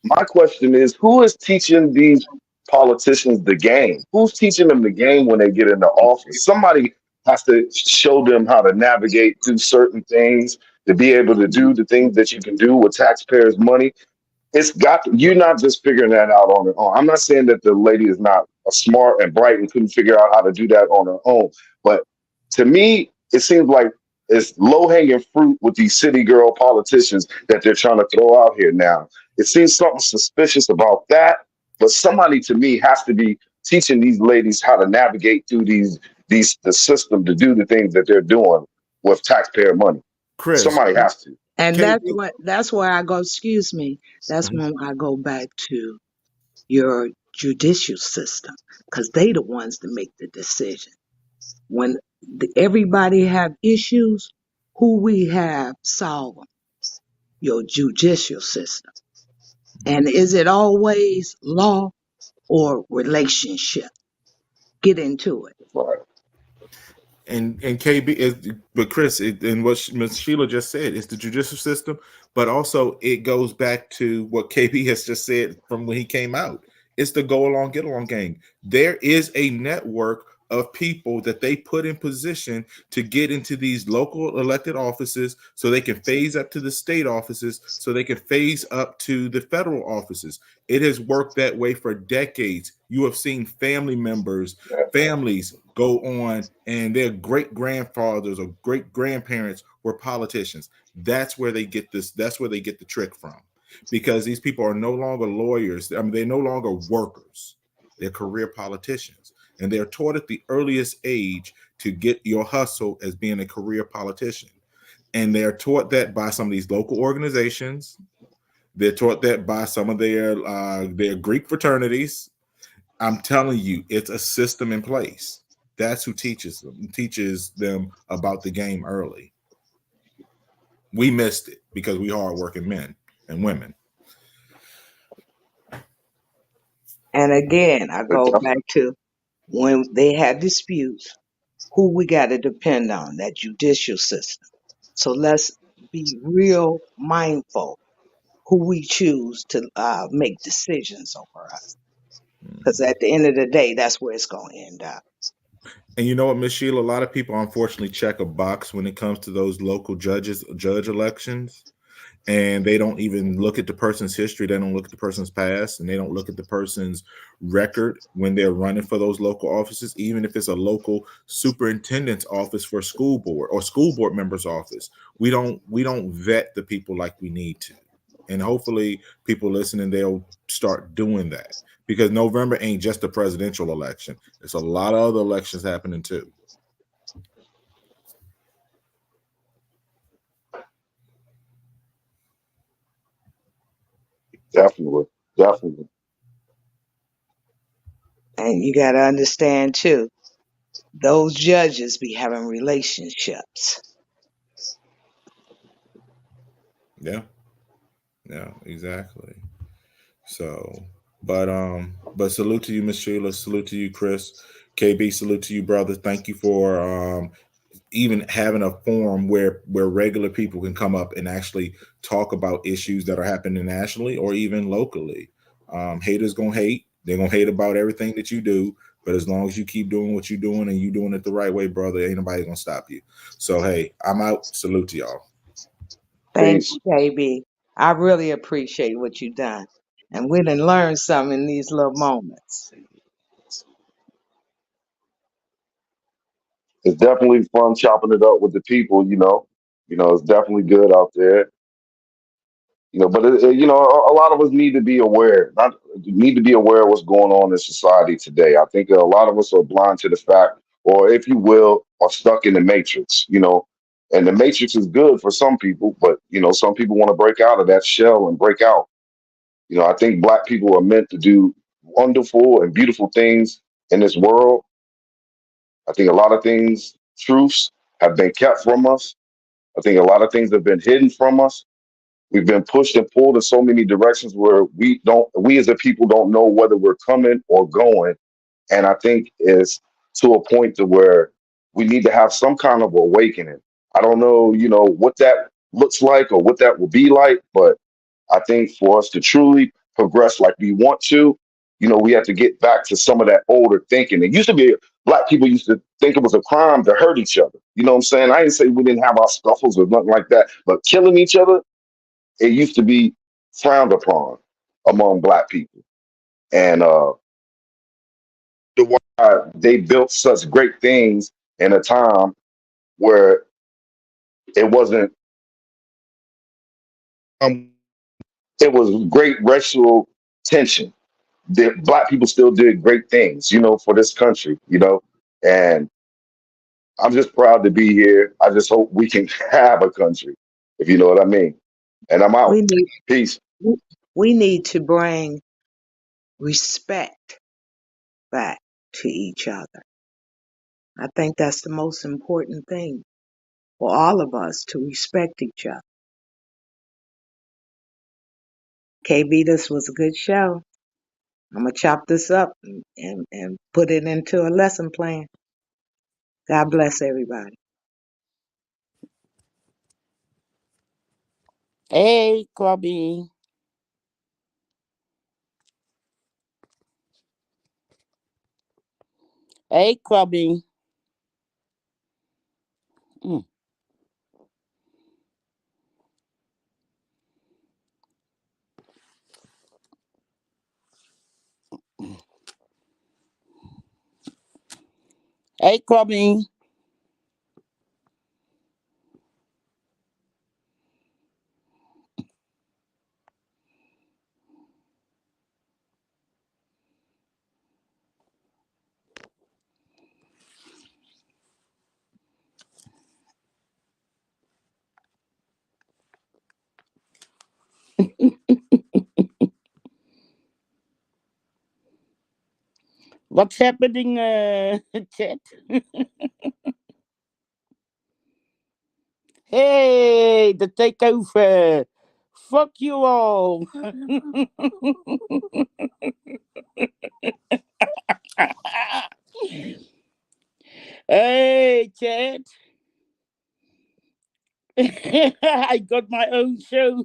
My question is, who is teaching these politicians the game? Who's teaching them the game when they get into office? Somebody has to show them how to navigate through certain things to be able to do the things that you can do with taxpayers' money. You're not just figuring that out on your own. I'm not saying that the lady is not smart and bright and couldn't figure out how to do that on her own, but to me it seems like it's low-hanging fruit with these city girl politicians that they're trying to throw out here now. It seems something suspicious about that, but somebody to me has to be teaching these ladies how to navigate through the system to do the things that they're doing with taxpayer money. Chris, Somebody has to. And can that's where I go, excuse me, that's when I go back to your judicial system, because they the ones that make the decision. When Everybody have issues. Who we have solve them? Your judicial system. And is it always law or relationship? Get into it. Right. And KB is, but Chris, and what Ms. Sheila just said, it's the judicial system, but also it goes back to what KB has just said from when he came out. It's the go along, get along game. There is a network of people that they put in position to get into these local elected offices so they can phase up to the state offices, so they can phase up to the federal offices. It has worked that way for decades. You have seen family members, families go on, and their great grandfathers or great grandparents were politicians. That's where they get this. That's where they get the trick from, because these people are no longer lawyers. I mean, they're no longer workers. They're career politicians, and they're taught at the earliest age to get your hustle as being a career politician. And they're taught that by some of these local organizations. They're taught that by some of their Greek fraternities. I'm telling you, it's a system in place. That's who teaches them about the game early. We missed it because we hardworking men and women. And again, I go back to when they had disputes, who we got to depend on, that judicial system. So let's be real mindful who we choose to make decisions over us. Because at the end of the day, that's where it's going to end up. And you know what, Miss Sheila, a lot of people unfortunately check a box when it comes to those local judge elections. And they don't even look at the person's history. They don't look at the person's past, and they don't look at the person's record when they're running for those local offices, even if it's a local superintendent's office for a school board or school board member's office. We don't vet the people like we need to. And hopefully people listening, they'll start doing that, because November ain't just a presidential election. There's a lot of other elections happening too. Definitely. Definitely. And you got to understand too, those judges be having relationships. Yeah, exactly. So, but salute to you, Miss Sheila. Salute to you, Chris. KB, salute to you, brother. Thank you for even having a forum where regular people can come up and actually talk about issues that are happening nationally or even locally. Haters gonna hate. They're gonna hate about everything that you do. But as long as you keep doing what you're doing and you doing it the right way, brother, ain't nobody gonna stop you. So hey, I'm out. Salute to y'all. Thank you, KB. I really appreciate what you've done. And we done learned something in these little moments. It's definitely fun chopping it up with the people, you know. You know, it's definitely good out there. You know, but you know, a lot of us need to be aware, not need to be aware of what's going on in society today. I think a lot of us are blind to the fact, or if you will, are stuck in the matrix. You know, and the matrix is good for some people, but you know, some people want to break out of that shell and break out. You know, I think Black people are meant to do wonderful and beautiful things in this world. I think a lot of things, truths, have been kept from us. I think a lot of things have been hidden from us. We've been pushed and pulled in so many directions where we as a people don't know whether we're coming or going. And I think it's to a point to where we need to have some kind of awakening. I don't know, you know, what that looks like or what that will be like, but I think for us to truly progress like we want to, you know, we have to get back to some of that older thinking. It used to be Black people used to think it was a crime to hurt each other. You know what I'm saying? I didn't say we didn't have our scuffles or nothing like that, but killing each other, it used to be frowned upon among Black people. And the why they built such great things in a time where it wasn't it was great racial tension. The Black people still did great things, you know, for this country, you know. And I'm just proud to be here. I just hope we can have a country, if you know what I mean. And I'm out. We need Peace. we need to bring respect back to each other. I think that's the most important thing for all of us, to respect each other. KB, this was a good show. I'm going to chop this up and put it into a lesson plan. God bless everybody. Hey, Kwame. Hey, Kwame. Mm. Hey, Kwame. What's happening, chat? Hey, the takeover. Fuck you all. Hey, chat. I got my own show.